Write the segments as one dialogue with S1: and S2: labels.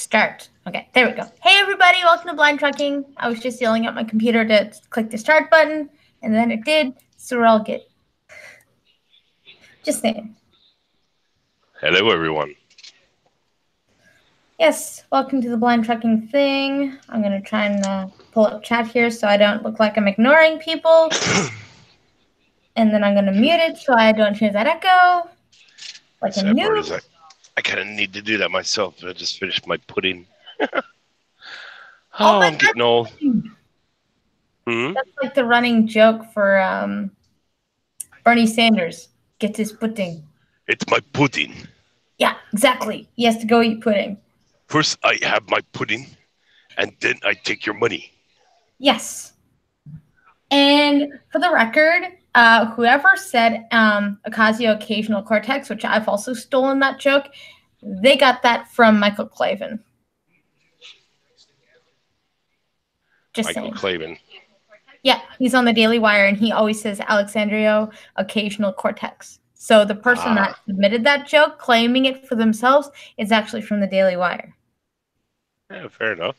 S1: start. Okay, there we go. Hey everybody, welcome to Blind Trucking. I was just yelling at my computer to click the start button, and then it did, so we're all good. Just saying.
S2: Hello, everyone.
S1: Yes, welcome to the Blind Trucking thing. I'm going to try and pull up chat here so I don't look like I'm ignoring people. And then I'm going to mute it so I don't hear that echo. Like a
S2: Sad part is
S1: noob.
S2: I kind of need to do that myself. I just finished my pudding.
S1: Oh my
S2: I'm getting old.
S1: That's like the running joke for Bernie Sanders. Gets his pudding.
S2: It's my pudding.
S1: Yeah, exactly. He has to go eat pudding.
S2: First, I have my pudding, and then I take your money.
S1: Yes. And for the record, whoever said Ocasio occasional cortex, which I've also stolen that joke, they got that from Michael Clavin. Just
S2: Michael Clavin.
S1: Yeah, he's on the Daily Wire, and he always says Alexandria occasional cortex. So the person that submitted that joke, claiming it for themselves, is actually from the Daily Wire.
S2: Yeah, fair enough.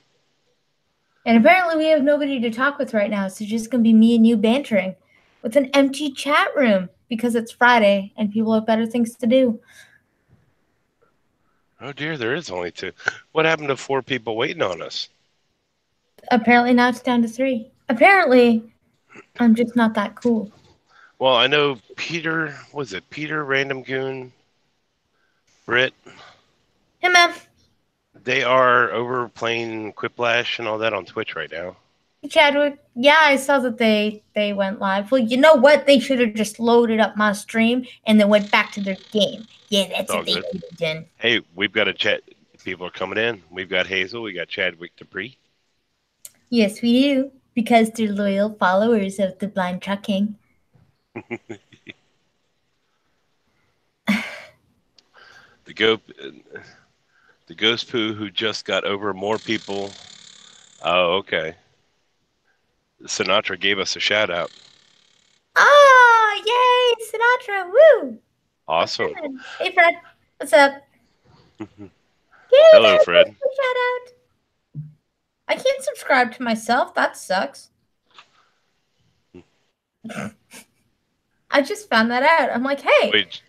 S1: And apparently we have nobody to talk with right now, so it's just going to be me and you bantering with an empty chat room because it's Friday and people have better things to do.
S2: Oh, dear, there is only 2. What happened to 4 people waiting on us?
S1: Apparently now it's down to 3. Apparently, I'm just not that cool.
S2: Well, I know Peter, was it Peter, Random Goon, Britt?
S1: Hey, man.
S2: They are over playing Quiplash and all that on Twitch right now.
S1: Chadwick, yeah, I saw that they went live. Well, you know what? They should have just loaded up my stream and then went back to their game. Yeah, that's what they should have done.
S2: Hey, we've got a chat. People are coming in. We've got Hazel. We got Chadwick Dupree.
S1: Yes, we do, because they're loyal followers of the Blind Trucking.
S2: The ghost poo who just got over more people. Oh, okay. Sinatra gave us a shout out.
S1: Oh, yay, Sinatra! Woo!
S2: Awesome.
S1: Hey, Fred. What's up?
S2: Hello, Fred.
S1: Shout out. I can't subscribe to myself. That sucks. I just found that out. I'm like, hey.
S2: Wait.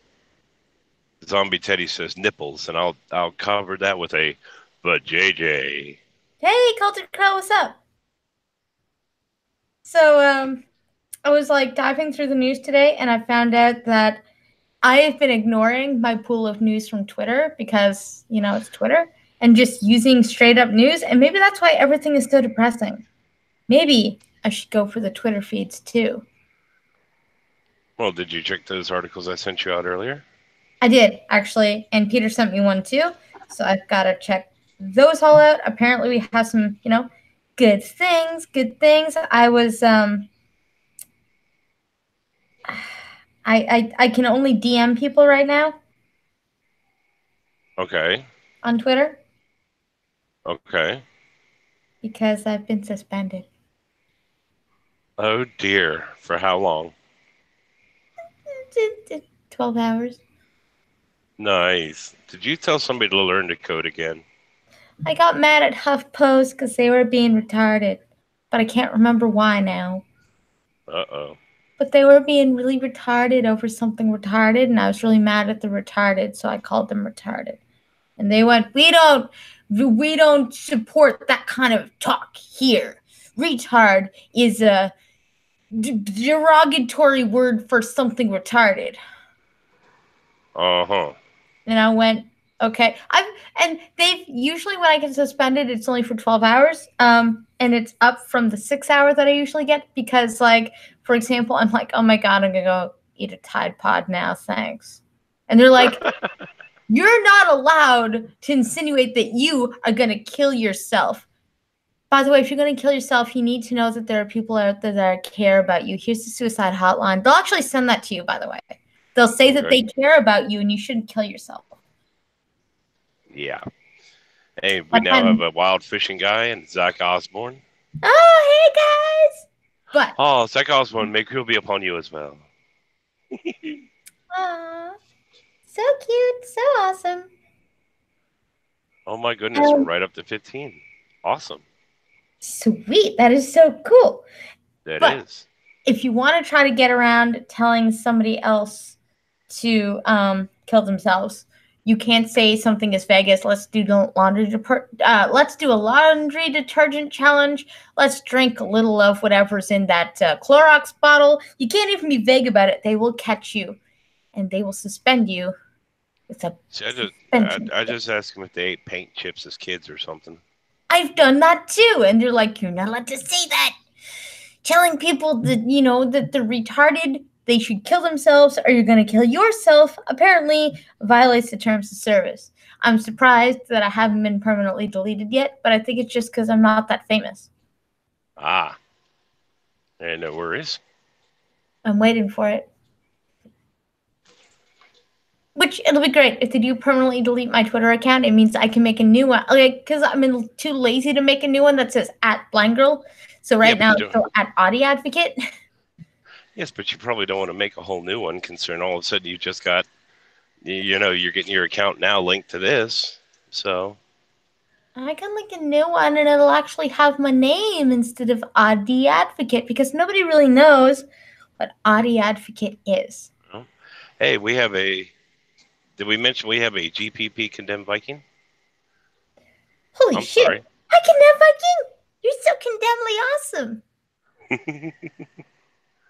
S2: Zombie Teddy says nipples, and I'll cover that with a but JJ.
S1: Hey, Cultured Crow, what's up? So, I was like diving through the news today, and I found out that I have been ignoring my pool of news from Twitter because, you know, it's Twitter, and just using straight up news. And maybe that's why everything is so depressing. Maybe I should go for the Twitter feeds too.
S2: Well, did you check those articles I sent you out earlier?
S1: I did, actually. And Peter sent me one too. So I've got to check those all out. Apparently we have some, you know, good things. I was, I can only DM people right now.
S2: Okay.
S1: On Twitter.
S2: Okay.
S1: Because I've been suspended.
S2: Oh, dear. For how long?
S1: 12 hours.
S2: Nice. Did you tell somebody to learn to code again?
S1: I got mad at HuffPost because they were being retarded. But I can't remember why now.
S2: Uh-oh.
S1: But they were being really retarded over something retarded, and I was really mad at the retarded, so I called them retarded. And they went, we don't support that kind of talk here. Retard is a derogatory word for something retarded.
S2: Uh-huh.
S1: And I went, okay. And they've usually, when I get suspended, it's only for 12 hours. And it's up from the 6 hour that I usually get because, like, for example, I'm like, oh my God, I'm gonna go eat a Tide Pod now, thanks. And they're like, you're not allowed to insinuate that you are gonna kill yourself. By the way, if you're gonna kill yourself, you need to know that there are people out there that care about you. Here's the suicide hotline. They'll actually send that to you, by the way. They'll say that they care about you and you shouldn't kill yourself.
S2: Yeah. Hey, we now have a wild fishing guy and Zach Osborne.
S1: Oh, hey, guys! But
S2: oh, Zach Osborne, may he'll be upon you as well.
S1: Aww. So cute. So awesome.
S2: Oh my goodness, we're
S1: Um,
S2: right up to 15. Awesome.
S1: Sweet. That is so cool.
S2: That
S1: But
S2: is.
S1: if you want to try to get around telling somebody else to kill themselves, you can't say something as vague as let's do a laundry detergent challenge. Let's drink a little of whatever's in that Clorox bottle. You can't even be vague about it. They will catch you, and they will suspend you with a
S2: See,
S1: suspension.
S2: I just asked them if they ate paint chips as kids or something.
S1: I've done that too, and they're like, "You're not allowed to say that." Telling people that that they're retarded, they should kill themselves, or you're going to kill yourself, apparently violates the terms of service. I'm surprised that I haven't been permanently deleted yet, but I think it's just because I'm not that famous.
S2: Ah, and no worries.
S1: I'm waiting for it. Which it'll be great if they do permanently delete my Twitter account. It means I can make a new one, like because I'm too lazy to make a new one that says at blind girl. So
S2: Yeah,
S1: right
S2: but
S1: now
S2: you
S1: it's
S2: don't.
S1: still at Audi Advocate.
S2: Yes, but you probably don't want to make a whole new one, considering all of a sudden you just got, you're getting your account now linked to this. So,
S1: I can make a new one and it'll actually have my name instead of Audi Advocate because nobody really knows what Audi Advocate is.
S2: well, hey, we have a. Did we mention we have a GPP condemned Viking?
S1: Holy
S2: I'm
S1: shit!
S2: sorry.
S1: I can have Viking! You're so condemnedly awesome!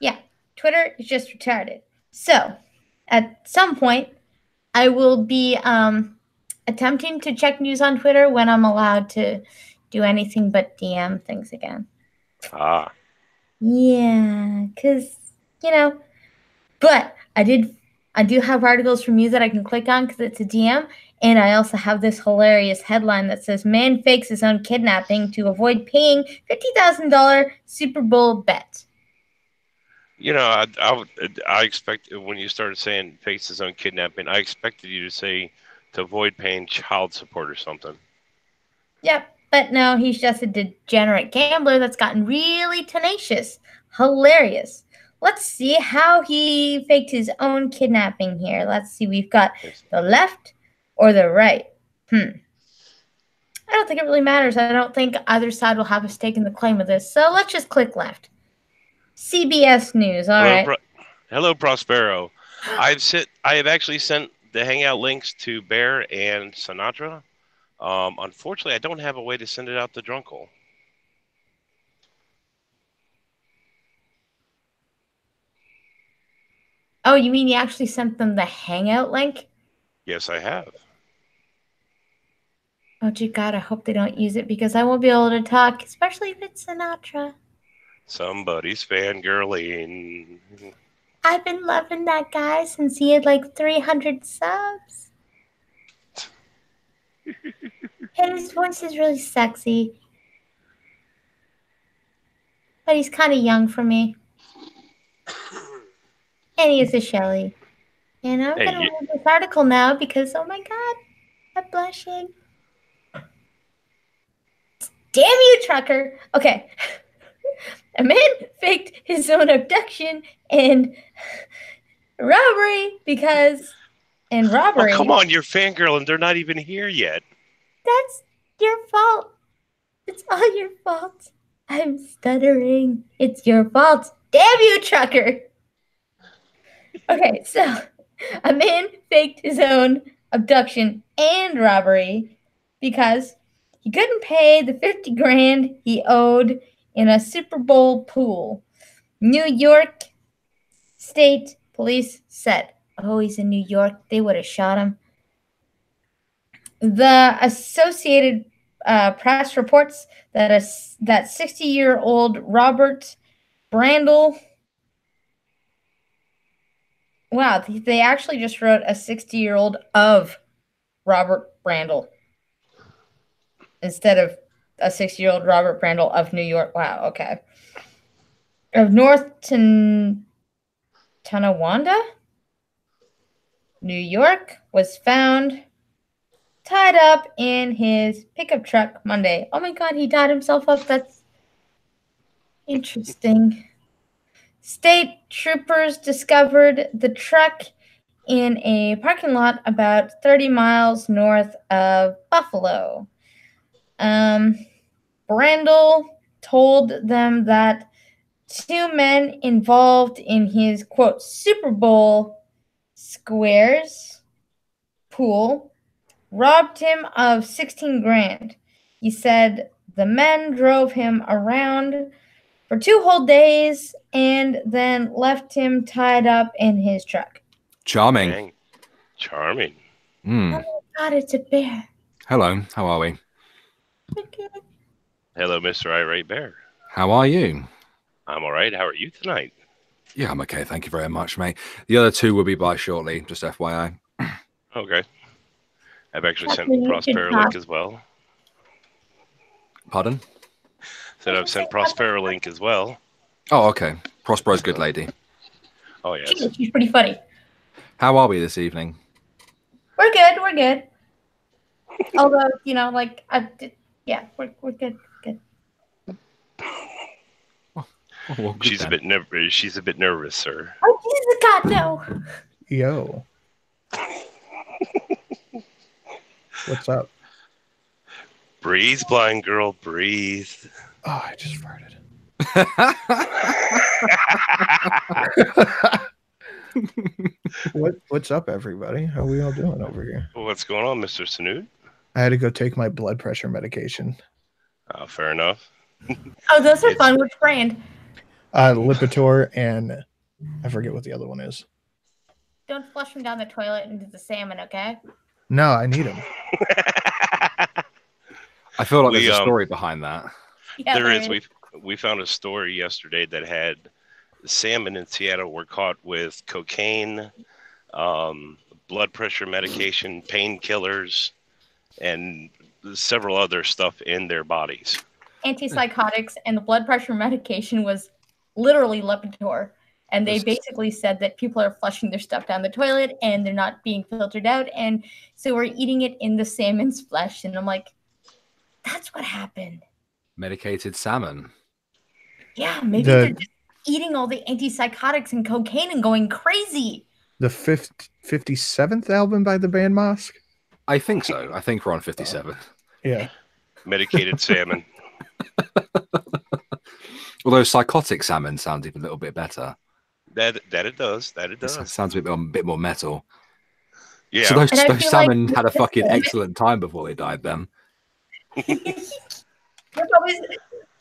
S1: Yeah, Twitter is just retarded. So, at some point, I will be attempting to check news on Twitter when I'm allowed to do anything but DM things again.
S2: Ah,
S1: Yeah, because, you know, but I do have articles from you that I can click on because it's a DM, and I also have this hilarious headline that says man fakes his own kidnapping to avoid paying $50,000 Super Bowl bet.
S2: I expect when you started saying face his own kidnapping, I expected you to say to avoid paying child support or something.
S1: Yep, but no, he's just a degenerate gambler that's gotten really tenacious. Hilarious. Let's see how he faked his own kidnapping here. Let's see, we've got
S2: Yes.
S1: the left or the right. I don't think it really matters. I don't think either side will have a stake in the claim of this. So let's just click left. CBS News. All
S2: Hello,
S1: right.
S2: hello, Prospero. I have actually sent the Hangout links to Bear and Sinatra. Unfortunately, I don't have a way to send it out to Drunkle.
S1: Oh, you mean you actually sent them the Hangout link?
S2: Yes, I have.
S1: Oh, dear God, I hope they don't use it because I won't be able to talk, especially if it's Sinatra.
S2: Somebody's fangirling.
S1: I've been loving that guy since he had like 300 subs. And his voice is really sexy. But he's kind of young for me. And he is a Shelley. And I'm
S2: Hey,
S1: going to read this article now because, oh my God, I'm blushing. Damn you, trucker. Okay. A man faked his own abduction and robbery because. And
S2: oh come
S1: robbery.
S2: on, you're fangirling. They're not even here yet.
S1: That's your fault. It's all your fault. I'm stuttering. It's your fault. Damn you, trucker. Okay, so a man faked his own abduction and robbery because he couldn't pay the 50 grand he owed in a Super Bowl pool. New York State Police said, oh, he's in New York. They would have shot him. The Associated Press reports that that 60-year-old Robert Brandel. Wow, they actually just wrote a 60-year-old of Robert Brandel instead of a 60-year-old Robert Brandel of New York. Wow, okay. Of North Tonawanda, New York, was found tied up in his pickup truck Monday. Oh my God, he tied himself up. That's interesting. State troopers discovered the truck in a parking lot about 30 miles north of Buffalo. Brandel told them that 2 men involved in his, quote, Super Bowl squares pool robbed him of 16 grand. He said the men drove him around for 2 whole days and then left him tied up in his truck.
S3: Charming.
S2: Dang. Charming.
S1: Oh my God, it's a bear.
S3: Hello, how are we?
S2: Hello, Mr. Irate Bear.
S3: How are you?
S2: I'm all right. How are you tonight?
S3: Yeah, I'm okay. Thank you very much, mate. The other 2 will be by shortly, just FYI.
S2: Okay. I've actually sent
S1: Good
S2: Prospero
S1: job.
S2: link as well.
S3: Pardon?
S2: Said I've sent Prospero link as well.
S3: Oh, okay. Prospero's good lady.
S2: Oh, yes.
S1: She's pretty funny.
S3: How are we this evening?
S1: We're good. Although, you know, like, we're good.
S3: Oh, well, good
S2: She's
S3: then.
S2: a bit nervous, sir.
S1: Oh, Jesus God, no.
S4: Yo. What's up?
S2: Breathe, blind girl, breathe.
S4: Oh, I just farted. What's up, everybody? How are we all doing over here?
S2: What's going on, Mr. Snoot?
S4: I had to go take my blood pressure medication.
S2: Fair enough.
S1: Oh, those are fun. Which brand?
S4: Lipitor and I forget what the other one is.
S1: Don't flush them down the toilet into the salmon, okay?
S4: No, I need them.
S3: I feel like
S2: We,
S3: there's a story behind that.
S1: Yeah,
S2: There is. We found a story yesterday that had salmon in Seattle were caught with cocaine, blood pressure medication, painkillers, and several other stuff in their bodies.
S1: Antipsychotics, and the blood pressure medication was literally Lipitor. And they basically said that people are flushing their stuff down the toilet and they're not being filtered out. And so we're eating it in the salmon's flesh. And I'm like, that's what happened.
S3: Medicated salmon.
S1: Yeah, maybe they're just eating all the antipsychotics and cocaine and going crazy.
S4: The 57th album by the band Mosque?
S3: I think so. I think we're on 57.
S4: Yeah.
S2: Medicated salmon.
S3: Although psychotic salmon sounds even a little bit better.
S2: That it does.
S3: It sounds a bit more metal.
S2: Yeah.
S3: So those salmon
S1: like
S3: had a fucking excellent time before they died then.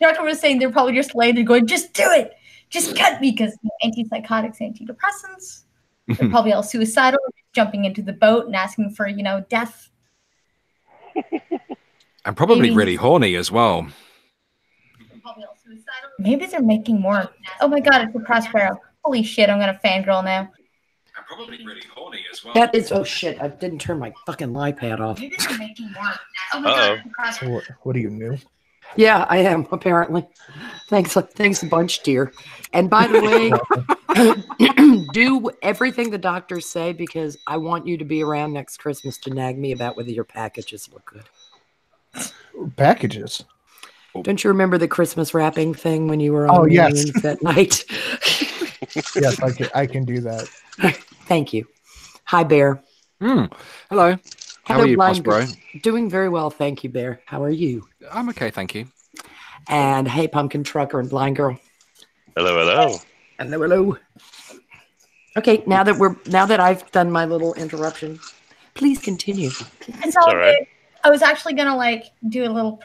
S1: Doctor was saying they're probably just laying there going, just do it. Just cut me, because antipsychotics, antidepressants. They're probably all suicidal, jumping into the boat and asking for, death.
S3: And probably really horny as well.
S1: Maybe they're making more. Oh my God, it's a Prospero. Holy shit, I'm gonna fangirl now.
S3: And probably really horny as well.
S5: That is, oh shit, I didn't turn my fucking iPad off.
S1: Maybe they're making more. Oh my God, it's a Prospero.
S4: What are you, new?
S5: Yeah, I am, apparently. Thanks a bunch, dear. And by the way, do everything the doctors say, because I want you to be around next Christmas to nag me about whether your packages look good.
S4: Packages?
S5: Don't you remember the Christmas wrapping thing when you were on
S4: yes.
S5: that night?
S4: Yes, I can do that.
S5: Thank you. Hi, Bear.
S3: Hello. How are you, Prospero?
S5: Doing very well, thank you, Bear. How are you?
S3: I'm okay, thank you.
S5: And hey, Pumpkin Trucker and Blind Girl.
S2: Hello.
S5: Hello. Okay, now that I've done my little interruption, please continue.
S1: It's all
S2: right.
S1: good. I was actually gonna do a little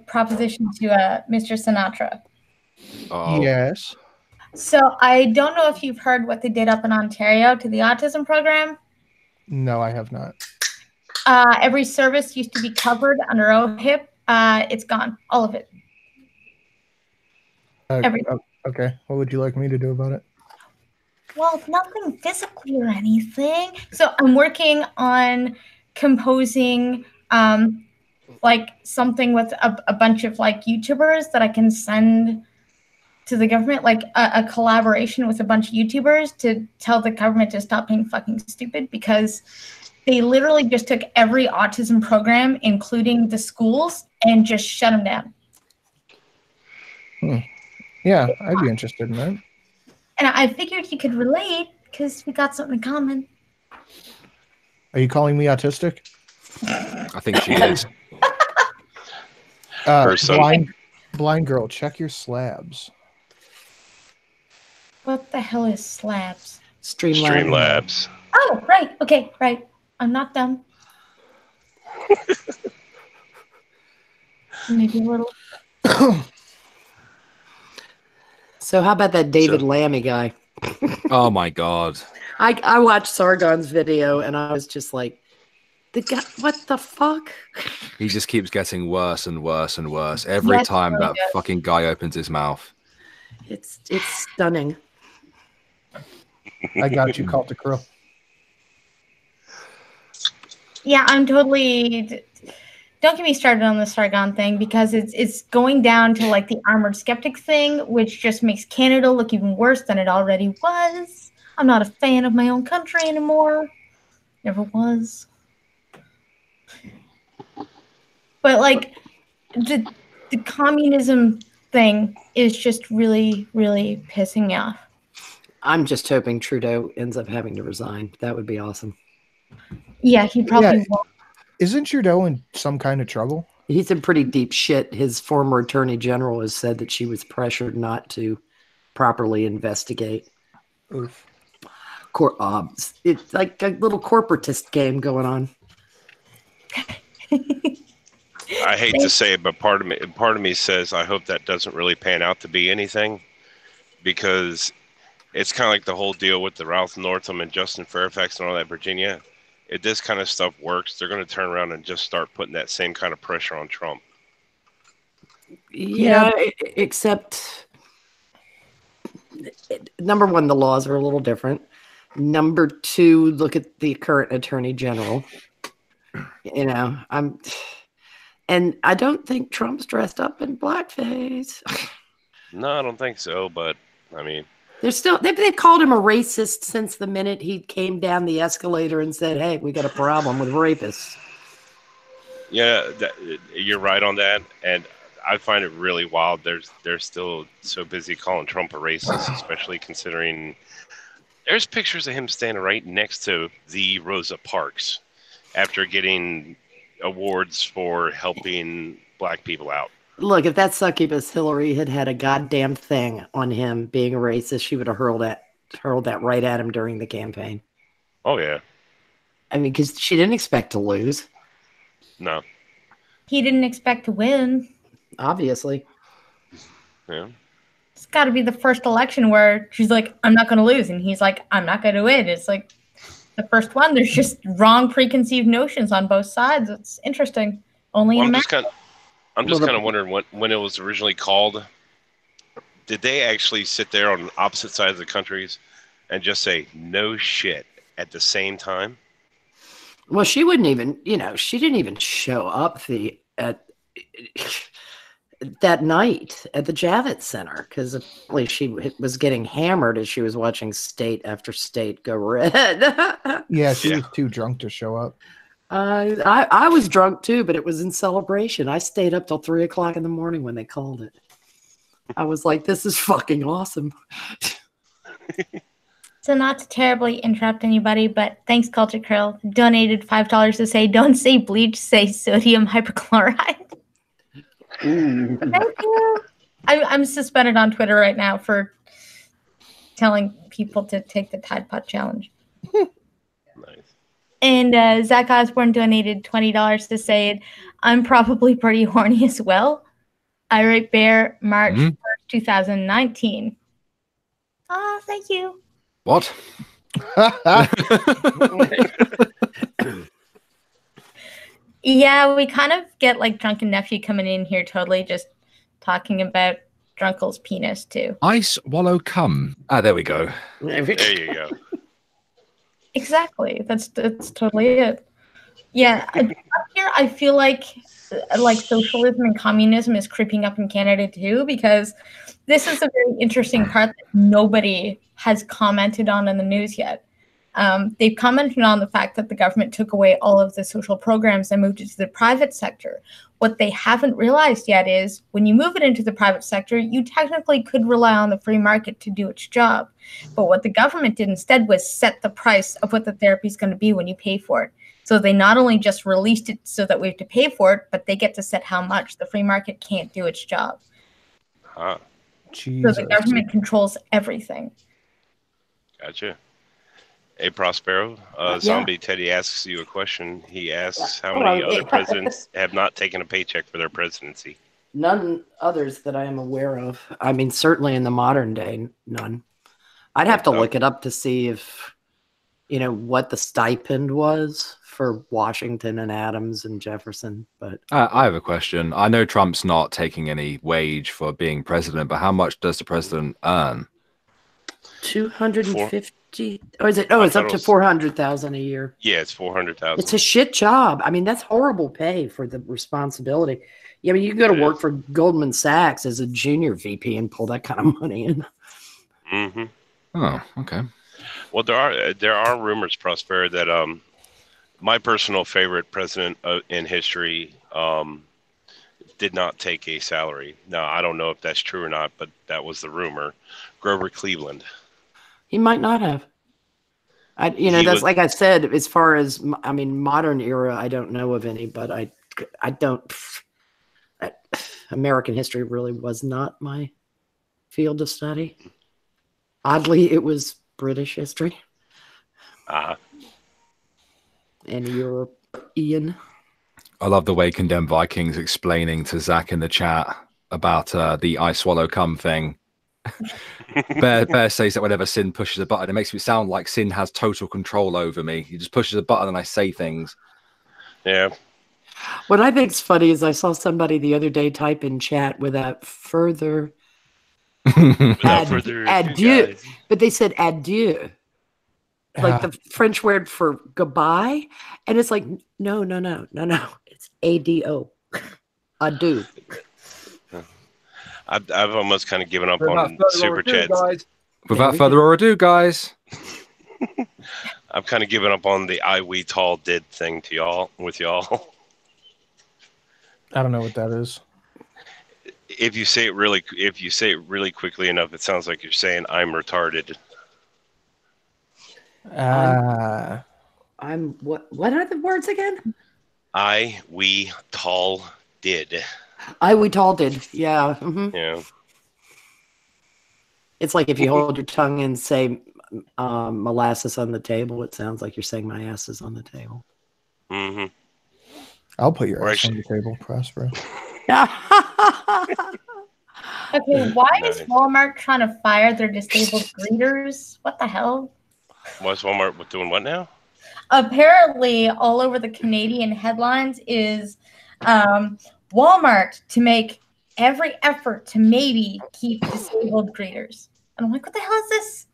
S1: proposition to Mr. Sinatra.
S3: Oh.
S4: Yes.
S1: So I don't know if you've heard what they did up in Ontario to the autism program.
S4: No, I have not.
S1: Every service used to be covered under OHIP. It's gone, all of it.
S4: Okay. What would you like me to do about it?
S1: Well, nothing physically or anything. So I'm working on composing something with a bunch of YouTubers that I can send to the government, a collaboration with a bunch of YouTubers to tell the government to stop being fucking stupid, because they literally just took every autism program, including the schools, and just shut them down.
S4: Yeah, I'd be interested in that.
S1: And I figured you could relate because we got something in common.
S4: Are you calling me autistic?
S3: I think she is.
S2: Her son.
S4: Blind girl, check your slabs.
S1: What the hell is slabs?
S2: Streamlabs.
S1: Oh, right. Okay, right. I'm not dumb. Maybe a little.
S5: So how about that David Lammy guy?
S3: Oh my god.
S5: I watched Sargon's video and I was just like, the guy, what the fuck?
S3: He just keeps getting worse and worse and worse every time
S1: really
S3: that fucking guy opens his mouth.
S5: It's stunning.
S4: I got you, Cultic Crow.
S1: Yeah, I'm totally. Don't get me started on the Sargon thing because it's going down to like the armored skeptic thing, which just makes Canada look even worse than it already was. I'm not a fan of my own country anymore. Never was. But like the communism thing is just really, really pissing me off.
S5: I'm just hoping Trudeau ends up having to resign. That would be awesome.
S1: Yeah, he probably won't.
S4: Isn't Trudeau in some kind of trouble?
S5: He's in pretty deep shit. His former attorney general has said that she was pressured not to properly investigate.
S4: Oof.
S5: It's like a little corporatist game going on.
S2: I hate to say it, but part of me says I hope that doesn't really pan out to be anything, because it's kind of like the whole deal with the Ralph Northam and Justin Fairfax and all that Virginia. If this kind of stuff works, they're going to turn around and just start putting that same kind of pressure on Trump.
S5: Yeah, except number one, the laws are a little different. Number two, look at the current attorney general. And I don't think Trump's dressed up in blackface.
S2: No, I don't think so, but I mean,
S5: they've called him a racist since the minute he came down the escalator and said, "Hey, we got a problem with rapists."
S2: Yeah, you're right on that, and I find it really wild. They're still so busy calling Trump a racist, especially considering there's pictures of him standing right next to the Rosa Parks after getting awards for helping black people out.
S5: Look, if that succubus Hillary had a goddamn thing on him being a racist, she would have hurled that right at him during the campaign.
S2: Oh yeah.
S5: I mean, because she didn't expect to lose.
S2: No.
S1: He didn't expect to win.
S5: Obviously.
S2: Yeah.
S1: It's got to be the first election where she's like, "I'm not going to lose," and he's like, "I'm not going to win." It's like the first one. There's just wrong preconceived notions on both sides. It's interesting. Only in America.
S2: I'm just kind of wondering when it was originally called. Did they actually sit there on opposite sides of the countries and just say no shit at the same time?
S5: Well, she wouldn't even, she didn't even show up that night at the Javits Center because she was getting hammered as she was watching state after state go red.
S4: Yeah, she was too drunk to show up.
S5: I was drunk too, but it was in celebration. I stayed up till 3:00 in the morning when they called it. I was like, this is fucking awesome.
S1: So not to terribly interrupt anybody, but thanks, Culture Curl. Donated $5 to say, "Don't say bleach, say sodium hypochlorite."
S5: Ooh.
S1: Thank you. I'm suspended on Twitter right now for telling people to take the Tide Pod challenge.
S2: Nice.
S1: And Zach Osborne donated $20 to say, "I'm probably pretty horny as well. Irate Bear, March 1st, 2019. Oh, thank you.
S3: What?
S1: Yeah, we kind of get like Drunken Nephew coming in here totally just talking about Drunkle's penis too.
S3: I swallow cum. Ah, there we go.
S2: There you go.
S1: Exactly. That's totally it. Yeah, up here I feel like socialism and communism is creeping up in Canada too, because this is a very interesting part that nobody has commented on in the news yet. They've commented on the fact that the government took away all of the social programs and moved it to the private sector. What they haven't realized yet is when you move it into the private sector, you technically could rely on the free market to do its job. But what the government did instead was set the price of what the therapy is going to be when you pay for it. So they not only just released it so that we have to pay for it, but they get to set how much. The free market can't do its job.
S2: Huh.
S4: Jesus.
S1: So the government controls everything.
S2: Gotcha. Hey, Prospero,
S5: Yeah.
S2: Zombie Teddy asks you a question. He asks how
S5: Hello.
S2: many other presidents have not taken a paycheck for their presidency?
S5: None others that I am aware of. I mean, certainly in the modern day, none. I'd have to look it up to see if, what the stipend was for Washington and Adams and Jefferson. But
S3: I have a question. I know Trump's not taking any wage for being president, but how much does the president earn?
S5: 250. Or is it? Oh, it's up to 400,000 a year.
S2: Yeah, it's 400,000.
S5: It's a shit job. I mean, that's horrible pay for the responsibility. Yeah, I mean, you can go to work for Goldman Sachs as a junior VP and pull that kind of money in.
S2: Mm-hmm.
S3: Oh, okay.
S2: Well, there are rumors, Prospero, that my personal favorite president in history did not take a salary. Now, I don't know if that's true or not, but that was the rumor. Grover Cleveland.
S5: He might not have. Like I said, as far as, modern era, I don't know of any, but I don't. American history really was not my field of study. Oddly, it was British history. And European.
S3: I love the way Condemned Vikings explaining to Zach in the chat about the I swallow cum thing. Bear says that whenever Sin pushes a button, it makes me sound like Sin has total control over me. He just pushes a button and I say things.
S2: Yeah.
S5: What I think's funny is I saw somebody the other day type in chat without further adieu, but they said adieu, like the French word for goodbye, and it's like no, it's ADO, adieu.
S2: I've almost kind of given up on super chats.
S3: Without further ado, guys.
S2: I've kind of given up on the I we tall did thing with y'all.
S4: I don't know what that is.
S2: If you say it really quickly enough, it sounds like you're saying I'm retarded.
S5: I'm what are the words again?
S2: I we tall did.
S5: We tall did. Yeah. Mm-hmm.
S2: Yeah.
S5: It's like if you hold your tongue and say molasses on the table, it sounds like you're saying my ass is on the table.
S2: Mm-hmm.
S4: I'll put your ass on the table, Prospero.
S1: Okay, why is Walmart trying to fire their disabled greeters? What the hell?
S2: What's Walmart doing what now?
S1: Apparently, all over the Canadian headlines is Walmart to make every effort to maybe keep disabled greeters. And I'm like, what the hell is this?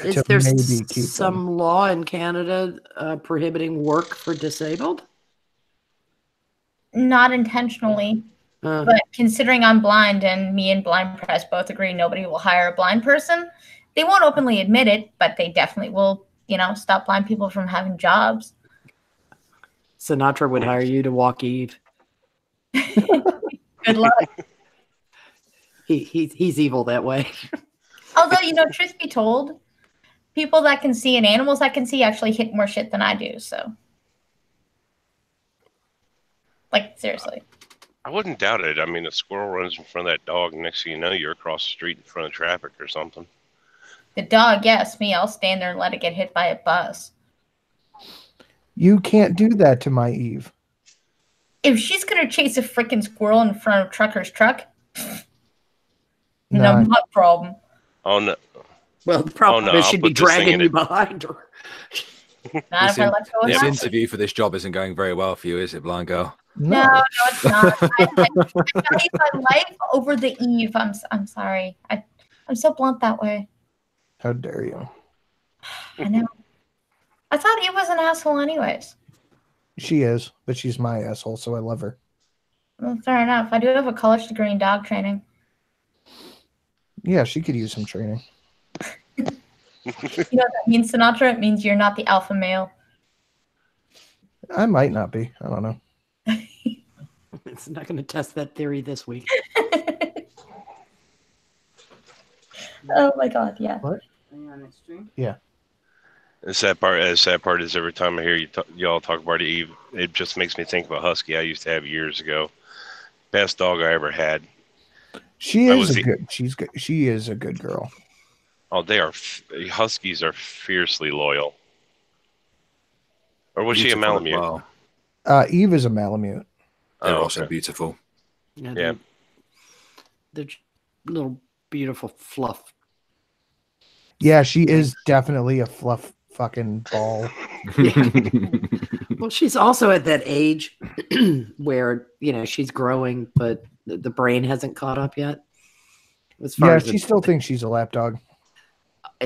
S5: Is there some law in Canada prohibiting work for disabled?
S1: Not intentionally. But considering I'm blind and me and Blind Press both agree nobody will hire a blind person, they won't openly admit it, but they definitely will, stop blind people from having jobs.
S5: Sinatra would hire you to walk Eve.
S1: Good luck.
S5: He's evil that way.
S1: Although, truth be told, people that can see and animals that can see actually hit more shit than I do, so. Like, seriously.
S2: I wouldn't doubt it. I mean, a squirrel runs in front of that dog, and next thing you know, you're across the street in front of traffic or something.
S1: The dog, yes. Me, I'll stand there and let it get hit by a bus.
S4: You can't do that to my Eve.
S1: If she's going to chase a freaking squirrel in front of Trucker's truck, no problem.
S2: Oh, no.
S5: Well, the problem is she'd be dragging you behind her.
S1: Not if I let go of
S3: this
S1: her.
S3: interview for this job isn't going very well for you, is it, blind girl?
S1: No, it's not. I value my life over the Eve. I'm sorry. I'm so blunt that way.
S4: How dare you?
S1: I know. I thought Eve was an asshole anyways.
S4: She is, but she's my asshole, so I love her.
S1: Well, fair enough. I do have a college degree in dog training.
S4: Yeah, she could use some training.
S1: You know what that means, Sinatra? It means you're not the alpha male.
S4: I might not be. I don't know.
S5: It's not going to test that theory this week.
S1: Oh my god, yeah.
S4: What?
S5: Are you on that stream?
S4: Yeah.
S2: The sad part is every time I hear y'all talk about Eve, it just makes me think of a husky I used to have years ago. Best dog I ever had.
S4: She is she's good. She is a good girl.
S2: Oh, huskies are fiercely loyal. Or was she a
S3: Beautiful as
S2: Malamute?
S3: well.
S4: Eve is a Malamute.
S3: They're
S2: Oh,
S3: also
S2: okay.
S3: beautiful.
S2: Yeah.
S5: They're little beautiful fluff.
S4: Yeah, she is definitely a fluff fucking ball.
S5: Yeah. Well, she's also at that age where, she's growing, but the brain hasn't caught up yet. As far
S4: Yeah,
S5: as
S4: she still thinks she's a lapdog.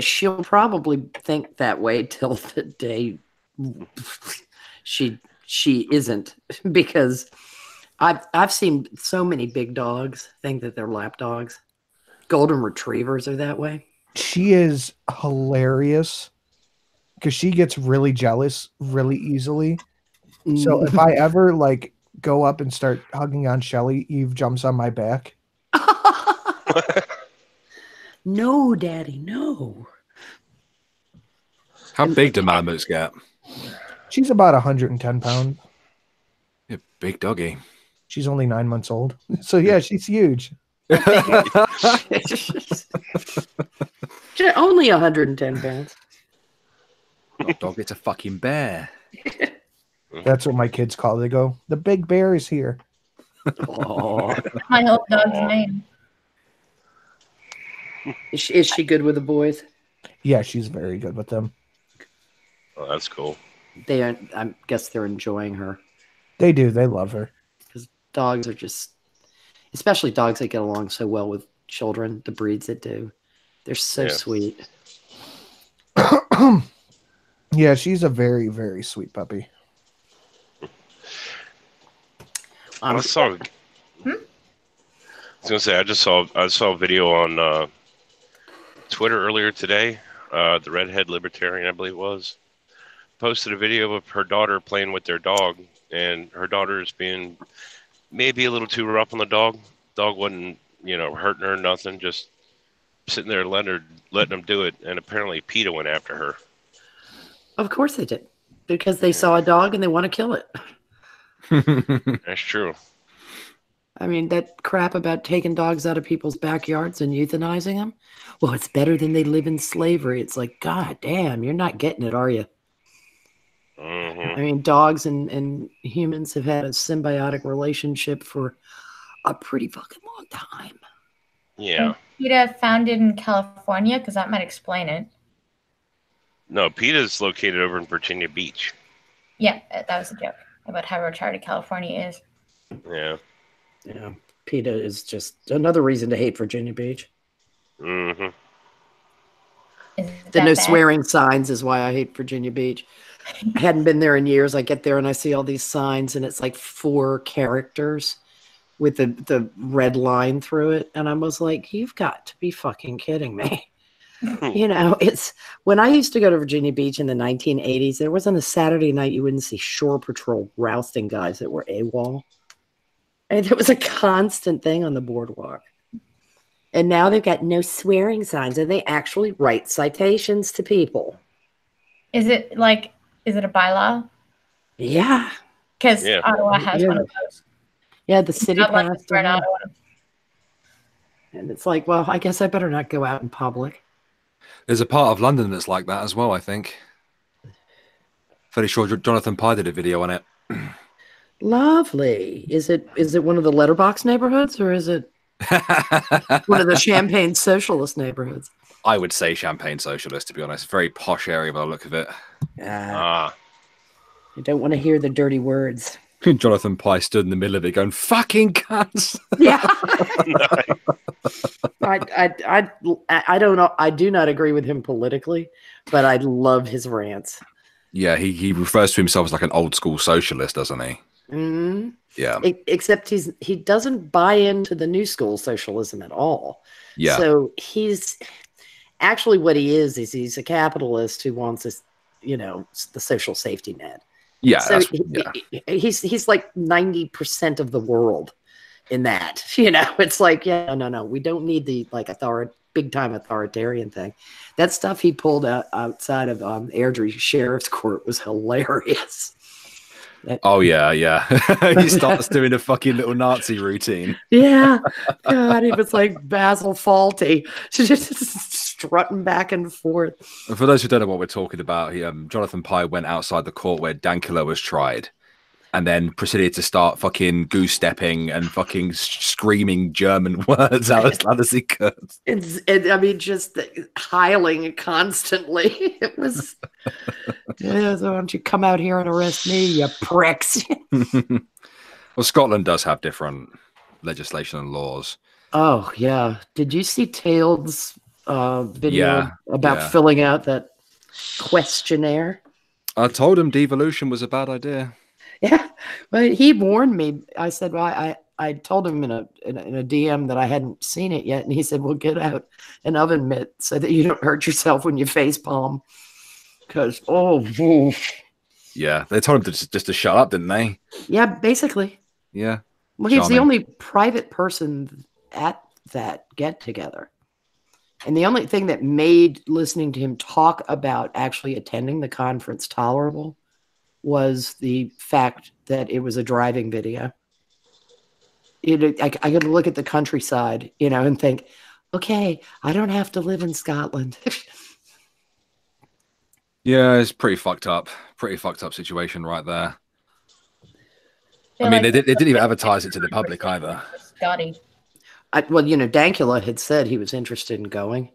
S5: she'll probably think that way till the day she isn't, because I've seen so many big dogs think that they're lap dogs. Golden retrievers are that way.
S4: She is hilarious because she gets really jealous really easily. So if I ever go up and start hugging on Shelly, Eve jumps on my back.
S5: No, Daddy, no.
S3: How big do Malamutes get?
S4: She's about 110 pounds.
S3: Yeah, big doggy.
S4: She's only 9 months old. So yeah, she's huge.
S5: Only 110 pounds.
S3: Not dog, it's a fucking bear.
S4: That's what my kids call it. They go, the big bear is here.
S5: Oh.
S1: My old dog's name.
S5: Is she good with the boys?
S4: Yeah, she's very good with them.
S2: Oh, that's cool.
S5: I guess they're enjoying her.
S4: They do. They love her.
S5: Because dogs are just, especially dogs that get along so well with children, the breeds that do. They're so sweet.
S4: Yeah, she's a very, very sweet puppy.
S2: I was gonna say I saw a video on Twitter earlier today. The redhead libertarian, I believe it was, posted a video of her daughter playing with their dog, and her daughter is being maybe a little too rough on the dog. Dog wasn't, hurting her or nothing, just sitting there letting them do it. And apparently PETA went after her.
S5: Of course they did, because they saw a dog and they want to kill it.
S2: That's true.
S5: I mean, that crap about taking dogs out of people's backyards and euthanizing them. Well, it's better than they live in slavery. It's like, God damn, you're not getting it, are you?
S2: Mm-hmm.
S5: I mean, dogs and humans have had a symbiotic relationship for a pretty fucking long time.
S2: Yeah.
S1: PETA founded in California, because that might explain it.
S2: No, PETA is located over in Virginia Beach.
S1: Yeah, that was a joke about how retarded California is.
S2: Yeah.
S5: Yeah. PETA is just another reason to hate Virginia Beach.
S2: Mm-hmm.
S5: The no swearing signs is why I hate Virginia Beach. I hadn't been there in years. I get there and I see all these signs, and it's like 4 characters with the red line through it. And I was like, you've got to be fucking kidding me. It's when I used to go to Virginia Beach in the 1980s, there wasn't a Saturday night you wouldn't see Shore Patrol rousting guys that were AWOL. And it was a constant thing on the boardwalk. And now they've got no swearing signs, and they actually write citations to people.
S1: Is it a bylaw?
S5: Yeah.
S1: Because Ottawa has one of those.
S5: Yeah, the city passed
S1: in Ottawa.
S5: And it's like, well, I guess I better not go out in public.
S3: There's a part of London that's like that as well, I think. Fairly sure Jonathan Pye did a video on it.
S5: Lovely. Is it one of the letterbox neighborhoods, or is it one of the Champagne socialist neighborhoods?
S3: I would say Champagne socialist, to be honest. Very posh area by the look of it.
S5: You don't want to hear the dirty words.
S3: Jonathan Pye stood in the middle of it going, fucking cunts.
S5: Yeah. I don't know. I do not agree with him politically, but I love his rants.
S3: Yeah, he refers to himself as like an old school socialist, doesn't he?
S5: Mm-hmm.
S3: Yeah.
S5: Except he doesn't buy into the new school socialism at all.
S3: Yeah.
S5: So he's actually what he is he's a capitalist who wants this, the social safety net.
S3: Yeah.
S5: So he's like 90% of the world in that. It's like, no, we don't need the big big time authoritarian thing. That stuff he pulled out outside of Airdrie Sheriff's Court was hilarious.
S3: Oh yeah. He starts doing a fucking little Nazi routine.
S5: Yeah, God, he was like Basil Fawlty, just strutting back and forth.
S3: And for those who don't know what we're talking about, Jonathan Pye went outside the court where Dankula was tried, and then proceeded to start fucking goose stepping and fucking screaming German words out as loud as he could.
S5: I mean, just hiling constantly. It was, yeah, so why don't you come out here and arrest me, you pricks?
S3: Well, Scotland does have different legislation and laws.
S5: Oh, yeah. Did you see Tail's video about filling out that questionnaire?
S3: I told him devolution was a bad idea.
S5: Yeah, but he warned me. I said, well, I told him in a DM that I hadn't seen it yet, and he said, well, get out an oven mitt so that you don't hurt yourself when you face palm. Because
S3: yeah, they told him just to shut up, didn't they?
S5: Yeah, basically.
S3: Yeah.
S5: Well, he's the only private person at that get together, and the only thing that made listening to him talk about actually attending the conference tolerable was the fact that it was a driving video. I could look at the countryside, and think, okay, I don't have to live in Scotland.
S3: Yeah, it's pretty fucked up situation right there. I mean, they didn't even advertise it to the public either.
S1: Scotty.
S5: Well, Dankula had said he was interested in going,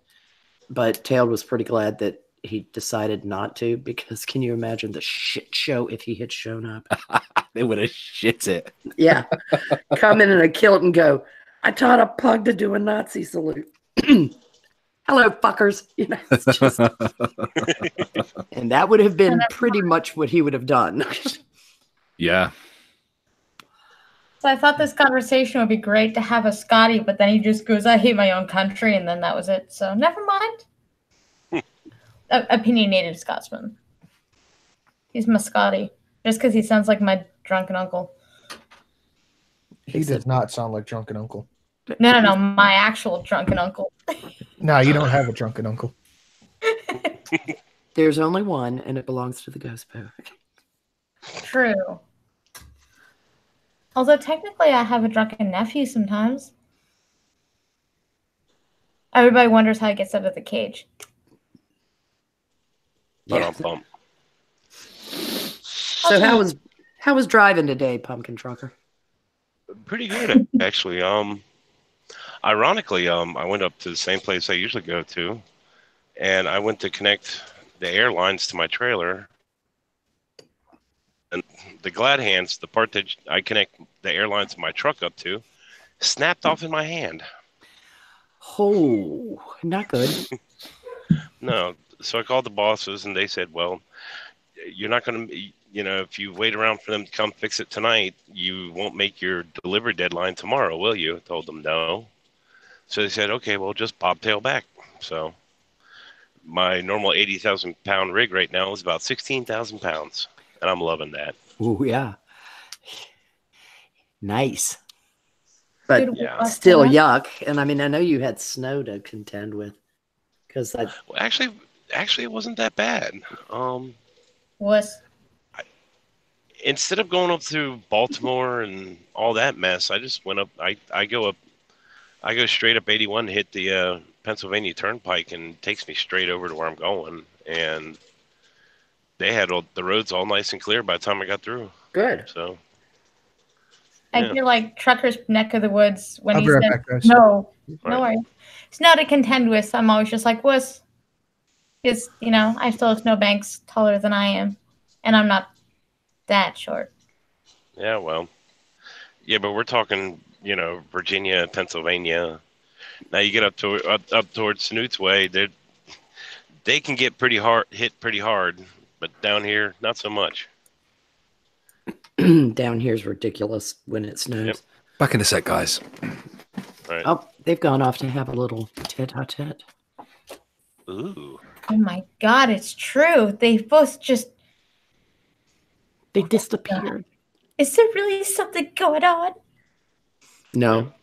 S5: but Tail was pretty glad that he decided not to, because can you imagine the shit show if he had shown up?
S3: They would have shit it.
S5: Yeah. Come in a kilt and go, I taught a pug to do a Nazi salute. Hello, fuckers. It's just... And that would have been pretty much what he would have done.
S3: Yeah.
S1: So I thought this conversation would be great to have a Scotty, but then he just goes, I hate my own country, and then that was it. So never mind. Opinionated Scotsman. He's my Scotty. Just because he sounds like my drunken uncle.
S4: He does not sound like drunken uncle.
S1: No. My actual drunken uncle.
S4: No, you don't have a drunken uncle.
S5: There's only one, and it belongs to the ghost book.
S1: True. Although technically I have a drunken nephew sometimes. Everybody wonders how he gets out of the cage.
S5: Yeah. So how was driving today, Pumpkin Trucker?
S2: Pretty good, actually. Ironically, I went up to the same place I usually go to, and I went to connect the airlines to my trailer. And the glad hands, the part that I connect the airlines to my truck up to, snapped off in my hand.
S5: Oh, not good.
S2: No. So I called the bosses, and they said, well, you're not going to, if you wait around for them to come fix it tonight, you won't make your delivery deadline tomorrow, will you? I told them no. So they said, okay, well, just bobtail back. So my normal 80,000 pound rig right now is about 16,000 pounds, and I'm loving that.
S5: Oh, yeah. Nice. But
S2: yeah.
S5: Still yuck. And I mean, I know you had snow to contend with.
S2: Well, actually, it wasn't that bad. Instead of going up through Baltimore and all that mess, I just went up. I go straight up 81, hit the Pennsylvania Turnpike, and it takes me straight over to where I'm going. And they had the roads all nice and clear by the time I got through.
S5: Good.
S2: So
S1: I feel like Trucker's neck of the woods when he
S4: said,
S1: no worries. It's not to contend with. I'm always just like, wuss. Because, I still have snowbanks taller than I am. And I'm not that short.
S2: Yeah, well. Yeah, but we're talking, Virginia, Pennsylvania. Now you get up towards Snoot's Way, they can get hit pretty hard, but down here, not so much.
S5: Down here is ridiculous when it snows.
S2: Yep.
S3: Back in a sec, guys.
S2: All right.
S5: Oh, they've gone off to have a little tete-a-tete.
S2: Ooh.
S1: Oh my God, it's true. They both just...
S5: They disappeared.
S1: Is there really something going on?
S5: No.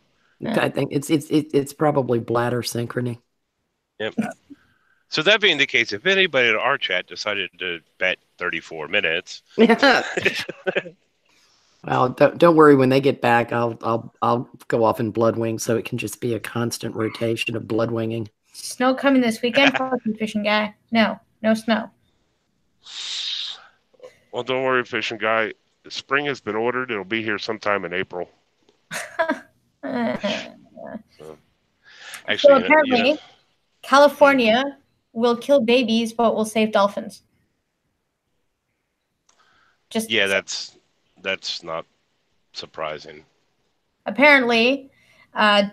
S5: I think it's probably bladder synchrony.
S2: Yep. So that being the case, if anybody in our chat decided to bet 34 minutes,
S5: well, don't worry. When they get back, I'll go off in Bloodwing, so it can just be a constant rotation of Bloodwinging.
S1: Snow coming this weekend? Fuck you, fishing guy. No snow.
S6: Well, don't worry, fishing guy. Spring has been ordered. It'll be here sometime in April.
S2: actually,
S1: So apparently, California will kill babies, but will save dolphins.
S2: Yeah, that's not surprising.
S1: Apparently,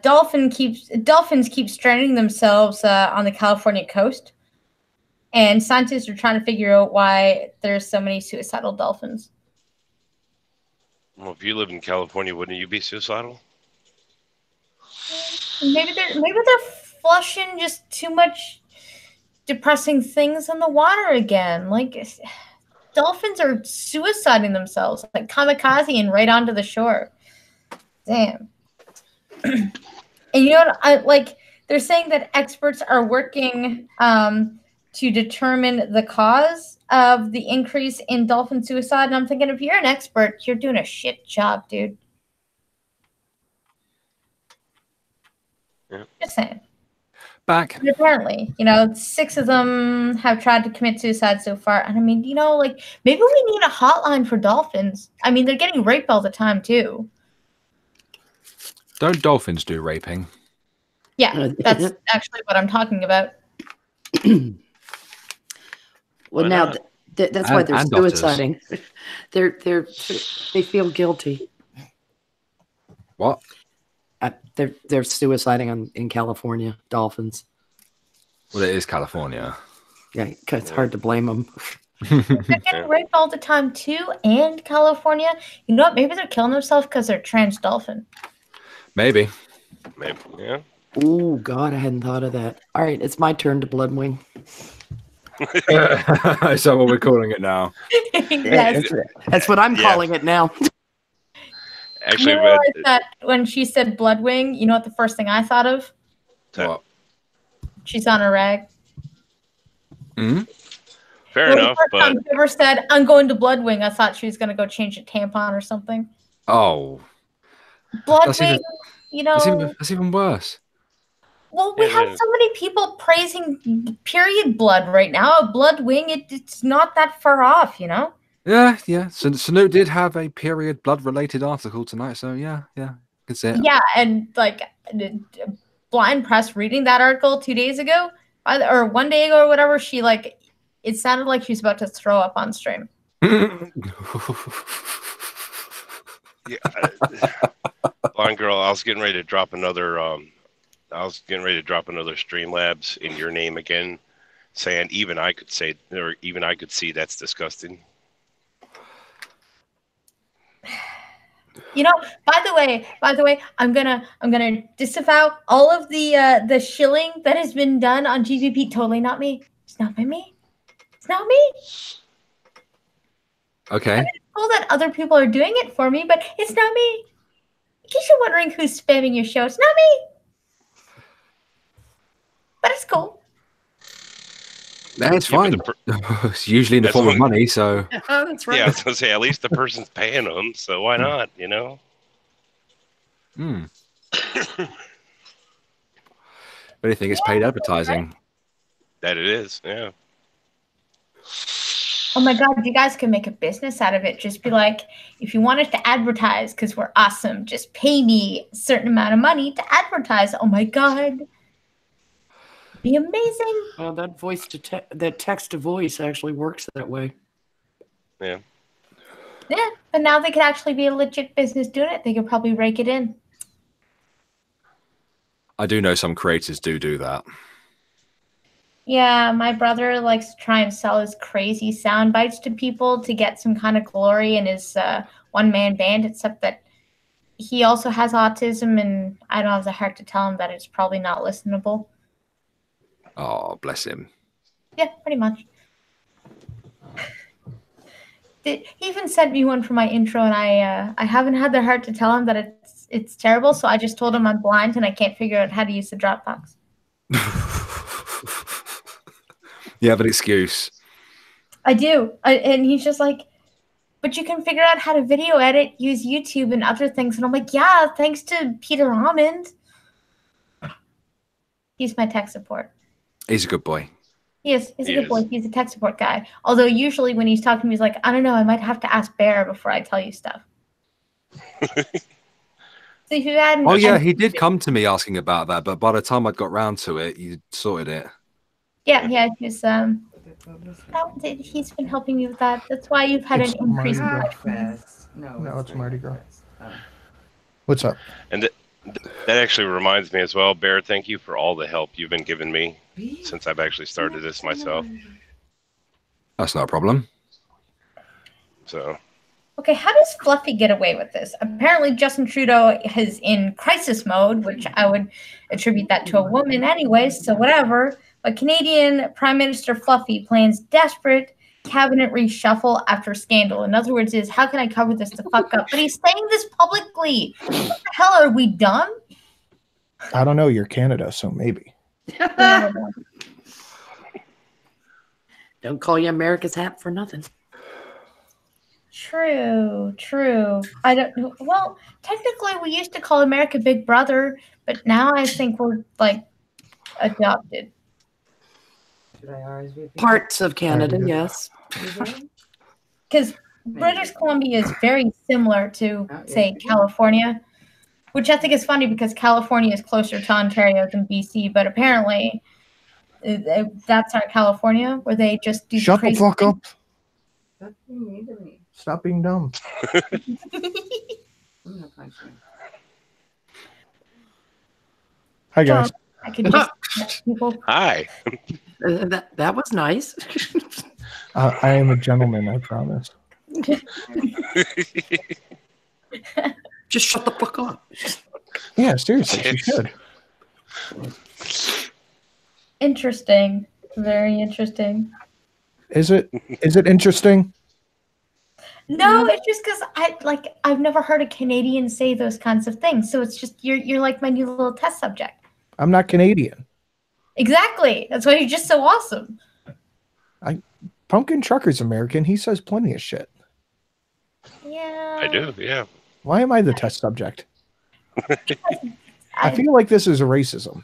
S1: dolphins keep stranding themselves on the California coast, and scientists are trying to figure out why there's so many suicidal dolphins.
S2: Well, if you live in California, wouldn't you be suicidal?
S1: Maybe they're flushing just too much depressing things in the water again. Like, dolphins are suiciding themselves, like kamikaze and right onto the shore. Damn. And you know what? They're saying that experts are working to determine the cause of the increase in dolphin suicide. And I'm thinking, if you're an expert, you're doing a shit job, dude.
S2: Yeah.
S1: Just saying.
S3: Back.
S1: And apparently, 6 of them have tried to commit suicide so far. And I mean, maybe we need a hotline for dolphins. I mean, they're getting raped all the time, too.
S3: Don't dolphins do raping?
S1: Yeah, that's actually what I'm talking about.
S5: Well, now that's why they're suiciding. They feel guilty.
S3: What?
S5: They're suiciding in California, dolphins.
S3: Well, it is California.
S5: Yeah, it's hard to blame them.
S1: They're getting raped all the time too, and California. You know what? Maybe they're killing themselves because they're trans dolphin.
S3: Maybe.
S2: Yeah.
S5: Oh God, I hadn't thought of that. All right, it's my turn to Bloodwing.
S3: Is that what we're calling it now?
S1: Yes.
S5: That's what I'm calling it now.
S2: Actually,
S1: you realize that when she said Bloodwing, you know what the first thing I thought of?
S3: What?
S1: She's on a rag.
S3: Mm-hmm.
S2: Fair enough, but
S1: she ever said, "I'm going to Bloodwing," I thought she was going to go change a tampon or something.
S3: Oh,
S1: Bloodwing,
S3: that's even worse.
S1: Well, we have so many people praising period blood right now. A Bloodwing, it's not that far off,
S3: Yeah. So Snoop did have a period blood-related article tonight, so yeah, could say it.
S1: Yeah, and blind press reading that article 2 days ago, or 1 day ago or whatever, it sounded like she was about to throw up on stream.
S2: Blind girl, I was getting ready to drop another Streamlabs in your name again, saying even I could see that's disgusting.
S1: By the way, I'm gonna disavow all of the shilling that has been done on GPP. Totally not me. It's not by me. It's not me.
S3: Okay.
S1: I mean, it's cool that other people are doing it for me, but it's not me. In case you're wondering who's spamming your show, it's not me. But it's cool.
S3: That's fine. It's usually in the form of money, so.
S5: Oh, that's right.
S2: Yeah, I was gonna say at least the person's paying them, so why not?
S3: If anything, it's paid advertising.
S2: That it is, yeah.
S1: Oh my God, you guys can make a business out of it. Just be like, if you want us to advertise because we're awesome, just pay me a certain amount of money to advertise. Oh my God. Be amazing.
S5: Well, that text to voice actually works that way.
S2: Yeah.
S1: Yeah, but now they could actually be a legit business doing it. They could probably rake it in.
S3: I do know some creators do that.
S1: Yeah, my brother likes to try and sell his crazy sound bites to people to get some kind of glory in his one-man band, except that he also has autism, and I don't have the heart to tell him that it's probably not listenable.
S3: Oh, bless him.
S1: Yeah, pretty much. He even sent me one for my intro, and I haven't had the heart to tell him that it's terrible, so I just told him I'm blind and I can't figure out how to use the Dropbox.
S3: You have an excuse.
S1: I do. And he's just like, but you can figure out how to video edit, use YouTube and other things. And I'm like, yeah, thanks to Peter Almond. He's my tech support.
S3: He's a good boy.
S1: He's a good boy. He's a tech support guy. Although usually when he's talking to me, he's like, I don't know, I might have to ask Bear before I tell you stuff. So if you had
S3: he did come to me asking about that, but by the time I got round to it, you sorted it.
S1: Yeah, he's been helping me with that. That's why you've had an increase in price.
S4: No, it's Mardi Gras. What's up?
S2: And that actually reminds me as well, Bear, thank you for all the help you've been giving me since I've actually started this myself.
S3: That's not a problem.
S2: So.
S1: Okay, how does Fluffy get away with this? Apparently Justin Trudeau is in crisis mode, which I would attribute that to a woman anyway, so whatever. But Canadian Prime Minister Fluffy plans desperate cabinet reshuffle after scandal. In other words, how can I cover this to fuck up? But he's saying this publicly. What the hell, are we dumb?
S4: I don't know. You're Canada, so maybe.
S5: Don't call you America's hat for nothing.
S1: True. I don't know. Well, technically we used to call America Big Brother, but now I think we're like adopted.
S5: Parts of Canada, yes.
S1: Because British Columbia is very similar to, say, California, which I think is funny because California is closer to Ontario than BC, but apparently that's not California, where they just do
S4: Shut the fuck up.
S7: That's mean to me.
S4: Stop being dumb. Hi, guys.
S1: I could just people.
S2: Hi.
S5: That was nice.
S4: I am a gentleman, I promise.
S5: Just shut the fuck up.
S4: Yeah, seriously, you should.
S1: Interesting. Very interesting.
S4: Is it interesting?
S1: No, it's just because I've never heard a Canadian say those kinds of things. So it's just you're like my new little test subject.
S4: I'm not Canadian.
S1: Exactly. That's why you're just so awesome.
S4: Pumpkin Trucker's American. He says plenty of shit.
S1: Yeah.
S2: I do, yeah.
S4: Why am I the test subject? I feel like this is a racism.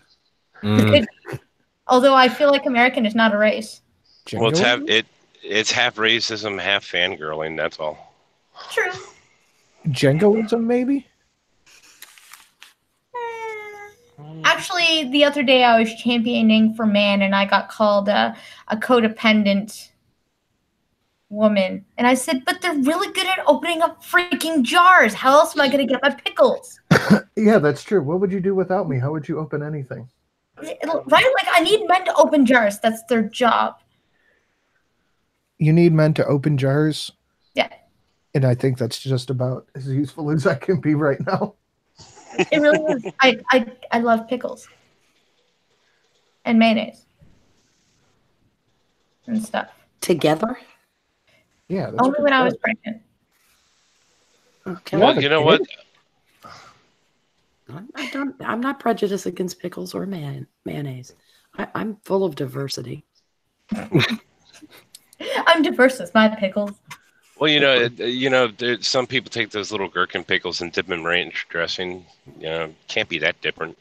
S1: Although I feel like American is not a race.
S2: Well, it's half racism, half fangirling, that's all.
S1: True.
S4: Jingoism, maybe?
S1: Actually, the other day I was championing for man and I got called a codependent woman. And I said, but they're really good at opening up freaking jars. How else am I going to get my pickles?
S4: Yeah, that's true. What would you do without me? How would you open anything?
S1: Right? Like, I need men to open jars. That's their job.
S4: You need men to open jars?
S1: Yeah.
S4: And I think that's just about as useful as I can be right now.
S1: It really is. I love pickles. And mayonnaise. And stuff.
S5: Together?
S4: Yeah. That's
S1: Only when I was pregnant.
S5: Okay.
S2: Well, you know what?
S5: I'm not prejudiced against pickles or mayonnaise. I'm full of diversity.
S1: I'm diverse with my pickles.
S2: Well, some people take those little gherkin pickles and dip them in ranch dressing. Can't be that different.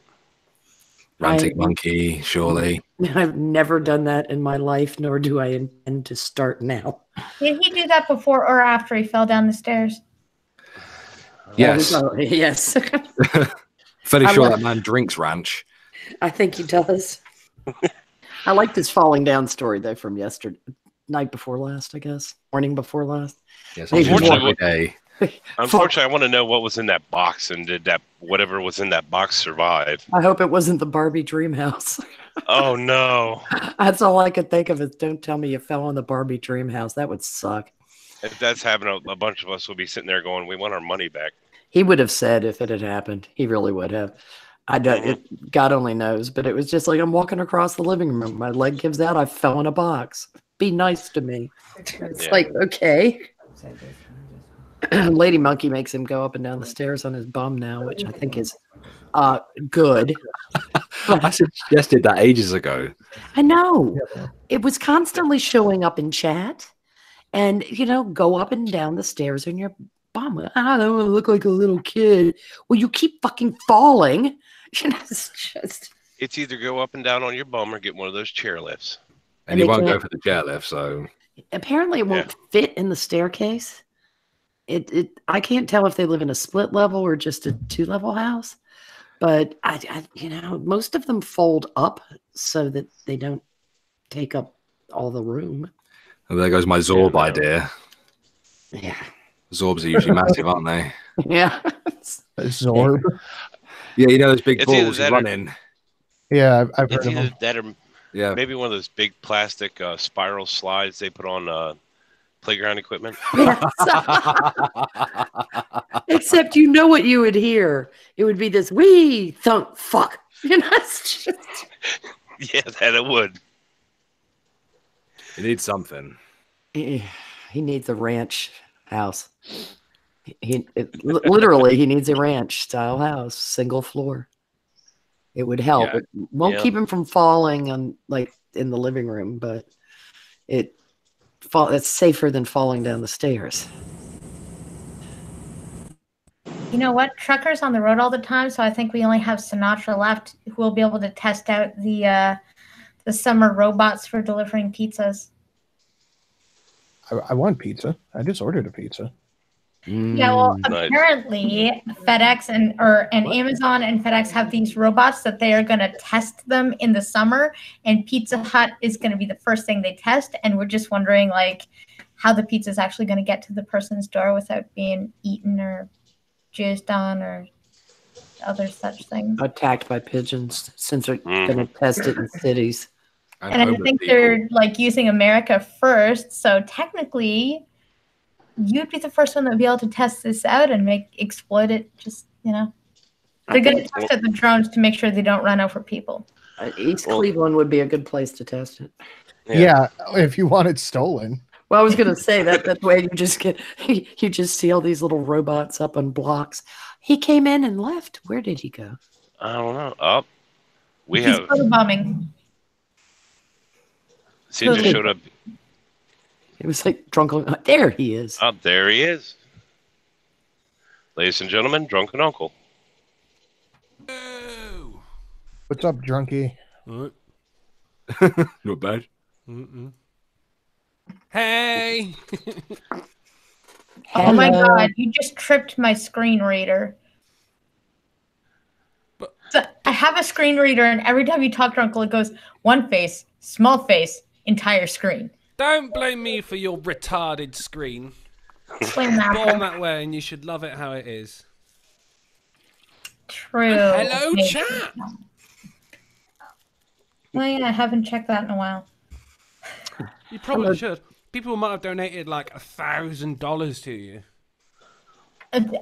S3: Ranting monkey, surely.
S5: I've never done that in my life, nor do I intend to start now.
S1: Did he do that before or after he fell down the stairs?
S3: Yes.
S5: Yes.
S3: Fairly sure that man drinks ranch.
S5: I think he does. I liked his falling down story, though, from yesterday. Night before last, I guess. Morning before last.
S3: Yes,
S2: unfortunately, I want to know what was in that box, and did that whatever was in that box survive?
S5: I hope it wasn't the Barbie dream house.
S2: Oh no!
S5: That's all I could think of is don't tell me you fell on the Barbie dream house. That would suck.
S2: If that's happening, a bunch of us will be sitting there going, "We want our money back."
S5: He would have said if it had happened. He really would have. I don't. God only knows, but it was just like I'm walking across the living room. My leg gives out. I fell in a box. Be nice to me. It's like, okay. Lady Monkey makes him go up and down the stairs on his bum now, which I think is good.
S3: I suggested that ages ago.
S5: I know.
S4: Yeah.
S5: It was constantly showing up in chat. And, go up and down the stairs in your bum. I don't want to look like a little kid. Well, you keep fucking falling. It's just...
S2: It's either go up and down on your bum or get one of those chair lifts.
S3: And
S5: they
S3: he won't go
S5: can't-
S3: for the chairlift, so...
S5: Apparently it won't fit in the staircase. I can't tell if they live in a split level or just a 2-level house. But, most of them fold up so that they don't take up all the room.
S3: And there goes my Zorb idea.
S5: Yeah.
S3: Zorbs are usually massive, aren't they?
S5: Yeah.
S4: Zorb.
S3: Yeah, those big
S2: It's either
S3: balls you
S2: that
S3: run
S2: or-
S3: in.
S4: Yeah, I've
S2: It's
S4: heard of
S2: either
S4: them.
S2: that or
S3: Yeah.
S2: maybe one of those big plastic spiral slides they put on playground equipment.
S5: Except what you would hear. It would be this wee thunk fuck. It's just...
S2: Yeah, that it would.
S3: You need something.
S5: He needs a ranch house. Literally, he needs a ranch style house, single floor. It would help.
S2: Yeah.
S5: It won't keep him from falling on in the living room, but it's safer than falling down the stairs.
S1: You know what? Trucker's on the road all the time, so I think we only have Sinatra left who will be able to test out the summer robots for delivering pizzas.
S4: I want pizza. I just ordered a pizza.
S1: Yeah, well,
S2: Nice.
S1: apparently FedEx and Amazon and FedEx have these robots that they are going to test them in the summer, and Pizza Hut is going to be the first thing they test, and we're just wondering how the pizza is actually going to get to the person's door without being eaten or jizzed on or other such things.
S5: Attacked by pigeons, since they're going to test it in cities.
S1: And I think they're using America first, so technically you'd be the first one that would be able to test this out and exploit it. They're going to test out the drones to make sure they don't run over people.
S5: East Cleveland would be a good place to test it.
S4: Yeah, if you want it stolen.
S5: Well, I was going to say that way you just see all these little robots up on blocks. He came in and left. Where did he go?
S2: I don't know.
S1: He's photobombing.
S2: See, just showed up.
S5: It was drunk. There he is.
S2: Oh, there he is. Ladies and gentlemen, Drunken Uncle.
S8: Oh.
S4: What's up, drunkie?
S8: What?
S3: Not bad.
S8: Hey.
S1: Oh my god, you just tripped my screen reader. So I have a screen reader, and every time you talk to Uncle, it goes one face, small face, entire screen.
S8: Don't blame me for your retarded screen.
S1: Explain that.
S8: Born that way, and you should love it how it is.
S1: True.
S8: Hello,
S1: Okay.
S8: chat.
S1: Oh yeah, I haven't checked that in a while.
S8: You probably should. People might have donated $1,000 to you.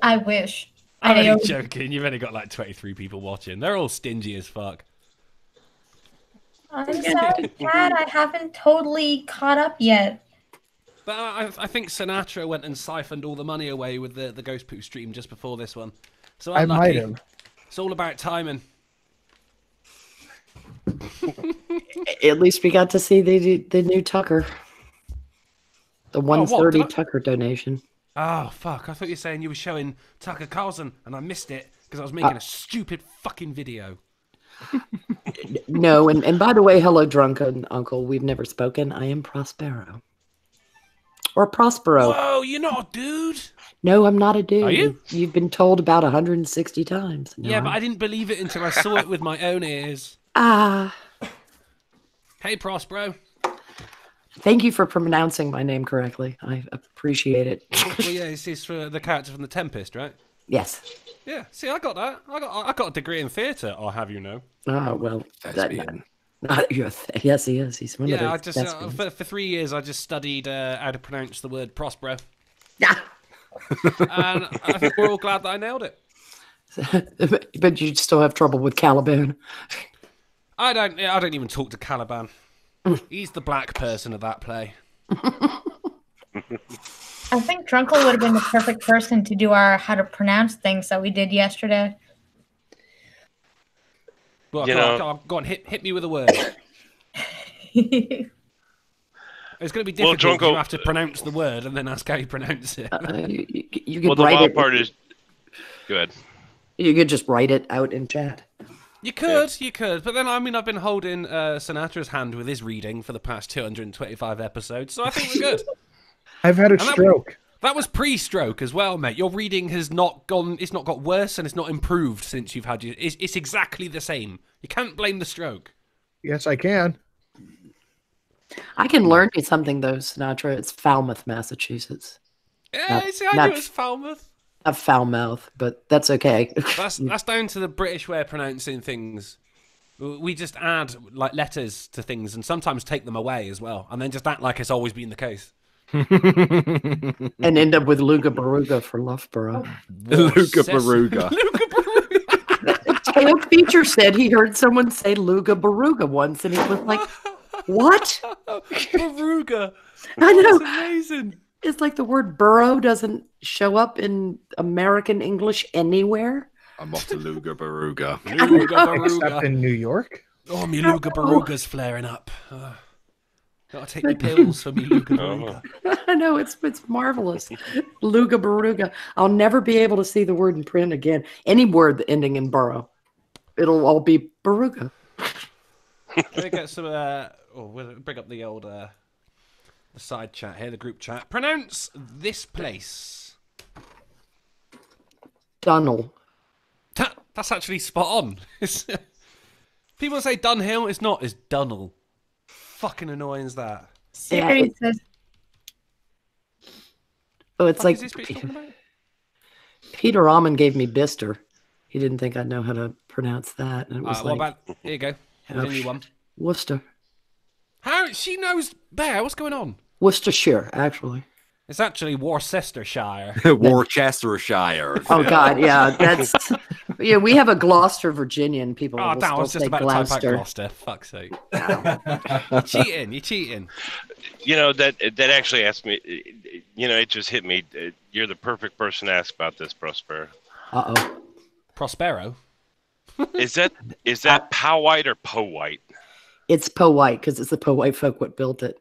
S1: I wish.
S8: I'm
S1: I
S8: only joking. You've only got 23 people watching. They're all stingy as fuck.
S1: I'm sorry, Dad. I haven't totally caught up yet.
S8: But I think Sinatra went and siphoned all the money away with the Ghost Poo stream just before this one. So
S4: I
S8: I'm
S4: might
S8: lucky.
S4: have.
S8: It's all about timing.
S5: At least we got to see the new Tucker. The 130 Tucker donation.
S8: Oh, fuck. I thought you were saying you were showing Tucker Carlson, and I missed it because I was making a stupid fucking video.
S5: No, and by the way, hello, drunken uncle. We've never spoken. I am Prospero. Or Prospero.
S8: Whoa, you're not a dude?
S5: No, I'm not a dude.
S8: Are you?
S5: You've been told about 160 times. No,
S8: Yeah, but I didn't believe it until I saw it with my own ears. Hey, Prospero.
S5: Thank you for pronouncing my name correctly. I appreciate it.
S8: Well, yeah, it's for the character from The Tempest, right?
S5: Yes.
S8: Yeah, see, I got that. I got a degree in theatre, I'll have you know.
S5: Oh, well.
S3: Thespian.
S5: Yes, he is. He's one of
S8: Yeah,
S5: those
S8: I just for 3 years I just studied how to pronounce the word Prospero.
S5: Yeah.
S8: And I think we're all glad that I nailed it.
S5: But you still have trouble with Caliban.
S8: I don't even talk to Caliban. He's the black person of that play.
S1: I think Drunkle would have been the perfect person to do our how to pronounce things that we did yesterday.
S8: Well,
S2: You
S8: go on, hit me with a word. It's going to be difficult because
S2: Drunko,
S8: you have to pronounce the word and then ask how you pronounce it.
S5: You could
S2: the
S5: write
S2: wild
S5: it.
S2: part is, go ahead.
S5: You could just write it out in chat.
S8: You could. But then, I mean, I've been holding Sinatra's hand with his reading for the past 225 episodes, so I think we're good.
S4: I've had a stroke.
S8: That was pre-stroke as well, mate. Your reading has not gone. It's not got worse, and it's not improved since you've had your. It's exactly the same. You can't blame the stroke.
S4: Yes, I can.
S5: I can learn you something though, Sinatra. It's Falmouth, Massachusetts.
S8: Yeah, I knew it was Falmouth.
S5: Not Falmouth, but that's okay.
S8: That's down to the British way of pronouncing things. We just add like letters to things and sometimes take them away as well, and then just act like it's always been the case.
S5: And end up with Luga Baruga for Loughborough.
S3: Luga Baruga.
S5: Tail Feature said he heard someone say Luga Baruga once, and he was like, "What?"
S8: Baruga.
S5: I know.
S8: That's amazing.
S5: It's like the word burrow doesn't show up in American English anywhere.
S3: I'm off to Luga Baruga.
S8: Luga
S4: Except
S8: Baruga.
S4: in New York.
S8: Oh, me Luga Baruga's flaring up. Gotta take the pills for me Luga Baruga.
S5: I know, it's marvelous. Luga Baruga. I'll never be able to see the word in print again. Any word ending in burrow. It'll all be Baruga.
S8: Let me get some. We'll bring up the old the side chat here, the group chat. Pronounce this place.
S5: Dunnell.
S8: That's actually spot on. People say Dunhill. It's not. It's Dunnell. Fucking annoying as that.
S1: Siri says.
S5: Oh, it's like
S8: Is this what you're talking about?
S5: Peter Rahman gave me Bister. He didn't think I'd know how to pronounce that. And it was
S8: What
S5: like,
S8: about? Here you go. Here's a new one.
S5: Worcester.
S8: How she knows Bear? What's going on?
S5: Worcestershire, actually.
S8: It's actually Worcestershire.
S3: Worcestershire.
S5: Oh God, yeah, that's yeah. We have a Gloucester, Virginia, and people
S8: Oh,
S5: will
S8: damn! I
S5: still
S8: was just
S5: say
S8: about to type out
S5: Gloucester.
S8: Gloucester. Fuck's sake! You're cheating. You're cheating.
S2: You know, that actually asked me, it just hit me. You're the perfect person to ask about this, Prospero.
S5: Uh-oh.
S8: Prospero.
S2: Is that Powhite or Po-White?
S5: It's Po White because it's the Po White folk what built it.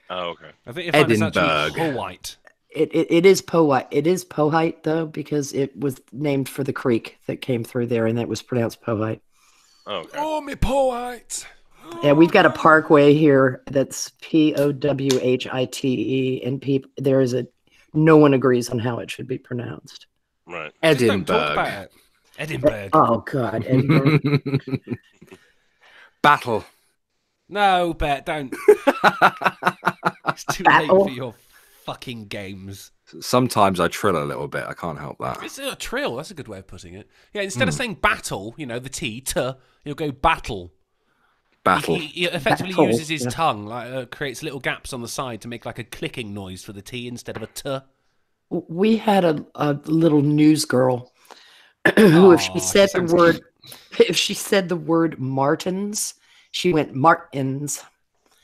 S2: Oh, okay.
S8: I think you find it's
S3: Edinburgh.
S8: actually White.
S5: It is Po White. It is Pohite though because it was named for the creek that came through there, and that was pronounced Pohite.
S2: Oh, okay.
S8: Oh, me Powhite.
S5: Yeah, we've got a parkway here that's Powhite, and no one agrees on how it should be pronounced.
S2: Right.
S8: Just don't talk
S3: Edinburgh.
S8: about it. Edinburgh.
S5: Oh God, Edinburgh.
S3: Battle.
S8: No, Bet, don't. It's too
S5: Battle.
S8: late for your fucking games.
S3: Sometimes I trill a little bit. I can't help that.
S8: It's a trill. That's a good way of putting it. Yeah, instead of saying battle, the T, you'll go battle.
S3: Battle.
S8: He effectively
S5: Battle,
S8: uses his
S5: yeah.
S8: tongue, creates little gaps on the side to make like a clicking noise for the T instead of a T.
S5: We had a little news girl who, if she said the
S8: sounds
S5: word, if she said the word Martins, she went Martins.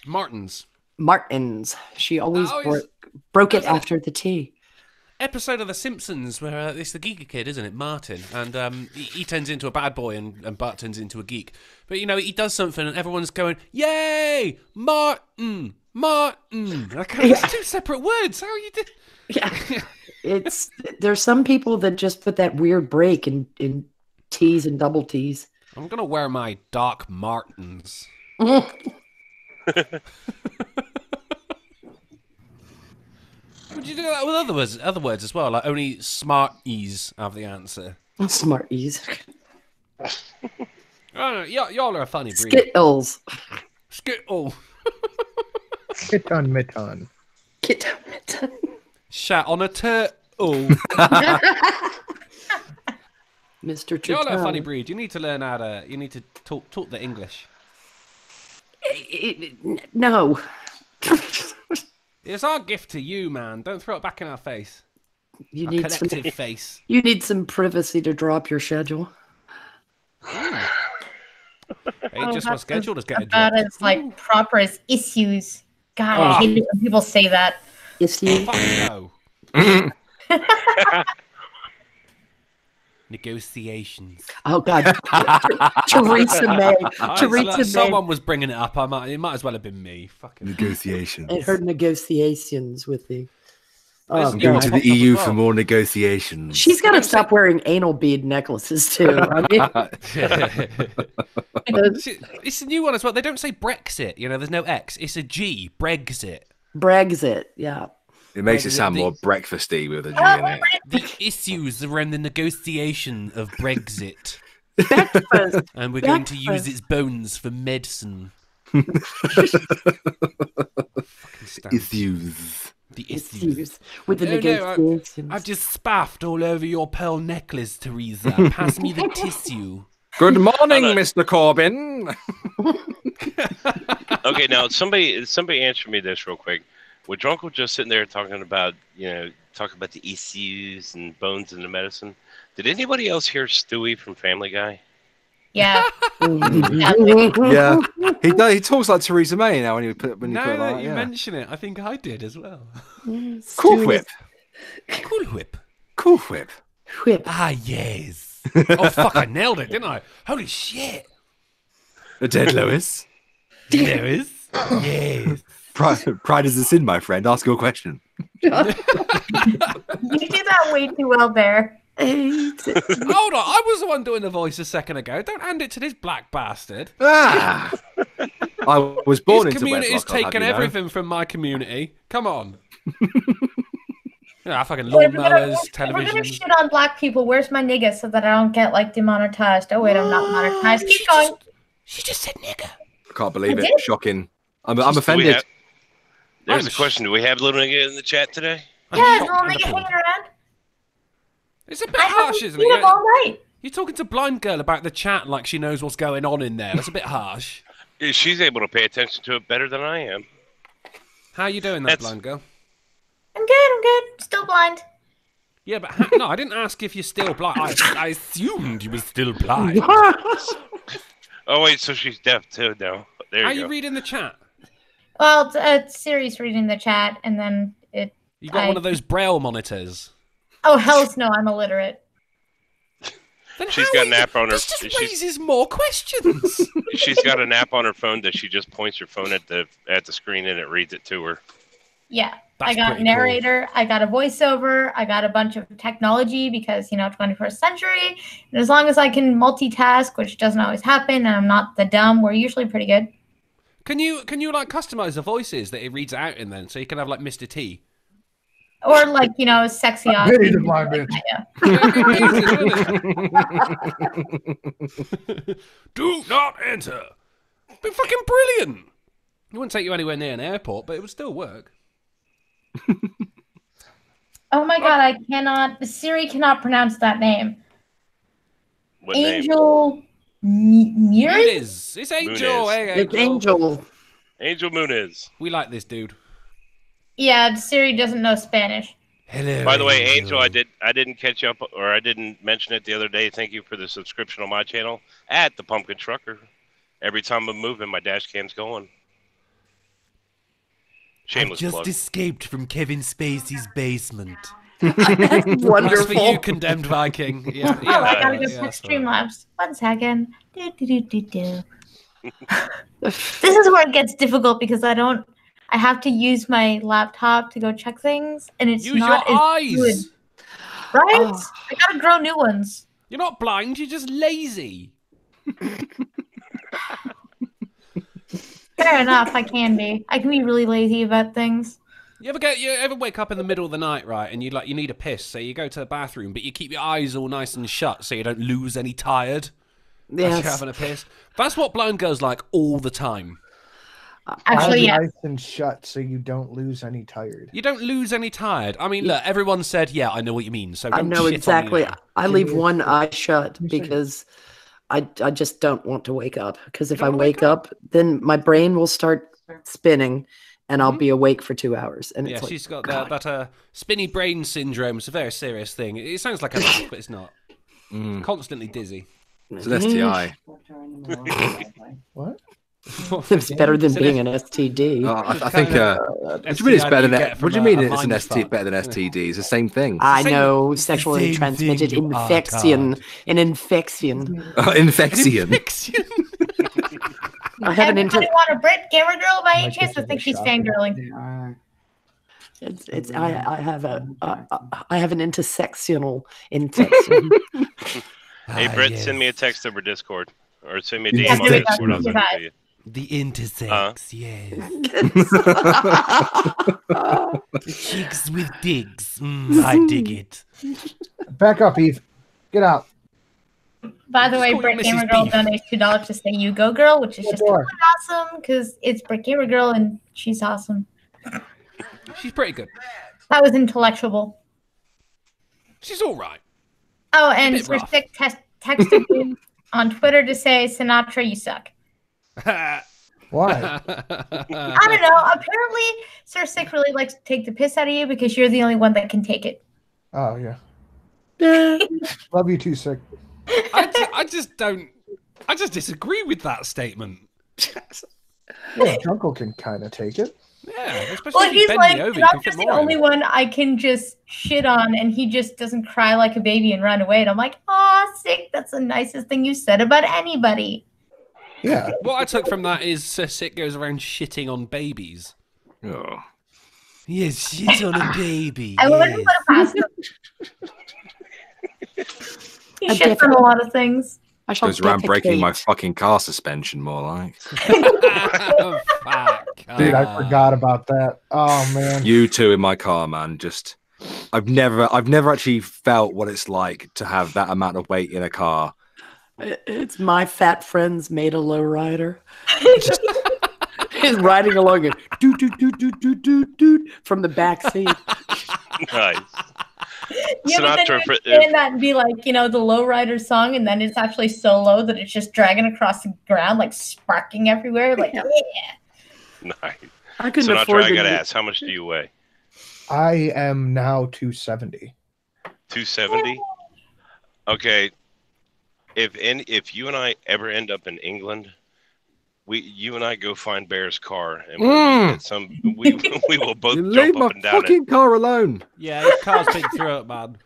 S8: Martins.
S5: Martins. She always
S8: Oh,
S5: broke it after the T.
S8: Episode of The Simpsons where it's the geeky kid, isn't it, Martin? And he turns into a bad boy and Bart turns into a geek. But, he does something and everyone's going, yay, Martin, Martin. It's two separate words. How are you doing?
S5: Yeah. There's some people that just put that weird break in T's and double T's.
S8: I'm going to wear my Doc Martens. Would you do that with other words as well? Like only smarties have the answer.
S5: Smarties.
S8: Oh, y'all are a funny breed.
S5: Skittles.
S8: Skittle.
S4: Kiton Miton.
S8: Shat on a turtle.
S5: Mr.
S8: Y'all are a funny
S5: Chiton.
S8: breed. You need to learn how to. You need to talk the English.
S5: No.
S8: It's our gift to you, man. Don't throw it back in our face.
S5: You
S8: Our
S5: need some.
S8: collective face.
S5: You need some privacy to drop your schedule.
S8: Hey, just my
S1: that's
S8: schedule is getting
S1: about
S8: dropped.
S1: as proper as issues. God,
S8: Oh.
S1: I hate it when people say that.
S5: Yes, you.
S8: Fuck no. Negotiations.
S5: Oh God, Theresa May. Theresa May.
S8: Someone was bringing it up. It might as well have been me. Fucking
S3: Negotiations.
S5: And her negotiations with the.
S8: There's
S5: Oh,
S8: new
S3: Going
S8: one
S3: to
S5: God.
S3: the
S8: popped up
S3: EU
S8: as
S3: for
S8: well.
S3: more negotiations.
S5: She's got to stop wearing anal bead necklaces too. I mean,
S8: It's a new one as well. They don't say Brexit. You know, there's no X. It's a G. Brexit.
S5: Brexit. Yeah.
S3: It makes it sound more breakfasty with a G in it.
S8: The issues around the negotiation of Brexit.
S5: Breakfast.
S8: And we're going to use its bones for medicine.
S3: Issues.
S8: The issues.
S5: With the negotiations.
S8: I've just spaffed all over your pearl necklace, Teresa. Pass me the tissue.
S3: Good morning, Mr. Corbyn.
S2: Okay, now somebody answer me this real quick. Was Drunkle just sitting there talking about the issues and bones and the medicine? Did anybody else hear Stewie from Family Guy?
S1: Yeah.
S3: Yeah, he talks like Theresa May now when you put it
S8: Now
S3: like
S8: that you mention it, I think I did as well.
S3: Cool whip.
S8: Cool whip.
S3: Cool whip.
S5: Whip.
S8: Ah, yes. Oh, fuck, I nailed it, didn't I? Holy shit.
S3: The dead Lewis.
S8: Lewis? Yes.
S3: Pride is a sin, my friend. Ask your question.
S1: You do that way too well, Bear.
S8: Hold on, I was the one doing the voice a second ago. Don't hand it to this black bastard.
S3: Ah! I was born
S8: His
S3: into
S8: community's
S3: wedlock, I'll have
S8: taken
S3: you know.
S8: everything from my community. Come on. Yeah, fucking
S1: Wait,
S8: lawnmowers,
S1: We're gonna
S8: television.
S1: shit on black people. Where's my nigga so that I don't get demonetized? Oh wait, I'm not monetized. Keep going.
S8: She just said nigga.
S3: I can't believe
S1: I
S3: it.
S1: did.
S3: Shocking. I'm offended.
S2: There's a question. Do we have little nigga in the chat today?
S1: Yeah, little nigga hanging around.
S8: It's a bit
S1: I
S8: harsh,
S1: haven't
S8: isn't
S1: seen
S8: it?
S1: him all night.
S8: You're talking to Blind Girl about the chat like she knows what's going on in there. That's a bit harsh.
S2: She's able to pay attention to it better than I am.
S8: How are you doing that, Blind Girl?
S1: I'm good. Still blind.
S8: Yeah, but no, I didn't ask if you're still blind. I assumed you were still blind.
S2: Oh wait, so she's deaf too now. There
S8: How
S2: you
S8: are
S2: go.
S8: you reading the chat?
S1: Well, Siri's reading the chat, and then
S8: You got one of those braille monitors.
S1: Oh, hells no, I'm illiterate.
S8: Then
S2: She's got an app on her.
S8: This just raises more questions.
S2: She's got an app on her phone that she just points her phone at the screen and it reads it to her.
S1: Yeah.
S8: That's
S1: I got
S8: pretty
S1: narrator, I got a voiceover, I got a bunch of technology because, 21st century. And as long as I can multitask, which doesn't always happen, and I'm not the dumb, we're usually pretty good.
S8: Can you customize the voices that it reads out in then, so you can have like Mr. T?
S1: Or sexy
S4: I pity the blind bitch.
S8: Do not enter. It'd be fucking brilliant. It wouldn't take you anywhere near an airport, but it would still work.
S1: Oh my god, Siri cannot pronounce that name.
S2: What
S1: Angel Muniz?
S8: Muniz. It's Angel.
S2: Muniz.
S8: Hey,
S5: It's Angel.
S2: Angel Muniz.
S8: We like this dude.
S1: Yeah, Siri doesn't know Spanish.
S8: Hello.
S2: By the way, Angel, I didn't catch up, or I didn't mention it the other day. Thank you for the subscription on my channel at the Pumpkin Trucker. Every time I'm moving, my dash cam's going. Shameless
S8: I've just
S2: plug.
S8: escaped from Kevin Spacey's basement.
S5: That's wonderful.
S8: That's for you, condemned Viking. Yeah,
S1: Oh, I gotta go
S8: yeah,
S1: check
S8: that's
S1: Streamlabs. 1 second. Do. This is where it gets difficult because I have to use my laptop to go check things, and it's
S8: Use
S1: not
S8: your
S1: as
S8: eyes.
S1: good. Right?
S5: Oh.
S1: I gotta grow new ones.
S8: You're not blind, you're just lazy.
S1: Fair enough, I can be. I can be really lazy about things.
S8: You ever wake up in the middle of the night, right, and you need a piss, so you go to the bathroom, but you keep your eyes all nice and shut so you don't lose any tired as
S5: Yes.
S8: you're having a piss? That's what blind girls like all the time.
S1: Actually, yeah.
S4: Nice and shut so you don't lose any tired.
S8: You don't lose any tired. I mean, look, everyone said, yeah, I know what you mean, so
S5: I
S8: don't
S5: know
S8: shit
S5: exactly.
S8: on me now.
S5: I leave one eye shut because I just don't want to wake up. Because if I wake up, then my brain will start spinning, and I'll be awake for 2 hours. And
S8: Yeah,
S5: it's like,
S8: she's got
S5: God.
S8: that spinny brain syndrome. It's a very serious thing. It sounds like a laugh, but it's not. Constantly dizzy.
S3: It's an STI.
S4: What?
S5: It's better than being an STD.
S3: I think. What do you mean it's better than? What do you mean it's an ST better than STD? It's the same thing.
S5: I know, sexually transmitted infection. An infection.
S3: Infection.
S5: I have an
S1: Anybody want a Brit Gamer Girl by any chance? I think she's fangirling.
S5: I have an intersectional infection.
S2: Hey, Brett, send me a text over Discord. Or send me a DM on Discord. I'll send it to you.
S8: The intersex, yes. Chicks with digs. I dig it.
S4: Back up, Eve. Get out.
S1: By the way, Brit Gamer Girl donates $2 to say "You Go Girl," which is just awesome because it's Brit Gamer Girl and she's awesome.
S8: She's pretty good.
S1: That was intellectual.
S8: She's all right.
S1: Oh, and Sir Sick texted me on Twitter to say, "Sinatra, you suck."
S4: Why?
S1: I don't know. Apparently, Sir Sick really likes to take the piss out of you because you're the only one that can take it.
S4: Oh, yeah. Love you too, Sick.
S8: I just disagree with that statement.
S4: Yeah, Drunkle can kind of take it.
S8: Yeah, especially
S1: well,
S8: if you
S1: he's
S8: bend
S1: like,
S8: me over,
S1: I'm just the only one I can just shit on, and he just doesn't cry like a baby and run away. And I'm like, aw, Sick, that's the nicest thing you said about anybody.
S4: Yeah.
S8: What I took from that is Sick goes around shitting on babies.
S3: Oh.
S8: Yes, shit on a baby.
S1: I wouldn't put it past him. He shits on a lot of things.
S3: Goes around breaking my fucking car suspension, more like.
S8: Oh, fuck.
S4: Dude, I forgot about that. Oh man.
S3: You two in my car, man. Just, I've never actually felt what it's like to have that amount of weight in a car.
S5: It's my fat friend's made a lowrider. He's riding along and doot doot doot doot doot doot doot from the back seat.
S2: Nice.
S1: You ever understand that and be like, the lowrider song, and then it's actually so low that it's just dragging across the ground, like sparking everywhere? Like, yeah.
S2: Nice.
S5: I couldn't afford
S2: I gotta ask, how much do you weigh?
S4: I am now 270.
S2: 270? Okay. If you and I ever end up in England, you and I go find Bear's car, and we'll get some. We will both jump up and down.
S3: Leave my fucking car alone.
S8: Yeah, his car's big throat, man.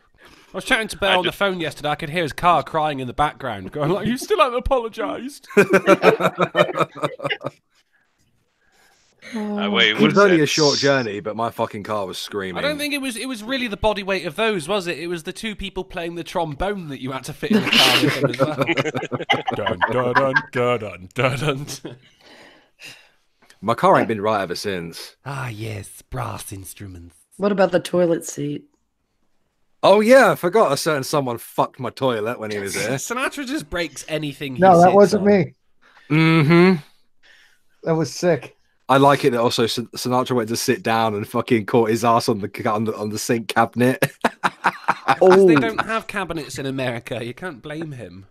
S8: I was chatting to Bear on the phone yesterday. I could hear his car crying in the background, going like, "You still haven't apologised."
S3: It was only a short journey, but my fucking car was screaming.
S8: I don't think it was really the body weight of those, was it? It was the two people playing the trombone that you had to fit in the car with them as well. Dun, dun, dun, dun, dun, dun.
S3: My car ain't been right ever since.
S8: Ah, yes, brass instruments.
S5: What about the toilet seat?
S3: Oh yeah, I forgot a certain someone fucked my toilet when he was there.
S8: Sinatra just breaks anything.
S4: No, that wasn't me.
S3: Mm-hmm.
S4: That was Sick.
S3: I like it that also Sinatra went to sit down and fucking caught his ass on the sink cabinet.
S8: They don't have cabinets in America. You can't blame him.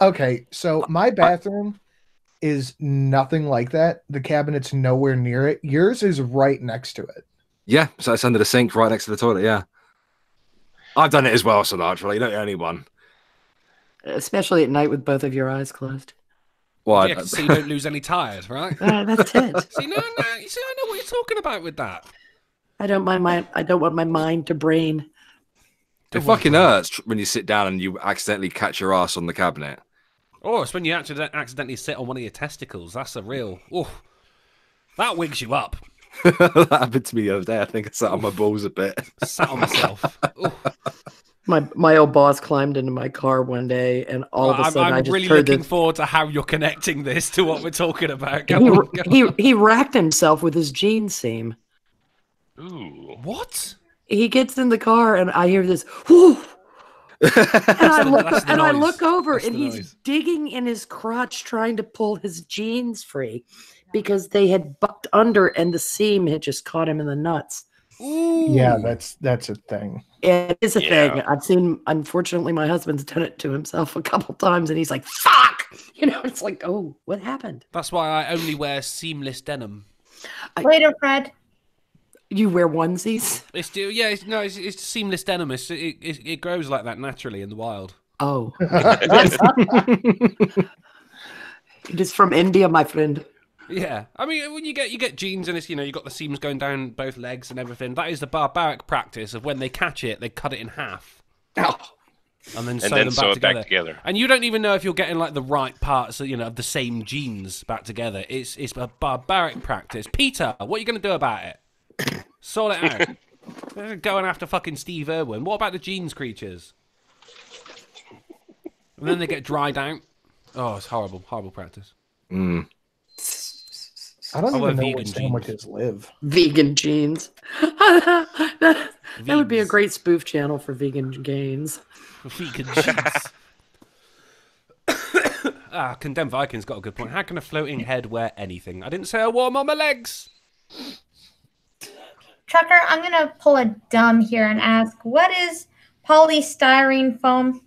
S4: Okay, so my bathroom is nothing like that. The cabinet's nowhere near it. Yours is right next to it.
S3: Yeah, so it's under the sink right next to the toilet, yeah. I've done it as well, Sinatra. You're not the only one.
S5: Especially at night with both of your eyes closed.
S3: Why?
S8: Yeah, so you don't lose any tires, right?
S5: That's it.
S8: See, no. You see, I know what you're talking about with that.
S5: I don't want my mind to brain.
S3: It fucking hurts when you sit down and you accidentally catch your ass on the cabinet.
S8: Oh, it's when you accidentally sit on one of your testicles. That's a real... Oh, that wigs you up.
S3: That happened to me the other day. I think I sat on my balls a bit.
S8: Sat on myself.
S5: My old boss climbed into my car one day, and all of a sudden
S8: I'm
S5: I just
S8: really
S5: heard
S8: looking forward to how you're connecting this to what we're talking about.
S5: He racked himself with his jean seam.
S2: Ooh.
S8: What?
S5: He gets in the car, and I hear this, whoo! And I look over, and he's digging in his crotch trying to pull his jeans free because they had bucked under, and the seam had just caught him in the nuts.
S8: Ooh.
S4: Yeah, that's a thing.
S5: It is a thing. I've seen, unfortunately, my husband's done it to himself a couple times, and he's like, fuck! It's like, oh, what happened?
S8: That's why I only wear seamless denim.
S1: Later, Fred.
S5: You wear onesies?
S8: It's seamless denim. It grows like that naturally in the wild.
S5: Oh. It is from India, my friend.
S8: Yeah, I mean, when you get jeans and it's, you got the seams going down both legs and everything. That is the barbaric practice of when they catch it, they cut it in half.
S5: Oh.
S8: And then sew it back together. And you don't even know if you're getting like the right parts, of the same jeans back together. It's a barbaric practice. Peter, what are you going to do about it? Sort it out. They're going after fucking Steve Irwin. What about the jeans creatures? And then they get dried out. Oh, it's horrible. Horrible practice.
S3: Mm.
S4: I don't even know where sandwiches live.
S5: Vegan jeans. that would be a great spoof channel for vegan gains.
S8: Vegan jeans. Condemned Vikings got a good point. How can a floating head wear anything? I didn't say I wore them on my legs.
S1: Trucker, I'm going to pull a dumb here and ask, what is polystyrene foam?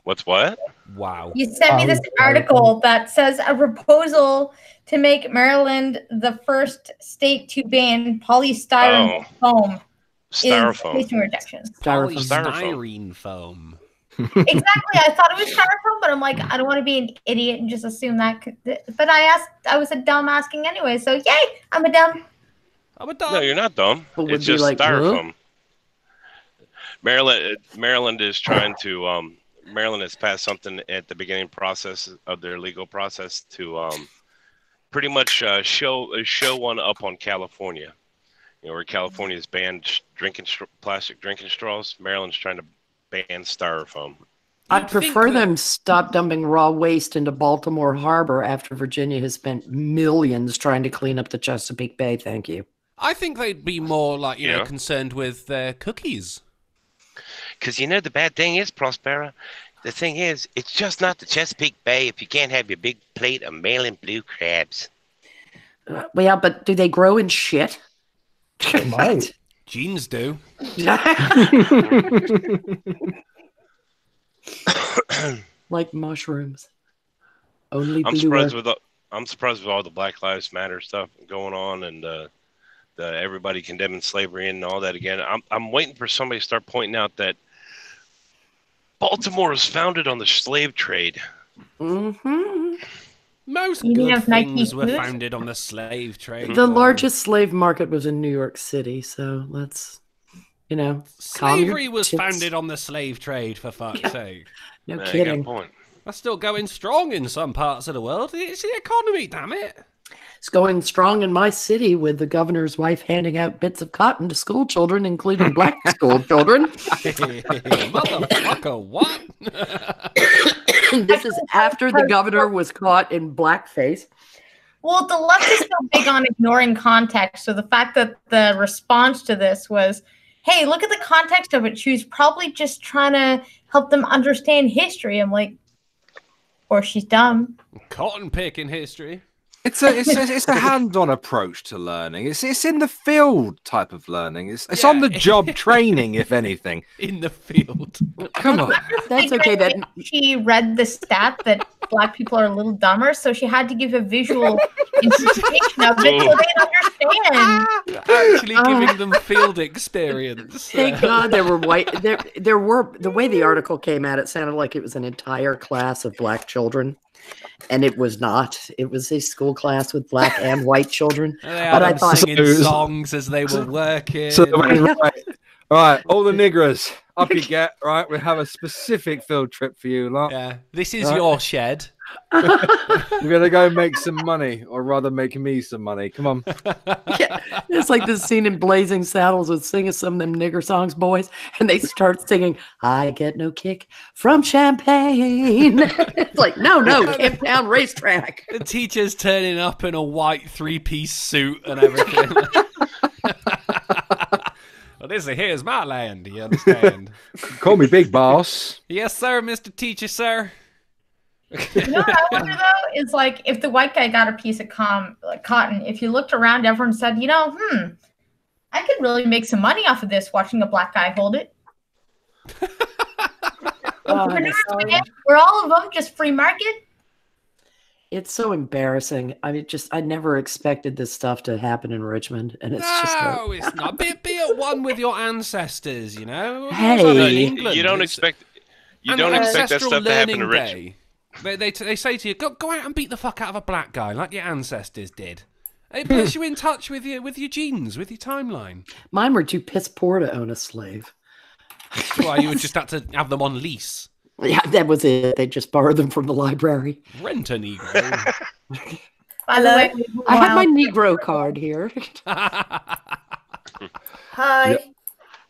S2: What's what?
S8: Wow.
S1: You sent me this article that says a proposal to make Maryland the first state to ban polystyrene foam.
S2: Styrofoam.
S1: Is rejection.
S8: Polystyrene foam.
S1: Exactly. I thought it was styrofoam, but I'm like, I don't want to be an idiot and just assume that. But I was a dumb asking anyway. So yay, I'm a dumb.
S2: No, you're not dumb. It's just styrofoam. Maryland is trying to. Maryland has passed something at the beginning process of their legal process to pretty much show one up on California. Where California has banned plastic drinking straws, Maryland's trying to ban styrofoam.
S5: I prefer them stop dumping raw waste into Baltimore Harbor after Virginia has spent millions trying to clean up the Chesapeake Bay. Thank you.
S8: I think they'd be more like, concerned with their cookies.
S2: Because the bad thing is, Prospero, the thing is, it's just not the Chesapeake Bay if you can't have your big plate of Maryland blue crabs.
S5: Yeah, but do they grow in shit?
S4: They might.
S8: Genes do.
S5: Like mushrooms. Only
S2: I'm surprised with all the Black Lives Matter stuff going on and everybody condemning slavery and all that again. I'm waiting for somebody to start pointing out that Baltimore was founded on the slave trade.
S5: Mm-hmm.
S8: Most good things were founded on the slave trade.
S5: The largest slave market was in New York City, so let's,
S8: slavery was founded on the slave trade, for fuck's sake.
S5: No kidding.
S8: That's still going strong in some parts of the world. It's the economy, damn it.
S5: It's going strong in my city with the governor's wife handing out bits of cotton to school children, including black school children.
S8: Motherfucker, what?
S5: This is after the governor was caught in blackface.
S1: Well, the left is so big on ignoring context. So the fact that the response to this was, hey, look at the context of it. She was probably just trying to help them understand history. I'm like, or she's dumb.
S8: Cotton picking history.
S3: It's a hands-on approach to learning. It's in the field type of learning. It's on the job training, if anything.
S8: In the field.
S3: Come on.
S5: That's okay. That
S1: she read the stat that black people are a little dumber, so she had to give a visual interpretation of it so they'd understand.
S8: Actually giving them field experience.
S5: Thank God there were white. There were, the way the article came out, it sounded like it was an entire class of black children. And it was not. It was a school class with black and white children.
S8: But I thought singing songs as they were working.
S3: So, right, all the niggers, up you get. Right, we have a specific field trip for you, lot.
S8: Yeah, this is your shed.
S3: We're gonna go make some money, or rather, make me some money. Come on.
S5: Yeah, it's like this scene in Blazing Saddles with singing some of them nigger songs, boys, and they start singing "I Get No Kick from Champagne." It's like, no, Camp Town Racetrack.
S8: The teacher's turning up in a white 3-piece suit and everything. Well, here's my land. Do you understand?
S3: Call me Big Boss.
S8: Yes, sir, Mr. Teacher, sir.
S1: You know what I wonder though is like if the white guy got a piece of cotton, if you looked around, everyone said, I could really make some money off of this watching a black guy hold it. Were all of them just free market?
S5: It's so embarrassing. I mean, I never expected this stuff to happen in Richmond, and it's
S8: it's not. Be at one with your ancestors,
S5: Hey,
S8: England,
S2: you don't expect that stuff to happen in Richmond.
S8: They say to you, go out and beat the fuck out of a black guy like your ancestors did. It puts you in touch with your genes, with your timeline.
S5: Mine were too piss poor to own a slave.
S8: That's why you would just have to have them on lease.
S5: Yeah, that was it. They just borrowed them from the library.
S8: Rent a Negro.
S1: By the way,
S5: I have my Negro card here.
S7: Hi.
S3: Yep.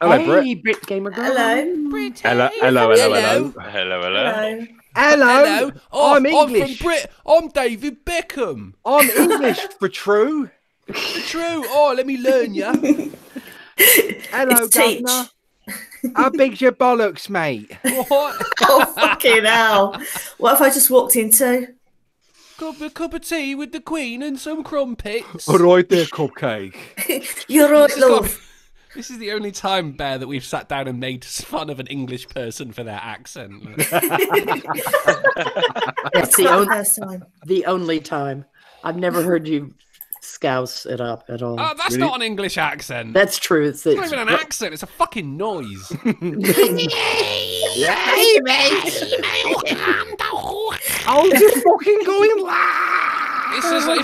S3: Hello,
S5: Hey, Brit Gamer Girl.
S7: Hello.
S3: Hello.
S2: Hello.
S7: Hello.
S3: Hello.
S8: Oh,
S3: I'm English.
S8: from Brit. I'm David Beckham.
S3: I'm English for true.
S8: True. Oh, let me learn ya.
S3: Hello,
S7: It's Teach.
S3: Governor. How big's your bollocks, mate?
S8: What?
S7: Oh, fucking hell. What have I just walked into?
S8: Cup of tea with the Queen and some crumpets.
S3: All right there, cupcake.
S7: You're right,
S8: This has got-
S7: love.
S8: This is the only time, Bear, that we've sat down and made fun of an English person for their accent.
S5: It's
S7: It's
S5: the,
S7: not the
S5: on-
S7: first time.
S5: the only time. I've never heard you scouse it up at all.
S8: Oh, that's
S3: Really?
S8: not an English accent.
S5: That's true. It's
S8: It's not even an accent. It's a fucking noise.
S3: Hey, mate. How's it fucking going,
S8: It's just like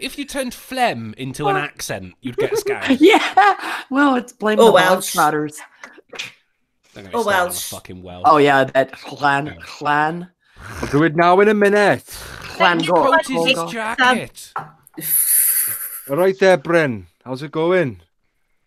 S8: if you turned phlegm into an accent, you'd get scammed.
S5: Yeah. Well, it's blame
S7: Oh,
S5: the
S7: Welsh.
S5: Welsh.
S8: Don't get me
S7: Oh,
S8: started on
S7: Welsh.
S8: the fucking Welsh.
S5: Oh yeah, that clan.
S3: I'll do it now in a minute.
S5: Clan
S1: You
S5: Gor-
S1: got
S8: Coat his
S5: Gor-
S8: jacket.
S3: All right there, Bryn. How's it going?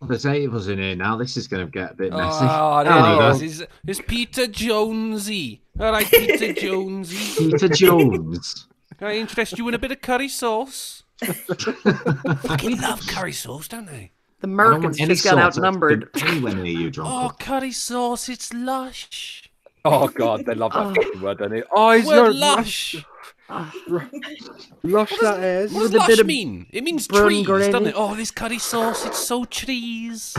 S9: There's 8 of us in here now. This is going to get a bit messy.
S8: Oh,
S9: Anyway,
S8: there it is. It's Peter Jonesy. All right, Peter Jonesy.
S9: Peter Jones.
S8: Can I interest you in a bit of curry sauce? Fucking love curry sauce, don't they?
S5: The
S9: I don't
S5: Americans
S9: want any
S5: just got
S9: salt
S5: outnumbered.
S9: anywhere near you, John.
S8: Oh, curry sauce, it's lush.
S3: Oh God, they love that fucking word, don't they? Oh, he's
S8: Word
S3: not
S8: lush.
S3: lush. That is.
S8: What does
S5: With a bit
S8: lush
S5: of
S8: mean? It means
S5: brown
S8: trees, doesn't
S5: gravy.
S8: it? Oh, this curry sauce, it's so trees.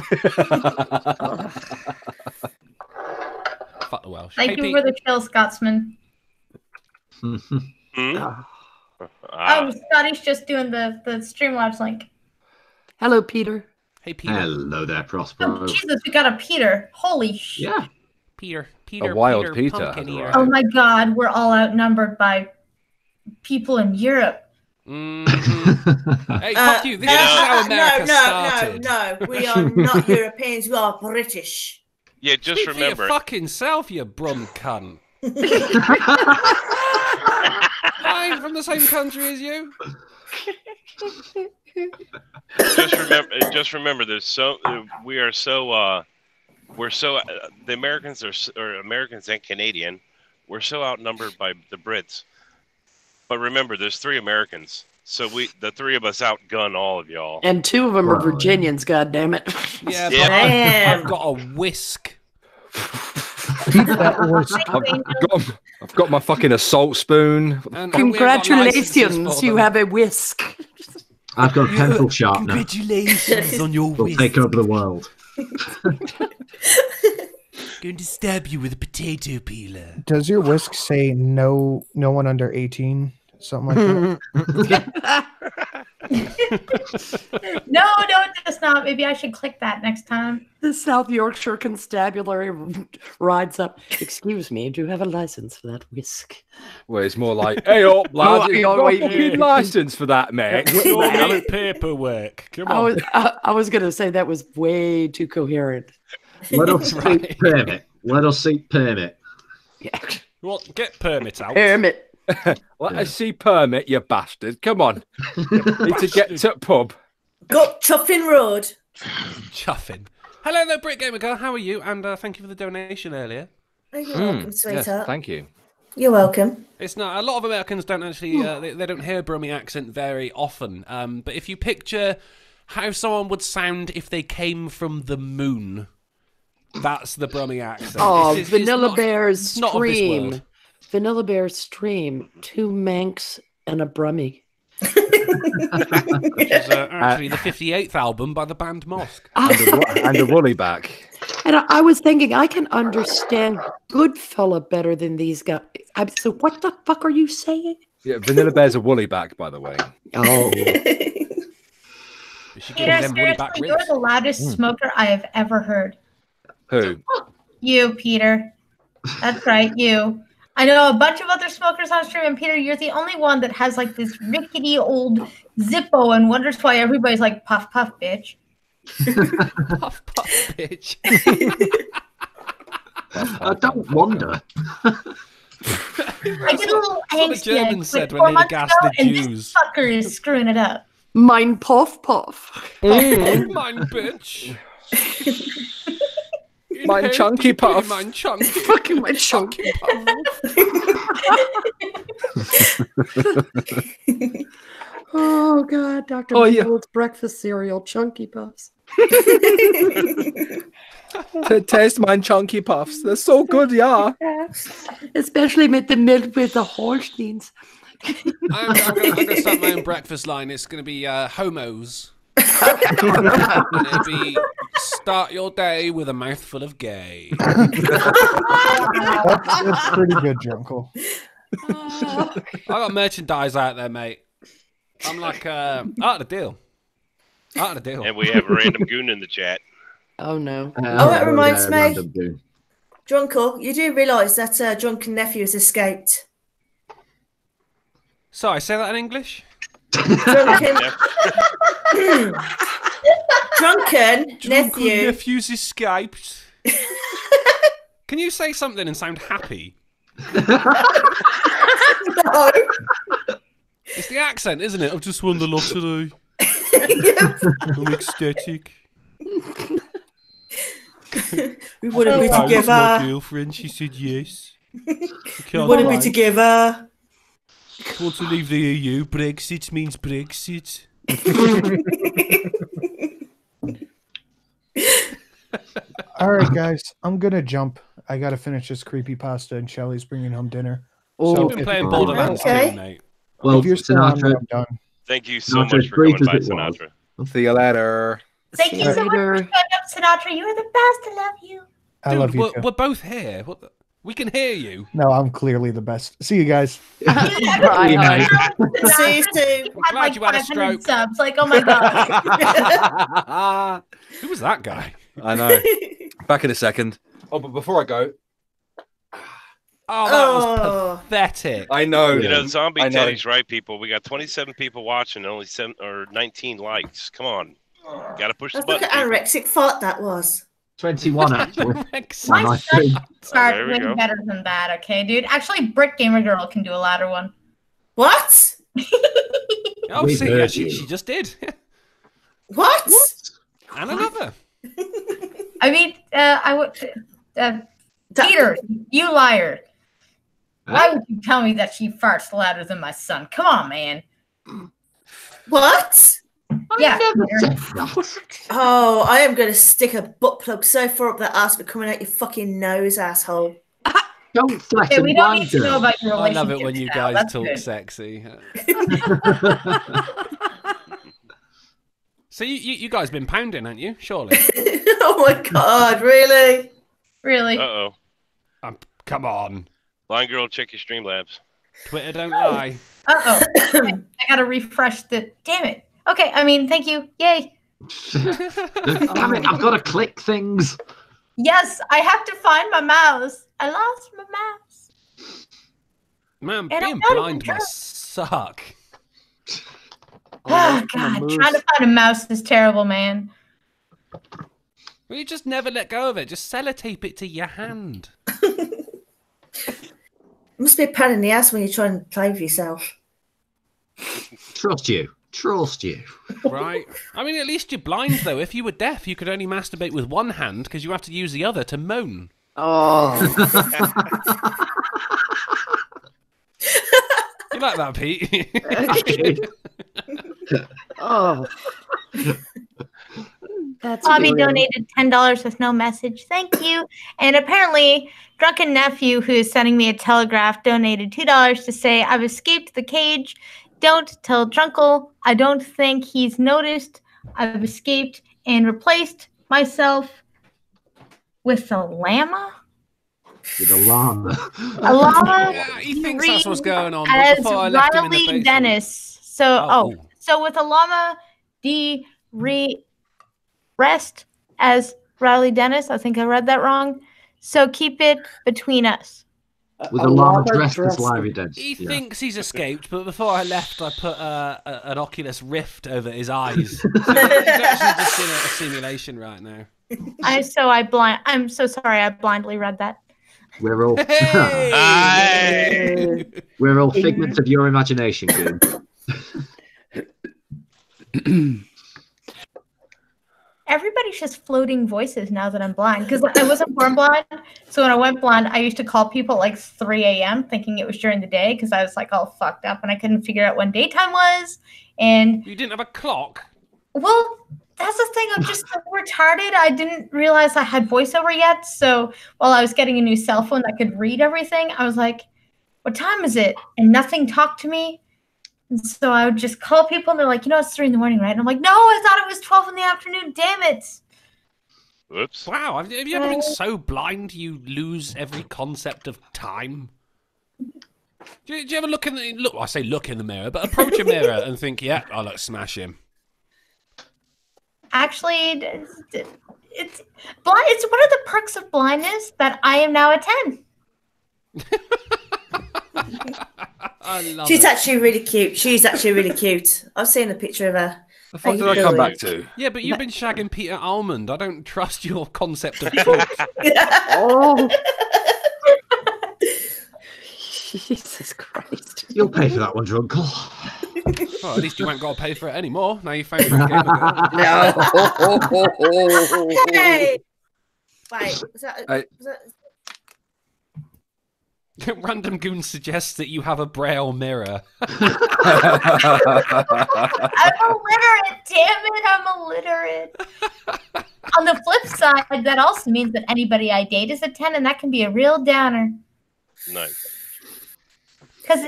S8: Fuck the Welsh.
S1: Thank
S8: Hey,
S1: you
S8: Pete.
S1: for the chill, Scotsman.
S2: Hmm?
S5: Ah.
S2: Ah,
S1: Oh, Scotty's just doing the Streamlabs link.
S5: Hello, Peter.
S8: Hey, Peter.
S9: Hello there,
S1: Oh,
S9: Prospero.
S1: Jesus, we got a Peter. Holy shit.
S9: Yeah.
S8: Peter.
S3: wild Peter,
S8: Pumpkin
S3: that's
S8: ear.
S3: right.
S1: Oh my God, we're all outnumbered by people in Europe.
S8: Mhm. Hey, fuck you. This is how America started.
S7: no. We are not Europeans. We are British.
S2: yeah, just
S8: Speak for
S2: remember.
S8: your fucking self, you brum cunt. I'm from the same country as you.
S2: Just remember. There's so we're so the Americans or Americans and Canadian. We're so outnumbered by the Brits. But remember, there's 3 Americans, so the 3 of us outgun all of y'all.
S5: And 2 of them are
S9: Wow.
S5: Virginians, goddammit.
S8: Yeah,
S2: Yeah.
S8: but
S7: Damn.
S8: I've got a whisk.
S4: That was
S3: I've got my fucking assault spoon.
S8: And we ain't got licenses
S5: Congratulations,
S8: for
S5: you
S8: them.
S5: have a whisk.
S9: I've got a pencil sharpener.
S8: Congratulations on your
S9: We'll
S8: whisk.
S9: take over the world.
S8: Going to stab you with a potato peeler.
S4: Does your whisk say no one under 18? Something like that.
S1: No, it does not. Maybe I should click that next time.
S5: The South Yorkshire Constabulary rides up. Excuse me, do you have a license for that whisk?
S3: Well, it's more like, hey up, lad, you've got a
S5: wait.
S3: fucking license for that, mate.
S8: Show me the paperwork. Come on.
S5: I was going to say that was way too coherent.
S9: Let us seek permit. Let us seek permit.
S5: Yeah.
S8: Well, get permit out.
S5: Permit.
S3: Let us see permit, you bastard. Come on. Need to get to pub.
S7: Got Chuffin Road.
S8: Chuffing. Hello there, Brit Gamer Girl. How are you? And thank you for the donation earlier.
S7: Oh, you're welcome,
S3: Yes,
S7: sweetheart.
S3: thank you.
S7: You're welcome.
S8: It's not. A lot of Americans don't actually. They don't hear Brummie accent very often. But if you picture how someone would sound if they came from the moon, that's the Brummie accent.
S5: Oh,
S8: It's
S5: Vanilla
S8: not-
S5: Bear's
S8: it's not of this
S5: Stream.
S8: world.
S5: Vanilla Bear's Stream. 2 Manx and a Brummie.
S8: Which is actually the 58th album by the band Mosque.
S3: And a woolly back.
S5: And I was thinking, I can understand Goodfella better than these guys. So what the fuck are you saying?
S3: Yeah, Vanilla Bear's a woolly back, by the way.
S5: Oh.
S8: We should give
S1: Peter,
S8: them woolly back
S1: seriously, you're
S8: ribs.
S1: the loudest smoker I have ever heard.
S3: Who?
S1: You, Peter. That's right, you. I know a bunch of other smokers on stream, and Peter, you're the only one that has like this rickety old Zippo and wonders why everybody's like, puff, puff, bitch.
S8: Puff, puff, bitch.
S9: I don't wonder.
S1: I get a little
S8: That's what the
S1: angsty.
S8: Germans said when
S1: 4
S8: they
S1: months
S8: gassed
S1: ago,
S8: the
S1: and
S8: Jews.
S1: this fucker is screwing it up.
S5: Mine puff puff.
S8: Mine, bitch.
S3: Mine chunky puff.
S8: Mine chunky.
S5: Fucking my chunky
S8: puff.
S5: Oh God, Dr.
S3: Oh, yeah.
S5: Gold's breakfast cereal, Chunky Puffs.
S3: Taste mine chunky puffs. They're so good, yeah.
S5: Especially with the milk with the Holsteins.
S8: I'm going to start my own breakfast line. It's going to be homos. And it'll be start your day with a mouthful of gay.
S4: That's pretty good, Junkle.
S8: I got merchandise out there, mate. I'm like, out of the deal. Out of the deal.
S2: And we have a random goon in the chat.
S5: Oh no.
S7: Oh, that reminds me.
S9: random dude.
S7: Drunkle, you do realise that drunken nephew has escaped.
S8: Sorry, say that in English.
S7: Drunken
S8: Drunken
S7: nephew.
S8: nephew's escaped. Can you say something and sound happy?
S7: No.
S8: It's the accent, isn't it? I've just won the lottery. I'm ecstatic.
S7: We wouldn't be
S8: My
S7: together.
S8: girlfriend, she said yes.
S7: We wouldn't be together.
S8: Want to leave the EU? Brexit means Brexit.
S4: All right, guys, I'm gonna jump. I gotta finish this creepypasta, and Shelly's bringing home dinner.
S5: Oh,
S8: You've been playing Borderlands
S7: Okay.
S8: too, mate.
S9: Well,
S4: if you're still on,
S9: Sinatra,
S4: I'm done.
S2: Thank you so
S9: Not
S2: much
S9: as
S2: for
S9: brief
S2: coming
S9: as
S2: by,
S9: it was.
S2: Sinatra.
S3: See you later.
S1: Thank you so much for showing up, Sinatra. You are the best. I love you.
S4: I
S8: Dude,
S4: love you
S8: we're,
S4: too.
S8: we're both here. We can hear you.
S4: No, I'm clearly the best. See you guys.
S7: See you soon.
S8: I'm glad you had a stroke.
S1: Subs. Like, oh my god.
S8: Who was that guy?
S3: I know. Back in a second. Oh, but before I go,
S8: Oh, that was
S7: Oh.
S8: pathetic.
S3: I know.
S2: You know, Zombie
S3: I know.
S2: Teddy's right, people. We got 27 people watching and only 7 or 19 likes. Come on. Got to push the
S7: Let's look
S2: button.
S7: at
S2: people.
S7: anorexic fart that was.
S9: 21 actually.
S1: My
S9: I
S1: son
S9: think.
S1: started
S2: there we
S1: way
S2: go.
S1: better than that, okay, dude? Actually, Brick Gamer Girl can do a louder one.
S7: What?
S8: Oh,
S9: We
S8: see,
S9: heard
S8: yeah,
S9: you.
S8: she just did.
S7: What?
S8: And another.
S1: I mean, I would. Peter, you liar. Why would you tell me that she farts louder than my son? Come on, man.
S7: What?
S1: Yeah.
S9: Never
S1: Peter.
S9: said that.
S7: Oh, I am going to stick a butt plug so far up that ass, but coming out your fucking nose, asshole.
S9: Don't
S1: Okay,
S9: threaten
S1: we don't
S9: my
S1: need to know
S9: girl.
S1: about your
S8: I
S1: relationship.
S8: love it when you
S1: now.
S8: guys
S1: That's
S8: talk
S1: good.
S8: sexy. So you guys been pounding, haven't you? Surely.
S7: Oh my god, really?
S1: Really?
S2: Uh-oh.
S8: Come on.
S2: Blind girl, check your Streamlabs.
S8: Twitter don't lie.
S1: Uh-oh. I gotta refresh the... Damn it. Okay, I mean, thank you. Yay.
S9: Damn it, I've got to click things.
S1: Yes, I have to find my mouse. I lost my mouse.
S8: Man,
S1: And
S8: being
S1: I'm not
S8: blind
S1: even
S8: must suck.
S1: Oh, God. Trying to find a mouse is terrible, man.
S8: Well, you just never let go of it. Just sellotape it to your hand.
S7: Must be a pain in the ass when you try and play with yourself.
S9: Trust you. Trust you.
S8: Right. I mean, at least you're blind, though. If you were deaf, you could only masturbate with one hand because you have to use the other to moan.
S5: Oh.
S8: You like that, Pete?
S5: Oh. That's
S1: Bobby
S5: weird.
S1: donated $10 with no message. Thank you. And apparently, Drunken Nephew, who is sending me a telegraph, donated $2 to say, I've escaped the cage. Don't tell Drunkle. I don't think he's noticed. I've escaped and replaced myself with a llama.
S9: With a llama.
S1: A llama.
S8: Yeah, he thinks that's what's going on. But
S1: As
S8: before I left him in the
S1: Riley
S8: basement.
S1: Dennis. So with a llama rest as Riley Dennis. I think I read that wrong. So keep it between us.
S9: With a llama dressed as Lively Dead.
S8: He thinks he's escaped, but before I left, I put an Oculus Rift over his eyes. So he's actually just in a simulation right now.
S1: I'm so sorry. I blindly read that.
S9: We're all we're all figments of your imagination, Goon.
S1: Everybody's just floating voices now that I'm blind because I wasn't born blind. So when I went blind, I used to call people at like 3 a.m. thinking it was during the day because I was like all fucked up and I couldn't figure out when daytime was. And
S8: you didn't have a clock?
S1: Well, that's the thing. I'm just so retarded. I didn't realize I had voiceover yet. So while I was getting a new cell phone that could read everything, I was like, what time is it? And nothing talked to me. And so I would just call people and they're like, it's 3 a.m, right? And I'm like, no, I thought it was 12 in the afternoon. Damn it.
S2: Whoops.
S8: Wow. Have you ever been so blind you lose every concept of time? Do you ever look in the mirror, but approach a mirror and think, yeah, I'll smash him.
S1: Actually, it's one of the perks of blindness that I am now a 10.
S7: She's actually really cute. I've seen a picture of her.
S3: The fuck did I come back to?
S8: Yeah, but you've been shagging Peter Almond. I don't trust your concept of truth.
S5: Oh. Jesus Christ.
S9: You'll pay for that one, Drunkle.
S8: Well, at least you won't got to pay for it anymore. Now you found your game again.
S7: No. Hey! Wait, was that...
S8: Random Goon suggests that you have a braille mirror.
S1: I'm illiterate, damn it, I'm illiterate. On the flip side, that also means that anybody I date is a 10, and that can be a real downer.
S2: Nice.
S1: Because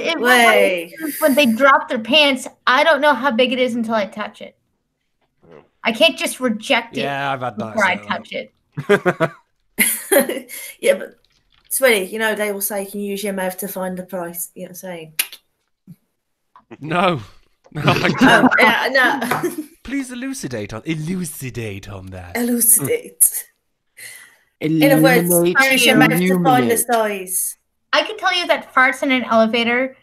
S1: when they drop their pants, I don't know how big it is until I touch it. I can't just reject it
S8: I've had that
S1: before I touch it.
S7: Yeah, but sweetie, they will say you can use your mouth to find the price. You know what I'm saying?
S8: No. No, I can't.
S7: No.
S8: Please elucidate on that.
S7: Elucidate. In other words, use your mouth to find the size.
S1: I can tell you that farts in an elevator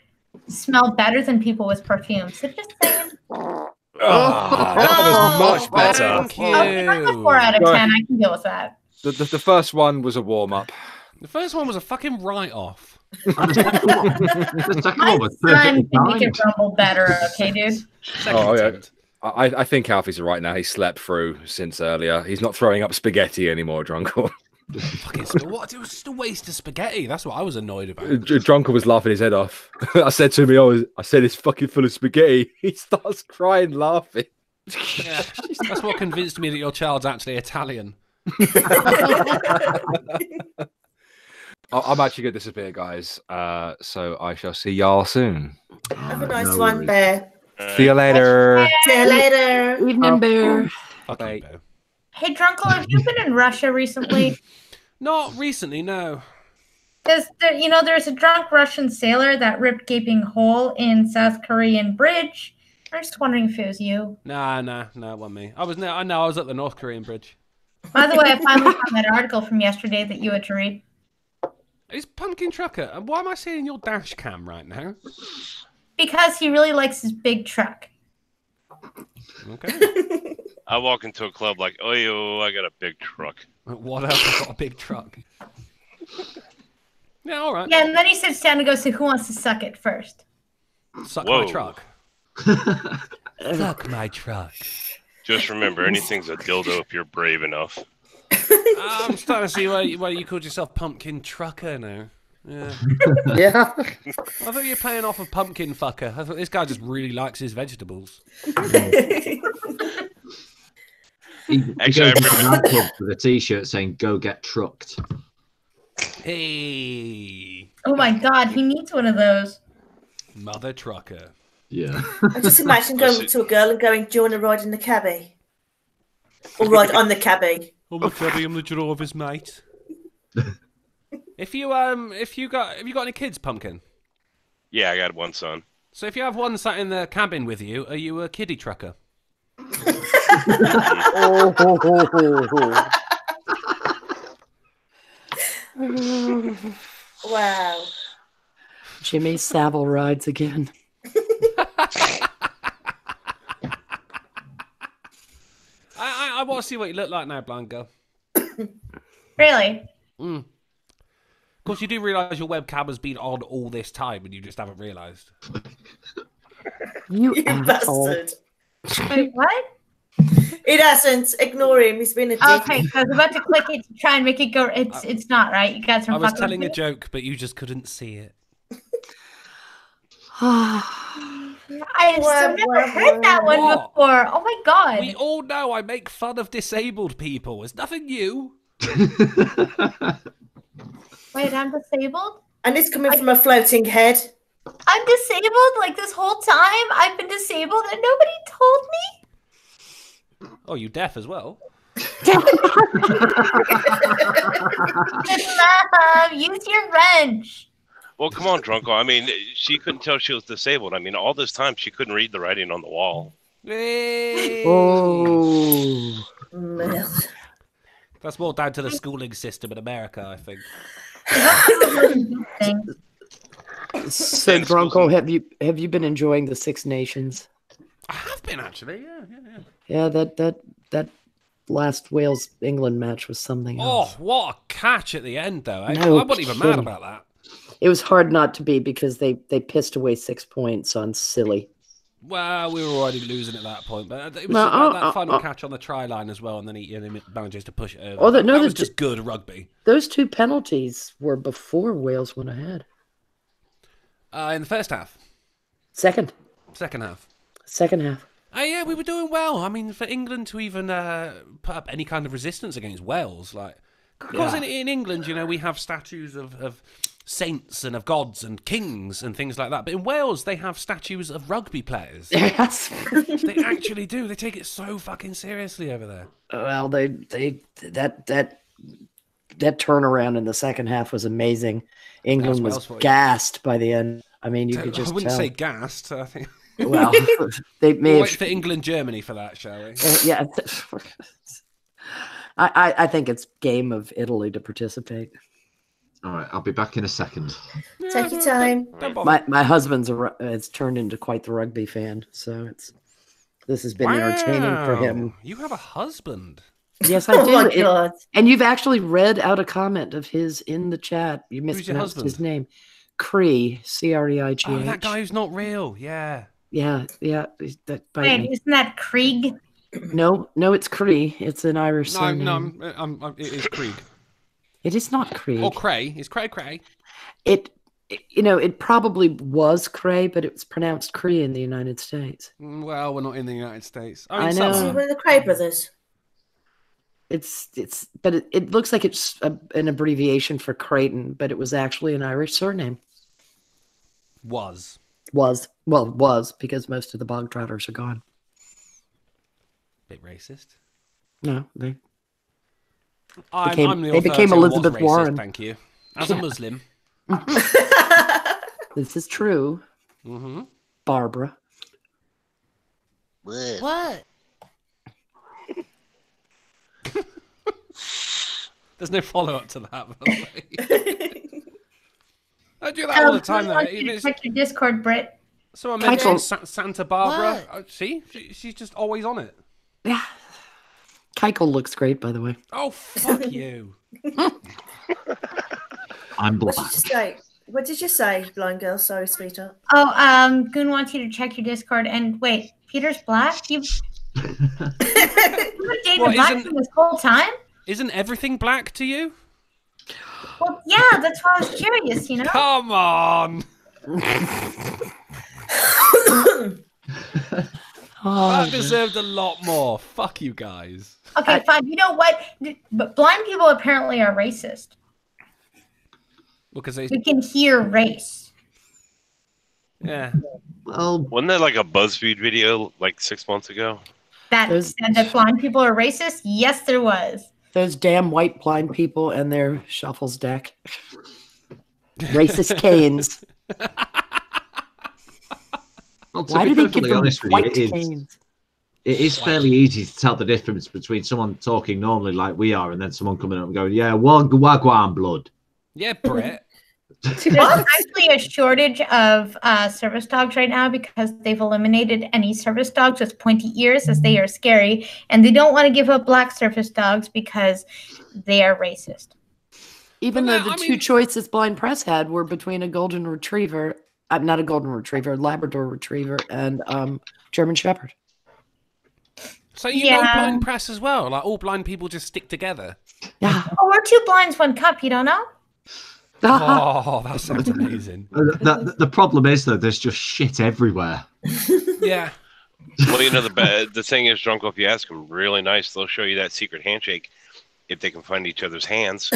S1: smell better than people with perfume. So just saying.
S3: That was much better.
S8: Thank you.
S1: I'm a 4 out of 10. I can deal with that.
S3: The first one was a warm-up.
S8: The first one was a fucking write-off.
S7: My son can make it rumble better, okay, dude?
S3: I think Alfie's right now. He slept through since earlier. He's not throwing up spaghetti anymore, Drunkle.
S8: What? It was just a waste of spaghetti. That's what I was annoyed about.
S3: Drunkle was laughing his head off. I said to him, I said it's fucking full of spaghetti. He starts crying, laughing.
S8: Yeah, that's what convinced me that your child's actually Italian.
S3: I'm actually going to disappear, guys. So I shall see y'all soon.
S7: Have a nice one, Bear.
S3: See you later.
S7: See you later.
S5: Evening, Bear.
S3: Okay.
S1: Hey, Drunkle, have you been in Russia recently?
S8: Not recently, no.
S1: There's a drunk Russian sailor that ripped gaping hole in South Korean bridge. I'm just wondering if it was you.
S8: Nah, it wasn't me. I was at the North Korean bridge.
S1: By the way, I finally found that article from yesterday that you had to read.
S8: It's Pumpkin Trucker. Why am I seeing your dash cam right now?
S1: Because he really likes his big truck.
S8: Okay.
S2: I walk into a club like, oh, yo, I got a big truck.
S8: What else? I got a big truck. Yeah, all right.
S1: Yeah, and then he sits down and goes, so who wants to suck it first?
S8: Suck my truck. Suck my truck.
S2: Just remember, anything's a dildo if you're brave enough.
S8: I'm starting to see why you called yourself Pumpkin Trucker now. Yeah.
S5: Yeah.
S8: I thought you were playing off of Pumpkin Fucker. I thought this guy just really likes his vegetables.
S2: Actually, I remember
S9: with a T-shirt saying "Go get trucked."
S8: Hey.
S1: Oh my God, he needs one of those.
S8: Mother Trucker.
S9: Yeah.
S7: I just imagine going to a girl and going, "Do you want to ride in the cabbie?" Or ride on the cabbie.
S8: Oh my God, I'm the driver's mate. Have you got any kids, Pumpkin?
S2: Yeah, I got one son.
S8: So if you have one sat in the cabin with you, are you a kiddie trucker?
S7: Wow.
S5: Jimmy Savile rides again.
S8: I want to see what you look like now, blind girl.
S1: Really?
S8: Of course, you do realise your webcam has been on all this time and you just haven't realised.
S5: You
S7: You
S5: asshole.
S7: bastard.
S1: Wait, what?
S7: It hasn't. Ignore him. He's been a dick.
S1: Okay, so I was about to click it to try and make it go. It's not right. You guys are
S8: I was
S1: fucking
S8: telling a
S1: with me.
S8: joke, but you just couldn't see it.
S1: I've never heard that one
S8: What?
S1: before. Oh my god.
S8: We all know I make fun of disabled people. It's nothing new.
S1: Wait, I'm disabled?
S7: And it's coming from a floating head.
S1: I'm disabled like this whole time? I've been disabled and nobody told me?
S8: Oh, you deaf as well?
S1: Mom, use your wrench.
S2: Well, come on, Drunko. I mean, she couldn't tell she was disabled. I mean, all this time she couldn't read the writing on the wall.
S8: Hey.
S5: Oh.
S8: That's more down to the schooling system in America, I think.
S5: So, Bronco, have you been enjoying the Six Nations?
S8: I have been, actually.
S5: Yeah, that last Wales England match was something else.
S8: Oh, what a catch at the end, though.
S5: No
S8: I wasn't even mad
S5: kidding.
S8: about that.
S5: It was hard not to be because they pissed away 6 points on silly.
S8: Well, we were already losing at that point, but it was
S5: No,
S8: that final catch on the try line as well, and then he manages to push it over.
S5: Oh,
S8: that was just good rugby.
S5: Those 2 penalties were before Wales went ahead.
S8: In the first half.
S5: Second
S8: half.
S5: Second half.
S8: Yeah, we were doing well. I mean, for England to even put up any kind of resistance against Wales, like, because in England, you know, we have statues of saints and of gods and kings and things like that. But in Wales, they have statues of rugby players.
S5: Yes,
S8: they actually do. They take it so fucking seriously over there.
S5: Well, that turnaround in the second half was amazing. England was gassed by the end. I mean, you could just
S8: I wouldn't
S5: tell.
S8: say gassed. I think.
S5: Well, they may
S8: we'll
S5: have
S8: wait for England Germany for that, shall we?
S5: Yeah. I think it's game of Italy to participate.
S9: All right, I'll be back in a second.
S7: Take your time.
S5: My husband's has turned into quite the rugby fan, so this has been entertaining for him.
S8: You have a husband.
S5: Yes, I do.
S7: Oh my God.
S5: And you've actually read out a comment of his in the chat. You mispronounced his name. Cree, C-R-E-I-G-H.
S8: Oh, that guy who's not real. Yeah.
S5: Yeah.
S1: Wait, isn't that Krieg?
S5: No, it's Cree. It's an Irish surname.
S8: No, it is Krieg.
S5: It is not Krieg.
S8: Or Cray. It's Cray.
S5: It probably was Cray, but it was pronounced Cree in the United States.
S8: Well, we're not in the United States.
S5: I know.
S7: Is he one of the Cray brothers?
S5: But it looks like it's an abbreviation for Creighton, but it was actually an Irish surname.
S8: Was
S5: because most of the bog trotters are gone.
S8: Bit racist.
S5: No, they
S8: I'm the
S5: became
S8: author,
S5: Elizabeth
S8: was racist,
S5: Warren.
S8: Thank you. As a Muslim.
S5: This is true.
S8: Mm-hmm.
S5: Barbara.
S8: What? There's no follow-up to that, by the way. I do that all the time, though.
S1: Check your Discord, Britt.
S8: Someone mentioned Santa Barbara. See? She's just always on it.
S5: Yeah. Keichel looks great, by the way.
S8: Oh, fuck you.
S9: I'm black.
S7: What did you say, blind girl? Sorry, sweetheart.
S1: Oh, Goon wants you to check your Discord. And wait, Peter's black? You've been dating black for this whole time?
S8: Isn't everything black to you?
S1: Well, yeah, that's why I was curious, you know?
S8: Come on! That deserved a lot more. Fuck you guys.
S1: Okay, fine. You know what? But blind people apparently are racist.
S8: Because
S1: we can hear race.
S8: Yeah.
S9: Well,
S2: wasn't there like a BuzzFeed video like 6 months ago?
S1: That said that blind people are racist? Yes, there was.
S5: Those damn white blind people and their shuffles deck. Racist canes.
S9: Well,
S5: Why do they give them white canes?
S9: It is fairly easy to tell the difference between someone talking normally like we are and then someone coming up and going, yeah, wagwan blood.
S8: Yeah, Brett.
S1: There's actually a shortage of service dogs right now because they've eliminated any service dogs with pointy ears as they are scary, and they don't want to give up black service dogs because they are racist.
S5: Even though the two choices Blind Press had were between a golden retriever, not a golden retriever, Labrador retriever, and German Shepherd.
S8: So you know Blind Press as well? Like all blind people just stick together?
S5: Yeah.
S1: Oh, we're two blinds, one cup. You don't know?
S8: Oh, that sounds amazing.
S9: The problem is, though, there's just shit everywhere.
S8: Yeah.
S2: Well, you know, the thing is, Drunko, if you ask them really nice, they'll show you that secret handshake if they can find each other's hands.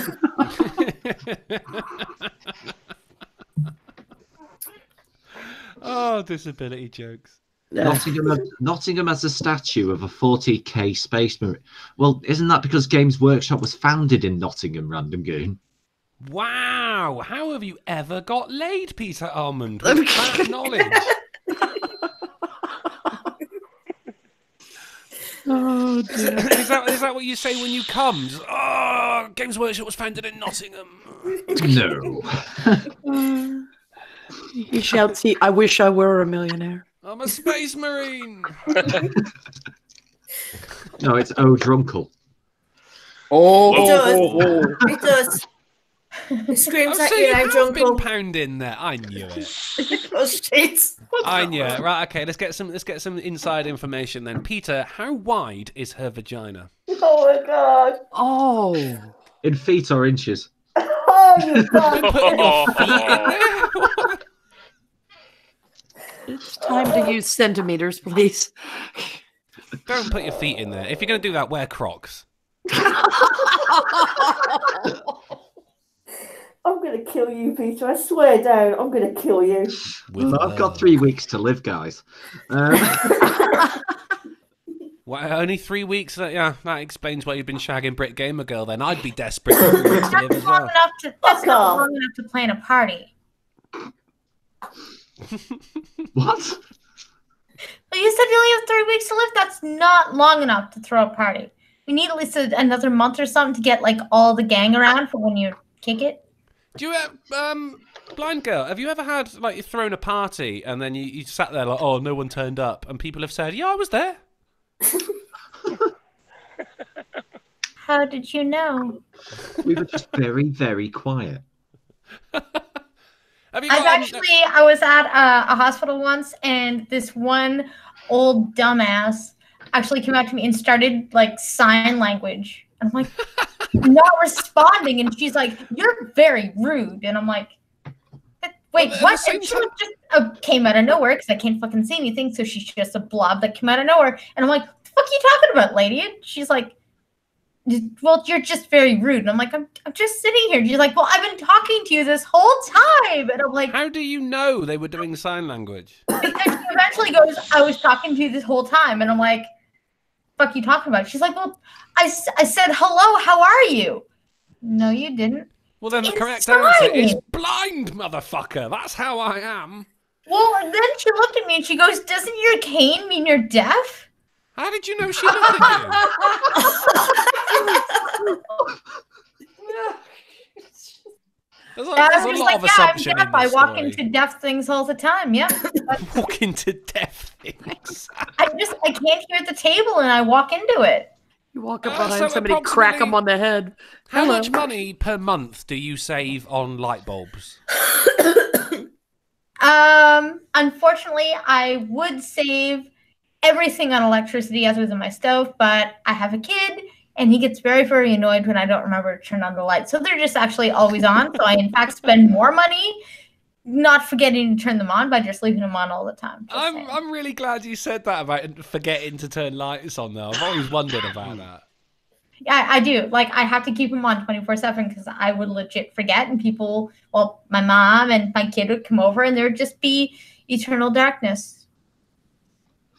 S8: Oh, disability jokes.
S9: Nottingham has a statue of a 40k Space Marine. Well, isn't that because Games Workshop was founded in Nottingham, Random Goon?
S8: Wow, how have you ever got laid, Peter Almond? With that knowledge.
S5: Oh, dear.
S8: Is that what you say when you come? Just, oh, Games Workshop was founded in Nottingham.
S9: No.
S5: He shouts, I wish I were a millionaire.
S8: I'm a space marine.
S9: No, it's Drunkle.
S7: Oh, it does. It screams at you now,
S8: Drunkle. Been
S7: Drunkle.
S8: pounding there. I knew it.
S7: Oh shit!
S8: I knew it. Right, okay. Let's get some inside information then. Peter, how wide is her vagina?
S7: Oh my god!
S5: Oh,
S9: In feet or inches?
S7: Oh, you bastard!
S8: Putting your feet in there?
S5: it's time to use centimeters, please.
S8: Don't put your feet in there. If you're going to do that, wear Crocs.
S7: I'm gonna kill you, Peter. I swear down, I'm gonna kill you.
S9: I've got 3 weeks to live, guys.
S8: Well, only 3 weeks. Yeah, that explains why you've been shagging Brit Gamer Girl. Then I'd be desperate for 3 weeks to live as well.
S1: That's not long enough to plan a party.
S9: What?
S1: Well, you said you only have 3 weeks to live. That's not long enough to throw a party. We need at least another month or something to get like all the gang around for when you kick it.
S8: Do you Blind Girl, have you ever had like you thrown a party and then you sat there like, oh, no one turned up, and people have said, yeah, I was there.
S1: How did you know?
S9: We were just very, very quiet.
S1: I was at a hospital once, and this one old dumbass actually came out to me and started like sign language. I'm like, not responding, and she's like, "You're very rude," and I'm like, "Wait, what?" And she just came out of nowhere because I can't fucking see anything, so she's just a blob that came out of nowhere, and I'm like, "What the fuck are you talking about, lady?" And she's like, "Well, you're just very rude." And I'm like, I'm just sitting here. She's like, "Well, I've been talking to you this whole time." And I'm like,
S8: how do you know they were doing sign language?
S1: Because she eventually goes, "I was talking to you this whole time." And I'm like, "Fuck you talking about?" She's like, "Well, I said, hello, how are you?" No, you didn't.
S8: Well, then the correct answer is blind, motherfucker. That's how I am.
S1: Well, and then she looked at me and she goes, "Doesn't your cane mean you're deaf?"
S8: How did you know she looked at you? There's a lot of assumption in this
S1: I walk
S8: story.
S1: into deaf things all the time. Yeah.
S8: Walk into deaf things.
S1: I can't hear the table and I walk into it.
S5: You walk up behind somebody, crack them on the head.
S8: How much money per month do you save on light bulbs?
S1: Unfortunately, I would save everything on electricity other than my stove, but I have a kid and he gets very, very annoyed when I don't remember to turn on the lights. So they're just actually always on. So I, in fact, spend more money not forgetting to turn them on by just leaving them on all the time.
S8: I'm really glad you said that about forgetting to turn lights on, though. I've always wondered about that.
S1: Yeah, I do. Like, I have to keep them on 24/7 because I would legit forget. And people, well, my mom and my kid would come over and there would just be eternal darkness.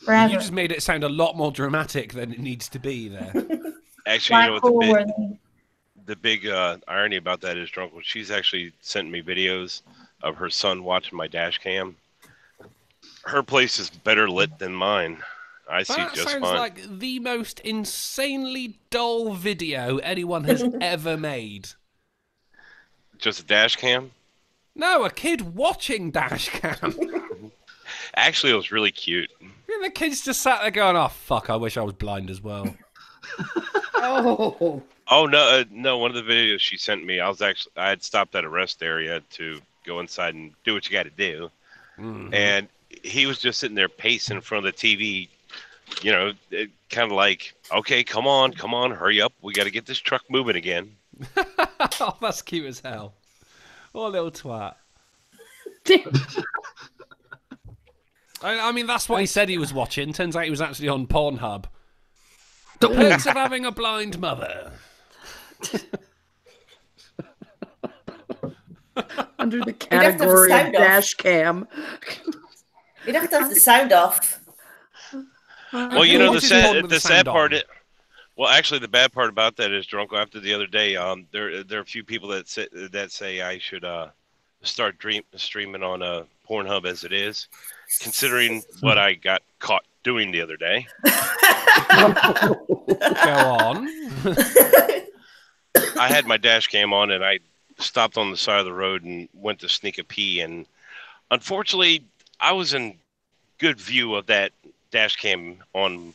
S1: Forever.
S8: You just made it sound a lot more dramatic than it needs to be there.
S2: Actually, you know what the big irony about that is, Drunkle, she's actually sent me videos of her son watching my dash cam. Her place is better lit than mine. I see just fine.
S8: That sounds like the most insanely dull video anyone has ever made.
S2: Just a dash cam?
S8: No, a kid watching dash cam.
S2: Actually, it was really cute.
S8: And the kid's just sat there going, "Oh fuck, I wish I was blind as well."
S5: Oh.
S2: Oh no, no! One of the videos she sent me, I had stopped at a rest area to go inside and do what you got to do, and he was just sitting there pacing in front of the TV, you know, kind of like, okay, come on, hurry up, we got to get this truck moving again.
S8: Oh, that's cute as hell. What a little twat. I mean, that's what he said he was watching. Turns out he was actually on Pornhub. The perks of having a blind mother.
S5: Under the category of dash cam.
S7: You'd have to have the sound off.
S2: Well, you know,
S8: What is important with
S2: the
S8: the
S2: sad
S8: sound
S2: part.
S8: on?
S2: Well, actually, the bad part about that is, Drunko, after the other day, there are a few people that say I should start streaming on Pornhub as it is, considering what I got caught doing the other day.
S8: Go on.
S2: I had my dash cam on, and I stopped on the side of the road and went to sneak a pee, and unfortunately, I was in good view of that dash cam on.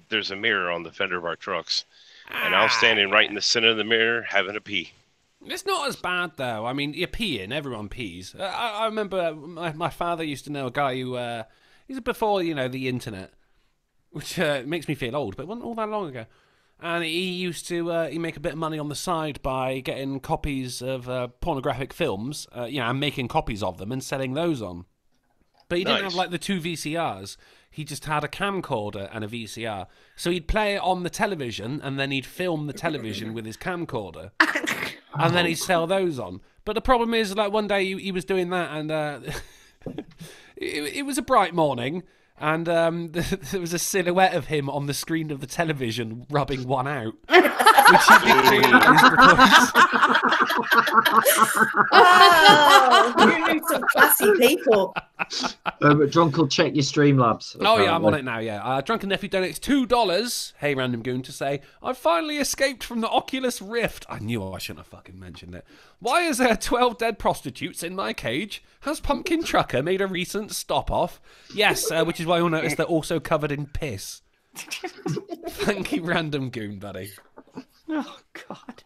S2: There's a mirror on the fender of our trucks, and I was standing right in the center of the mirror having a pee.
S8: It's not as bad, though. I mean, you're peeing. Everyone pees. I remember my father used to know a guy who... he's before, the internet, which makes me feel old, but it wasn't all that long ago. And he used to he make a bit of money on the side by getting copies of pornographic films, and making copies of them and selling those on. But he didn't have, like, the 2 VCRs. He just had a camcorder and a VCR. So he'd play it on the television, and then he'd film the television with his camcorder. And then he'd sell those on. But the problem is, like, one day he was doing that, and it was a bright morning, and there was a silhouette of him on the screen of the television rubbing one out. Which he did
S7: Oh, you're some classy people.
S9: Drunkle, check your Streamlabs.
S8: Oh, yeah, I'm on it now, yeah. Drunken Nephew donates $2. Hey, Random Goon, to say, I finally escaped from the Oculus Rift. I knew I shouldn't have fucking mentioned it. Why is there 12 dead prostitutes in my cage? Has Pumpkin Trucker made a recent stop-off? Yes, which is why you'll notice they're also covered in piss. Thank you, Random Goon, buddy.
S5: Oh, God.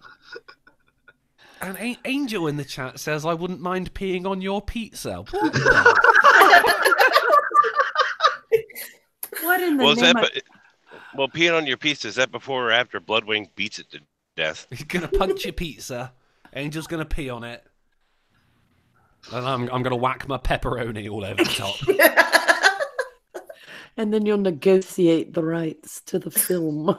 S8: And Angel in the chat says, I wouldn't mind peeing on your pizza. What?
S5: What in the
S2: Well,
S5: name
S2: well, peeing on your pizza, is that before or after Bloodwing beats it to death?
S8: He's going to punch your pizza. Angel's going to pee on it. And I'm going to whack my pepperoni all over the top.
S5: And then you'll negotiate the rights to the film.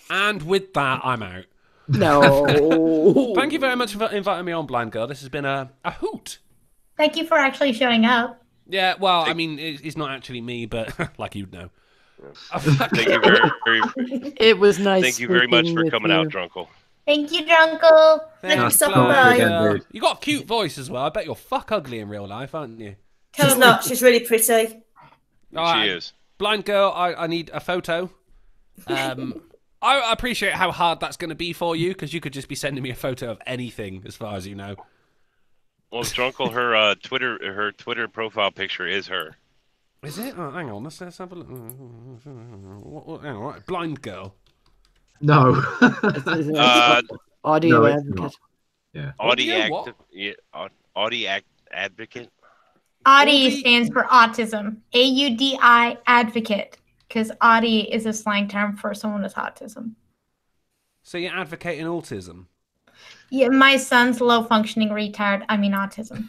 S8: And with that, I'm out.
S5: No.
S8: Thank you very much for inviting me on, Blind Girl. This has been a hoot.
S1: Thank you for actually showing up.
S8: Yeah, well, I mean, it's not actually me, but like you'd know.
S2: Thank you very
S5: It was nice.
S2: Thank you very much
S5: speaking
S2: for
S5: with
S2: coming
S5: you.
S2: out, Drunkle.
S1: Thank you, Drunkle.
S7: Thank you so
S8: Blind
S7: much.
S8: Girl. You got a cute voice as well. I bet you're fuck ugly in real life, aren't you?
S7: She's not. She's really pretty.
S2: She is.
S8: Blind Girl, I need a photo. I appreciate how hard that's going to be for you, because you could just be sending me a photo of anything, as far as you know.
S2: Well, Drunkle, her Twitter profile picture is her.
S8: Is it? Oh, hang on, let's have a look. Hang on, right. Blind Girl.
S9: No.
S5: Audio
S9: No, it's
S5: advocate.
S9: not. Yeah.
S2: Audi advocate.
S1: AUDI stands for autism. AUDI advocate. Because Audi is a slang term for someone with autism.
S8: So you're advocating autism?
S1: Yeah, my son's low functioning retard. I mean autism.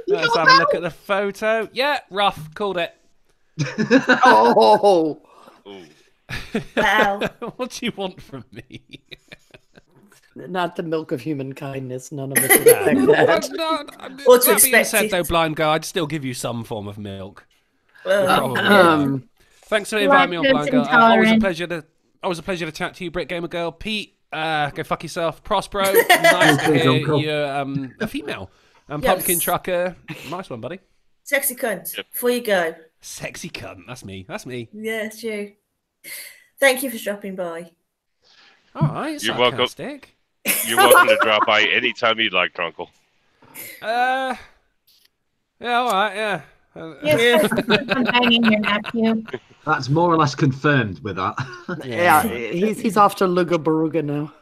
S8: Let's have a look at the photo. Yeah, rough. Called it.
S5: Oh.
S7: Wow.
S8: What do you want from me?
S5: Not the milk of human kindness. None of us expect that.
S7: Or to
S8: That being
S7: expect
S8: said,
S7: it.
S8: though, Blind Girl, I'd still give you some form of milk.
S7: Well,
S8: Probably. Thanks for inviting me on, Blind Girl. Always a
S1: intolerant.
S8: pleasure to chat to you, Brit Gamer Girl. Pete, go fuck yourself. Prospero, nice to hear you're a female. And
S7: Yes.
S8: Pumpkin Trucker, nice one, buddy.
S7: sexy cunt.
S2: Yep.
S7: Before you go.
S8: Sexy cunt. That's me. That's me.
S7: Yeah, it's you. Thank you for dropping by.
S8: All right,
S2: You're welcome.
S8: sarcastic.
S2: You're welcome to drop by anytime you'd like, Trunkle.
S8: Yeah, all right, yeah.
S1: Yes, I'm banging your nephew.
S9: That's more or less confirmed with that.
S5: Yeah, he's off to Luga Baruga now.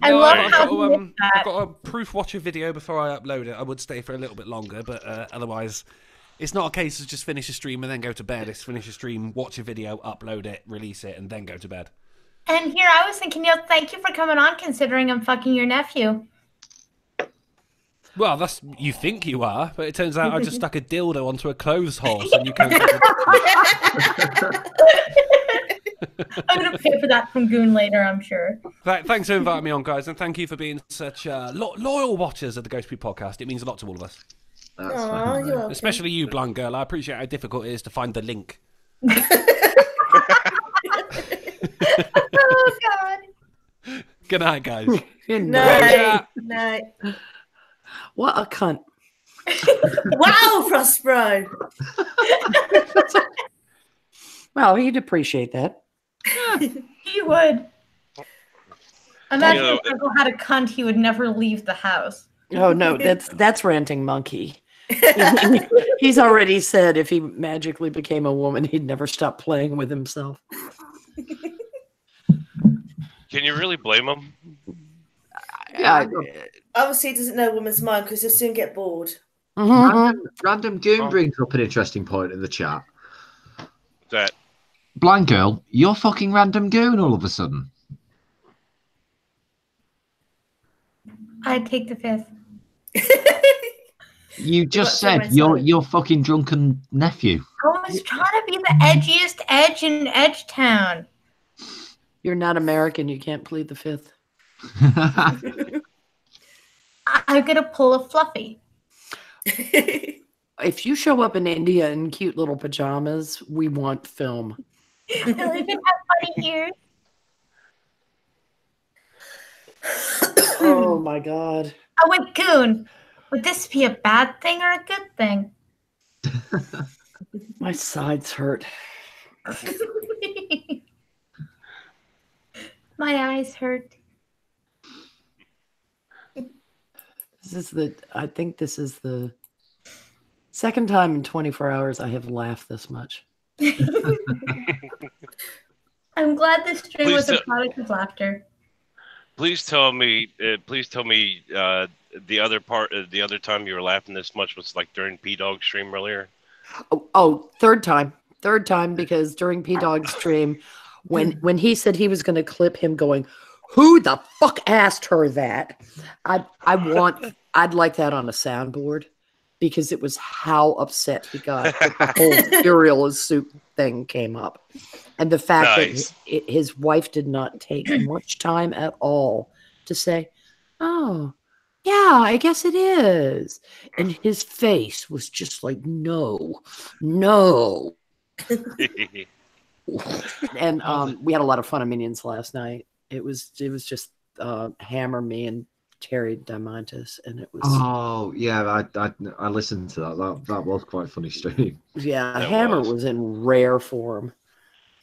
S1: I
S8: No,
S1: love
S8: I've
S1: how
S8: got,
S1: he did
S8: I've
S1: that.
S8: got to proof watch a video before I upload it. I would stay for a little bit longer, but otherwise, it's not a case of just finish a stream and then go to bed. It's finish a stream, watch a video, upload it, release it, and then go to bed.
S1: And here I was thinking, thank you for coming on, considering I'm fucking your nephew.
S8: Well, you think you are, but it turns out I just stuck a dildo onto a clothes horse and you can't.
S1: I'm gonna pay for that from Goon later, I'm sure.
S8: Thanks for inviting me on, guys, and thank you for being such loyal watchers of the Ghost Pea podcast. It means a lot to all of us.
S9: That's
S7: Aw,
S9: fine,
S7: you're
S9: mate.
S7: welcome.
S8: Especially you, blind girl. I appreciate how difficult it is to find the link.
S1: Oh God.
S8: Good night, guys.
S5: Good
S7: No, no.
S5: What a cunt.
S7: Wow, Prospero.
S5: Well, he'd appreciate that.
S1: He would. Imagine
S2: You know,
S1: if Uncle had a cunt, he would never leave the house.
S5: Oh no, that's ranting monkey. He's already said if he magically became a woman, he'd never stop playing with himself.
S2: Can you really blame him?
S7: Obviously, he doesn't know a woman's mind because he'll soon get bored.
S9: Random Goon brings up an interesting point in the chat.
S2: That
S9: Blind girl, you're fucking Random Goon all of a sudden.
S1: I'd take the fifth.
S9: You just
S7: What's
S9: said
S7: your
S9: your fucking drunken nephew.
S1: I was trying to be the edgiest edge in Edgetown.
S5: You're not American. You can't plead the fifth.
S1: I'm gonna pull a Fluffy.
S5: If you show up in India in cute little pajamas, we want film.
S1: He'll even have funny ears.
S5: Oh my god.
S1: Oh wait, Goon. Would this be a bad thing or a good thing?
S5: My sides hurt.
S1: My eyes hurt.
S5: I think this is the second time in 24 hours I have laughed this much.
S1: I'm glad this stream was a
S2: Please
S1: product of laughter.
S2: Please tell me. The other time you were laughing this much was like during P Dog stream earlier.
S5: Third time because during P Dog's stream, when he said he was going to clip him going, "Who the fuck asked her that?" I'd like that on a soundboard because it was how upset he got that the whole cereal is soup thing came up, and the fact
S2: Nice.
S5: that his wife did not take much time at all to say, "Oh, yeah, I guess it is," and his face was just like, "No." And we had a lot of fun of Minions last night. It was just Hammer, me, and Terry Diamantis, and it was
S9: Oh yeah, I listened to that. That was quite a funny stream.
S5: yeah.
S2: That
S5: Hammer
S2: was.
S5: was in rare form.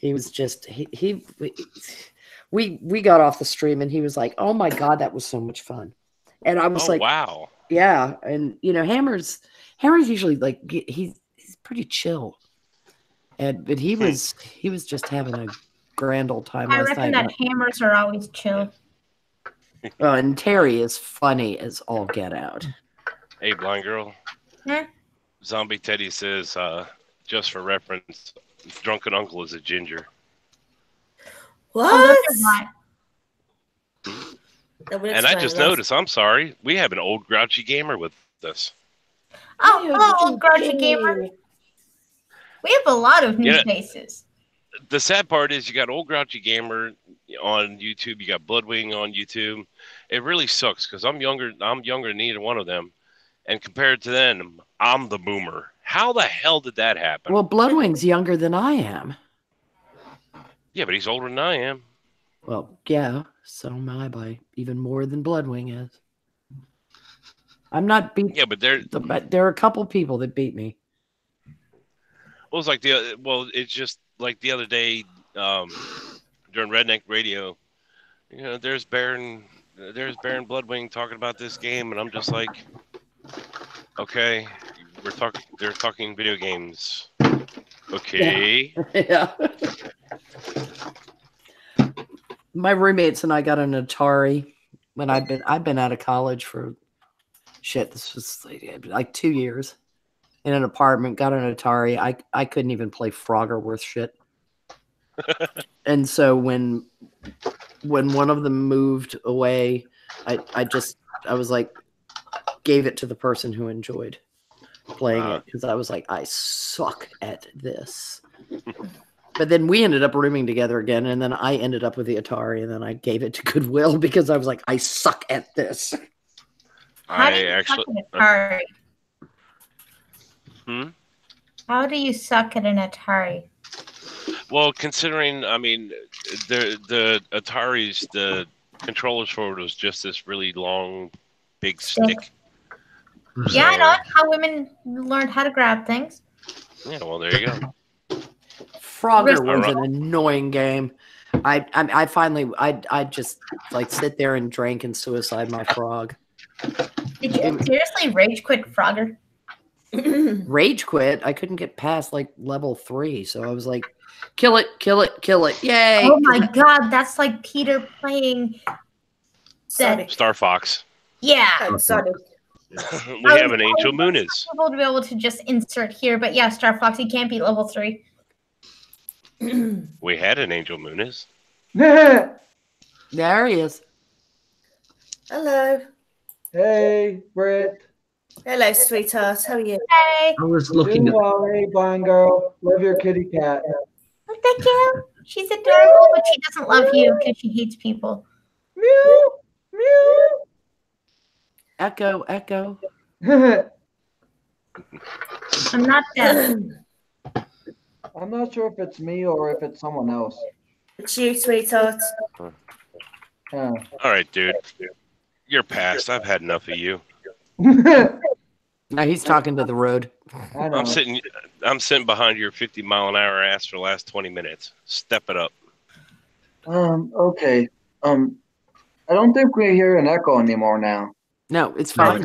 S5: He was just we got off the stream and he was like, "Oh my god, that was so much fun," and I was
S2: Oh
S5: like,
S2: wow!
S5: "Yeah," and Hammer's usually like he's pretty chill, but he was just having a grand old time
S1: I
S5: last
S1: reckon
S5: night.
S1: that hammers are always chill.
S5: And Terry is funny as all get out.
S2: Hey, blind girl.
S1: Huh?
S2: Zombie Teddy says, just for reference, drunken uncle is a ginger.
S1: Oh,
S7: What?
S1: those are hot.
S7: That would
S2: And I
S7: explain
S2: just
S7: a lot.
S2: noticed. I'm sorry, we have an old grouchy gamer with us.
S1: Oh, hello, old Grudgy Gamer. We have a lot of new
S2: Yeah.
S1: faces.
S2: The sad part is you got old grouchy gamer on YouTube. You got Bloodwing on YouTube. It really sucks because I'm younger than either one of them, and compared to them, I'm the boomer. How the hell did that happen?
S5: Well, Bloodwing's younger than I am.
S2: Yeah, but he's older than I am.
S5: Well, yeah, so am I by even more than Bloodwing is. I'm not beat.
S2: Yeah, but
S5: But there are a couple people that beat me.
S2: it's just like the other day during Redneck Radio. You know, there's Baron Bloodwing talking about this game, and I'm just like, okay, they're talking video games. Okay.
S5: Yeah. My roommates and I got an Atari when I'd been out of college for shit. This was like 2 years in an apartment. Got an Atari. I couldn't even play Frogger worth shit. And so when one of them moved away, I was like, gave it to the person who enjoyed playing it, because I was like, I suck at this. But then we ended up rooming together again, and then I ended up with the Atari, and then I gave it to Goodwill because I was like, I suck at this.
S1: How do you suck at Atari? How do you suck at an Atari?
S2: Well, considering, I mean, the Ataris, the controllers for it was just this really long, big stick.
S1: Yeah, I know. That's how women learned how to grab things.
S2: Yeah, well, there you go.
S5: Frogger was an annoying game. I finally just like sit there and drank and suicide my frog.
S1: Did you seriously rage quit Frogger?
S5: Rage quit? I couldn't get past like level 3, so I was like, kill it, kill it, kill it. Yay.
S1: Oh my god, that's like Peter playing
S2: Star Fox.
S1: Yeah.
S2: We have an Angel Muniz.
S1: People to be able to just insert here, but yeah, Star Fox, he can't beat level 3.
S2: We had an Angel Muniz.
S5: There he is.
S7: Hello.
S10: Hey, Britt.
S7: Hello, sweetheart. How are you?
S1: Hey.
S9: I was looking at.
S10: Well, hey, blind girl. Love your kitty cat.
S1: Oh, thank you. She's adorable, but she doesn't love you because she hates people.
S10: Meow. Meow.
S5: Echo, echo.
S1: I'm not deaf.
S10: I'm not sure if it's me or if it's someone else.
S7: It's you, sweetheart.
S10: Yeah.
S2: All right, dude. You're past. I've had enough of you.
S5: Now he's talking to the road.
S10: I know.
S2: I'm sitting behind your 50-mile-an-hour ass for the last 20 minutes. Step it up.
S10: Okay. I don't think we hear an echo anymore now.
S5: No, it's fine.
S9: It's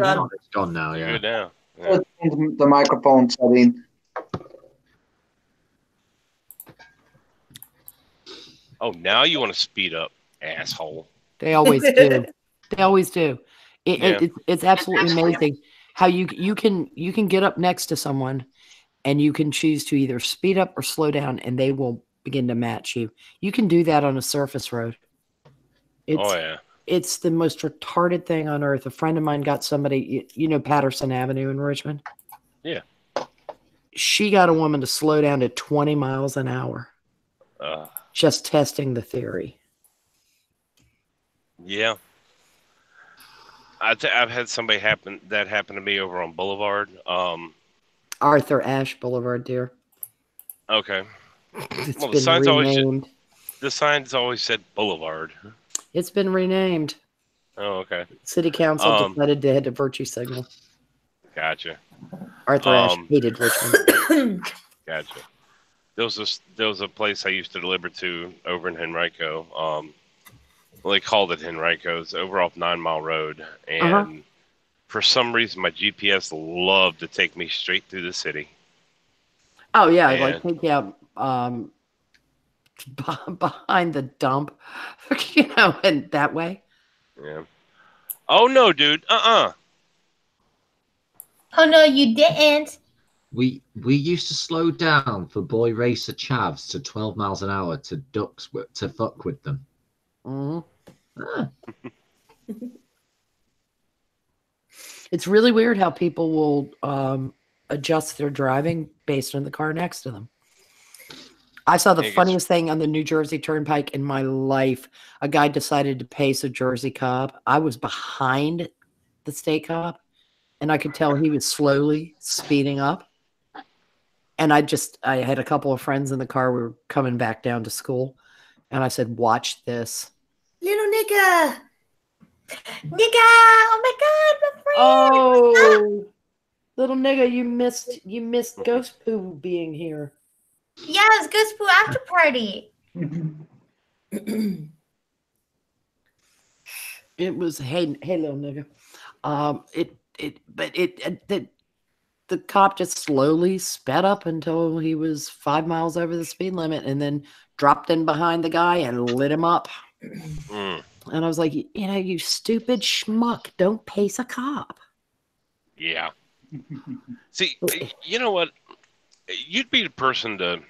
S9: gone now, yeah.
S2: Good now. Yeah.
S10: The microphone setting.
S2: Oh, now you want to speed up, asshole.
S5: They always do. They always do. It's absolutely amazing how you can get up next to someone and you can choose to either speed up or slow down, and they will begin to match you. You can do that on a surface road. It's the most retarded thing on earth. A friend of mine got somebody, Patterson Avenue in Richmond.
S2: Yeah.
S5: She got a woman to slow down to 20 miles an hour. Just testing the theory.
S2: Yeah. I've had somebody happen to me over on Boulevard.
S5: Arthur Ashe Boulevard, dear.
S2: Okay.
S5: It's
S2: well,
S5: been renamed.
S2: The signs always said Boulevard.
S5: It's been renamed.
S2: Oh, okay.
S5: City Council decided to head to Virtue Signal.
S2: Gotcha.
S5: Arthur Ashe hated Richmond.
S2: Gotcha. There was a place I used to deliver to over in Henrico. Well, they called it Henrico's, over off 9 Mile Road, and for some reason my GPS loved to take me straight through the city.
S5: Oh yeah, I'd like take you out behind the dump, and that way.
S2: Yeah. Oh no, dude.
S1: Oh no, you didn't.
S9: We used to slow down for boy racer chavs to 12 miles an hour to fuck with them.
S5: It's really weird how people will adjust their driving based on the car next to them. I saw the funniest thing on the New Jersey Turnpike in my life. A guy decided to pace a Jersey cop. I was behind the state cop, and I could tell he was slowly speeding up. And I had a couple of friends in the car. We were coming back down to school, and I said, "Watch this,
S7: little nigga,
S1: nigga! Oh my god, my friend!
S5: Oh, little nigga, you missed Ghost Poo being here."
S1: Yeah, it's Ghost Poo after party.
S5: It was hey little nigga. The cop just slowly sped up until he was 5 miles over the speed limit, and then dropped in behind the guy and lit him up.
S2: Mm,
S5: And I was like, you stupid schmuck, don't pace a cop.
S2: yeah. See, you know what? You'd be the person to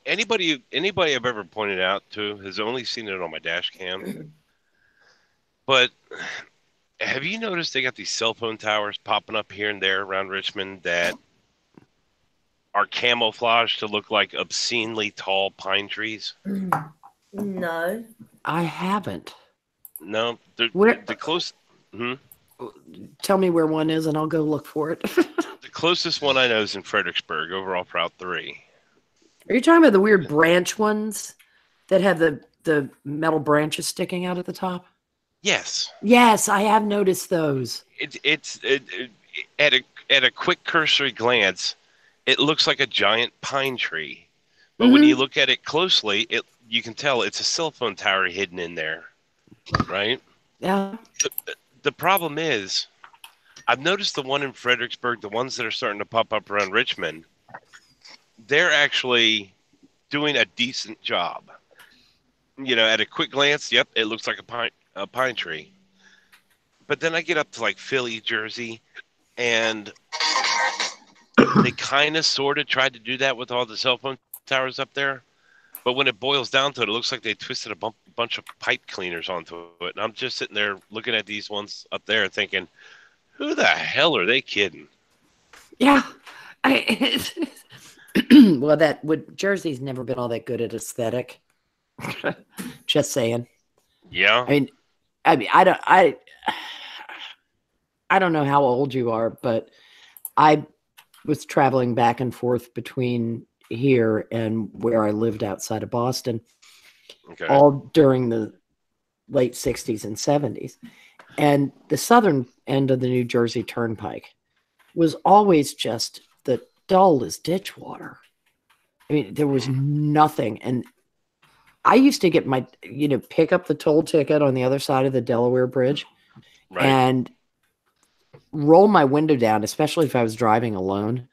S2: anybody I've ever pointed out to has only seen it on my dash cam. But have you noticed they got these cell phone towers popping up here and there around Richmond that are camouflaged to look like obscenely tall pine trees?
S7: No.
S5: I haven't.
S2: No,
S5: Where?
S2: the close.
S5: Tell me where one is, and I'll go look for it.
S2: The closest one I know is in Fredericksburg, over off Route 3.
S5: Are you talking about the weird branch ones that have the metal branches sticking out at the top?
S2: Yes.
S5: Yes, I have noticed those.
S2: At a quick cursory glance, it looks like a giant pine tree. But when you look at it closely, you can tell it's a cell phone tower hidden in there, right?
S5: Yeah.
S2: The problem is, I've noticed the one in Fredericksburg, the ones that are starting to pop up around Richmond, they're actually doing a decent job. At a quick glance, yep, it looks like a pine tree. But then I get up to like Philly, Jersey, and they kind of sort of tried to do that with all the cell phone towers up there. But when it boils down to it, it looks like they twisted a bunch of pipe cleaners onto it. And I'm just sitting there looking at these ones up there thinking, who the hell are they kidding?
S5: Yeah. Jersey's never been all that good at aesthetic. Just saying.
S2: Yeah.
S5: I don't know how old you are, but I was traveling back and forth between here and where I lived outside of Boston, all during the late 60s and 70s. And the southern end of the New Jersey Turnpike was always just the dullest ditch water. I mean, there was nothing. And I used to get my, pick up the toll ticket on the other side of the Delaware Bridge and roll my window down, especially if I was driving alone,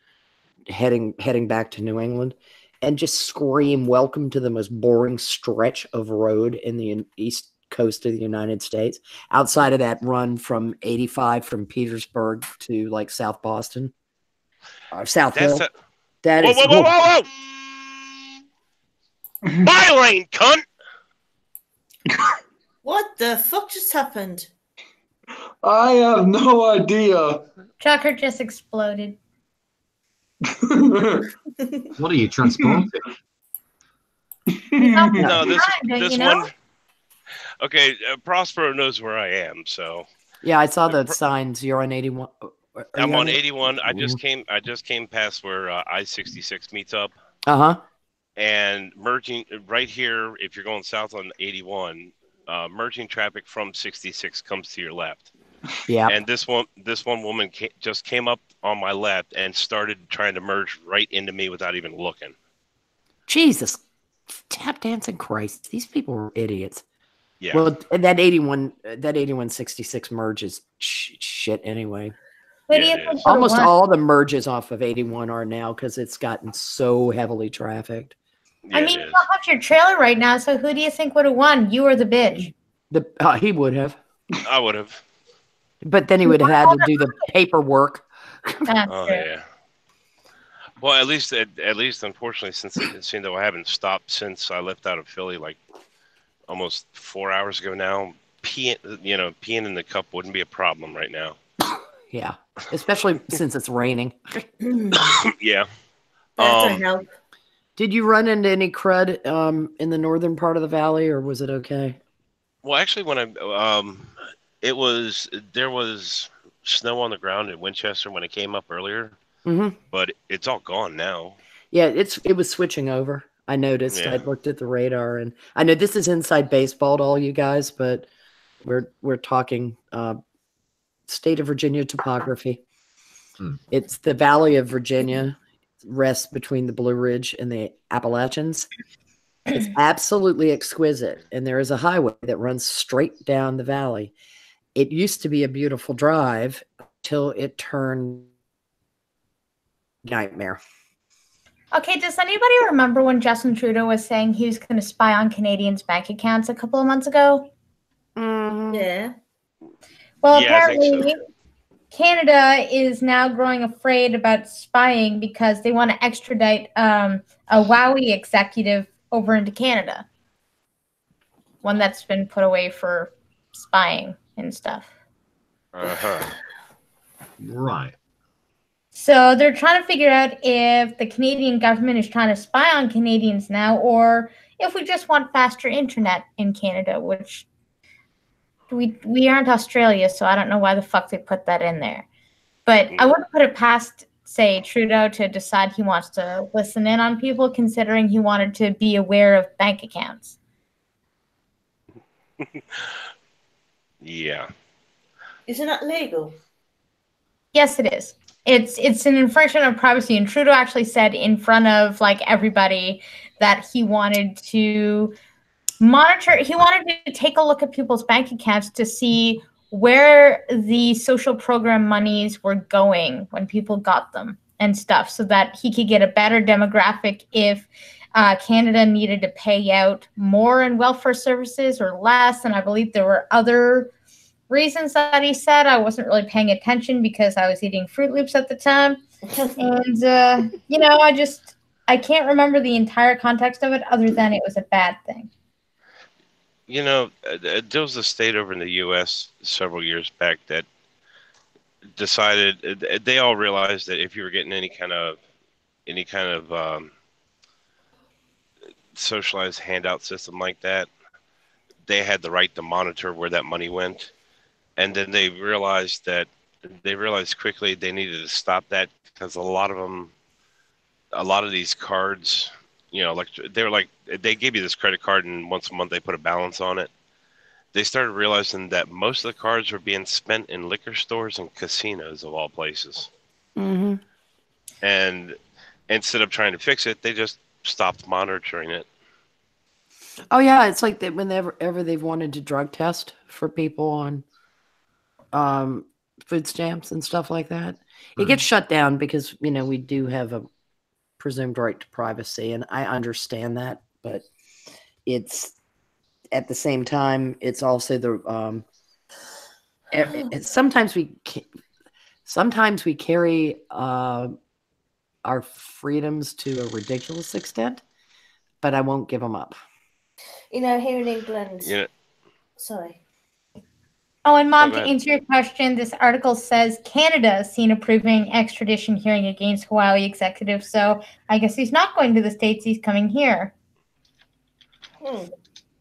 S5: heading back to New England, and just scream, welcome to the most boring stretch of road in the east coast of the United States, outside of that run from 85 from Petersburg to like South Boston or South Hill.
S2: Whoa! My lane, cunt!
S7: What the fuck just happened?
S10: I have no idea.
S1: Trucker just exploded.
S9: What are you transporting?
S2: No, this one. Okay, Prospero knows where I am, so.
S5: Yeah, I saw the signs. You're on 81.
S2: I'm on 81. I just came past where I-66 meets up. And merging right here, if you're going south on 81, merging traffic from 66 comes to your left.
S5: Yeah.
S2: And this one woman just came up on my left and started trying to merge right into me without even looking.
S5: Jesus, tap dancing Christ! These people are idiots.
S2: Yeah.
S5: Well, that 8166 merge is shit anyway. Almost all the merges off of 81 are now because it's gotten so heavily trafficked.
S2: Yeah,
S1: I mean, you don't have your trailer right now, so who do you think would have won? You or the bitch?
S5: He would have.
S2: I would have.
S5: But then he would have had to do the paperwork.
S2: Yeah. Well, at least, unfortunately, since it seemed that I haven't stopped since I left out of Philly, like almost 4 hours ago now, peeing in the cup wouldn't be a problem right now.
S5: Yeah, especially since it's raining.
S2: Yeah.
S7: That don't help.
S5: Did you run into any crud in the northern part of the valley, or was it okay?
S2: Well, actually, when there was snow on the ground in Winchester when it came up earlier, but it's all gone now.
S5: Yeah, it was switching over. I noticed.
S2: Yeah.
S5: I looked at the radar, and I know this is inside baseball to all you guys, but we're talking state of Virginia topography. It's the Valley of Virginia, rests between the Blue Ridge and the Appalachians, It's absolutely exquisite. And there is a highway that runs straight down the valley. It used to be a beautiful drive till it turned nightmare.
S1: Okay, does anybody remember when Justin Trudeau was saying he was going to spy on Canadians' bank accounts a couple of months ago?
S7: Yeah.
S1: Well,
S2: Yeah, I think so.
S1: apparently Canada is now growing afraid about spying because they want to extradite a Huawei executive over into Canada. One that's been put away for spying and stuff.
S9: Right.
S1: So they're trying to figure out if the Canadian government is trying to spy on Canadians now, or if we just want faster internet in Canada, which we aren't Australia, so I don't know why the fuck they put that in there. But I wouldn't put it past, say, Trudeau to decide he wants to listen in on people, considering he wanted to be aware of bank accounts.
S2: Yeah.
S7: Isn't that legal?
S1: Yes, it is. It's an infringement of privacy, and Trudeau actually said in front of like everybody that he wanted to monitor. He wanted to take a look at people's bank accounts to see where the social program monies were going when people got them and stuff, so that he could get a better demographic if Canada needed to pay out more in welfare services or less. And I believe there were other reasons that he said. I wasn't really paying attention because I was eating Fruit Loops at the time. And, I can't remember the entire context of it other than it was a bad thing.
S2: There was a state over in the U.S. several years back that decided they all realized that if you were getting any kind of socialized handout system like that, they had the right to monitor where that money went. And then they realized quickly they needed to stop that because a lot of these cards, they gave you this credit card and once a month they put a balance on it. They started realizing that most of the cards were being spent in liquor stores and casinos of all places.
S5: Mm-hmm.
S2: And instead of trying to fix it, they just stopped monitoring it.
S5: Oh yeah, it's like that whenever they've wanted to drug test for people on food stamps and stuff like that. It gets shut down because, we do have a presumed right to privacy, and I understand that, but it's at the same time, it's also the sometimes we carry our freedoms to a ridiculous extent, but I won't give them up.
S7: Here in England.
S2: Yeah.
S7: Sorry.
S1: Oh, and Mom, to answer your question, this article says Canada is seen approving extradition hearing against Huawei executive. So I guess he's not going to the States. He's coming here.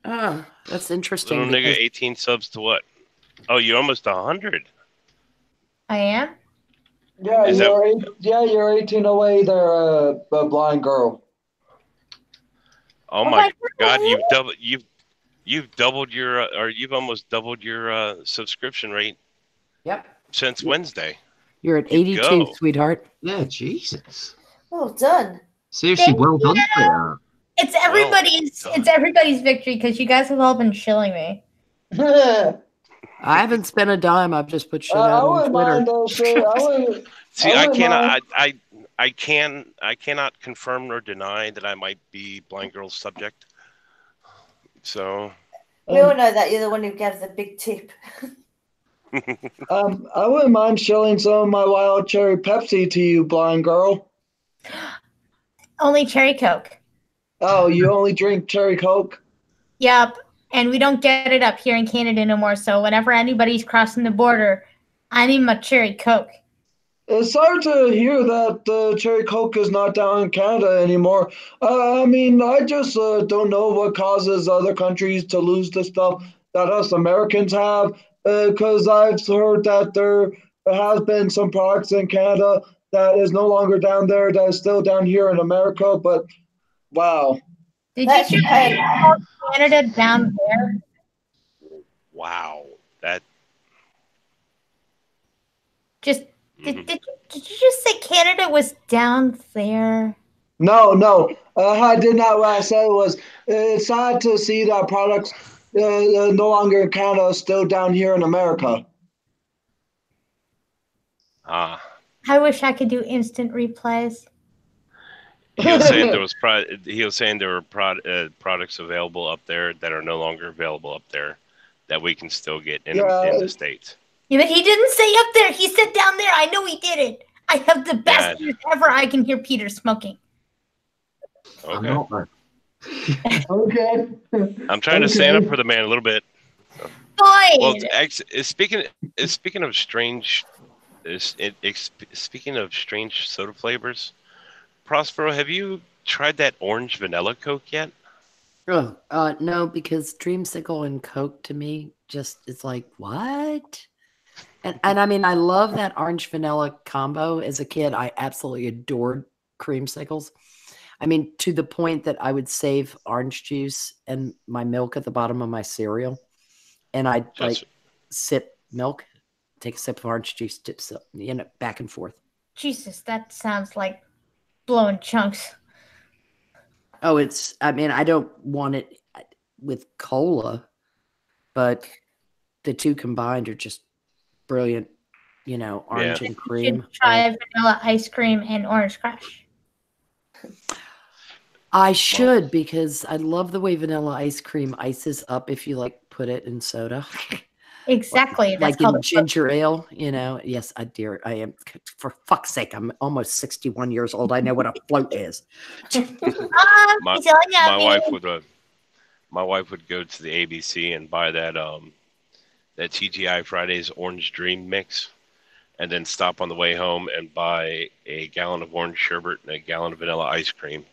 S5: Oh, that's interesting.
S2: Little nigga, 18 subs to what? Oh, you're almost 100.
S1: I am?
S10: Yeah, you're 18 away there, a blind girl.
S2: Oh my God, you've doubled your you've almost doubled your subscription rate.
S5: Yep.
S2: Since Wednesday.
S5: You're at 82, sweetheart.
S9: Yeah, Jesus.
S7: Well done.
S9: Seriously, well done for that.
S1: It's everybody's victory because you guys have all been shilling me.
S5: I haven't spent a dime. I've just put shit out on Twitter.
S2: See, I cannot confirm nor deny that I might be Blind Girl's subject. So
S7: we all know that you're the one who gave the big tip.
S10: I wouldn't mind shilling some of my wild cherry Pepsi to you, blind girl.
S1: Only cherry Coke.
S10: Oh, you only drink cherry Coke?
S1: Yep. And we don't get it up here in Canada no more. So whenever anybody's crossing the border, I need my cherry Coke.
S10: It's hard to hear that cherry Coke is not down in Canada anymore. I just don't know what causes other countries to lose the stuff that us Americans have. Because I've heard that there has been some products in Canada that is no longer down there, that is still down here in America. But wow.
S1: Did you see Canada down there?
S2: Wow. That.
S1: Did you just say Canada was down there?
S10: No. I did not. What I said was, it's sad to see that products no longer in Canada, still down here in America.
S2: Ah,
S1: I wish I could do instant replays.
S2: he was saying there were products available up there that are no longer available up there that we can still get in the States.
S1: Yeah, but he didn't say up there. He said down there. I know he did it. I have the best ears ever. I can hear Peter smoking.
S2: Okay.
S9: I'm not there.
S10: Okay.
S2: I'm trying to stand up for the man a little bit.
S1: Boy.
S2: Well, speaking of strange, speaking of strange soda flavors, Prospero, have you tried that orange vanilla Coke yet?
S5: No, because Dreamsicle and Coke to me just is like, what? And I mean, I love that orange vanilla combo. As a kid, I absolutely adored creamsicles. I mean, to the point that I would save orange juice and my milk at the bottom of my cereal. And I'd sip milk, take a sip of orange juice, dip, back and forth.
S1: Jesus, that sounds like blowing chunks.
S5: Oh, I mean, I don't want it with cola, but the two combined are just brilliant. Orange and cream.
S1: You should try vanilla ice cream and orange crush.
S5: I should, because I love the way vanilla ice cream ices up if you put it in soda.
S1: Exactly.
S5: Like in ginger ale, Yes, I am. For fuck's sake, I'm almost 61 years old. I know what a float is.
S2: My wife would go to the ABC and buy that TGI Fridays Orange Dream mix, and then stop on the way home and buy a gallon of orange sherbet and a gallon of vanilla ice cream.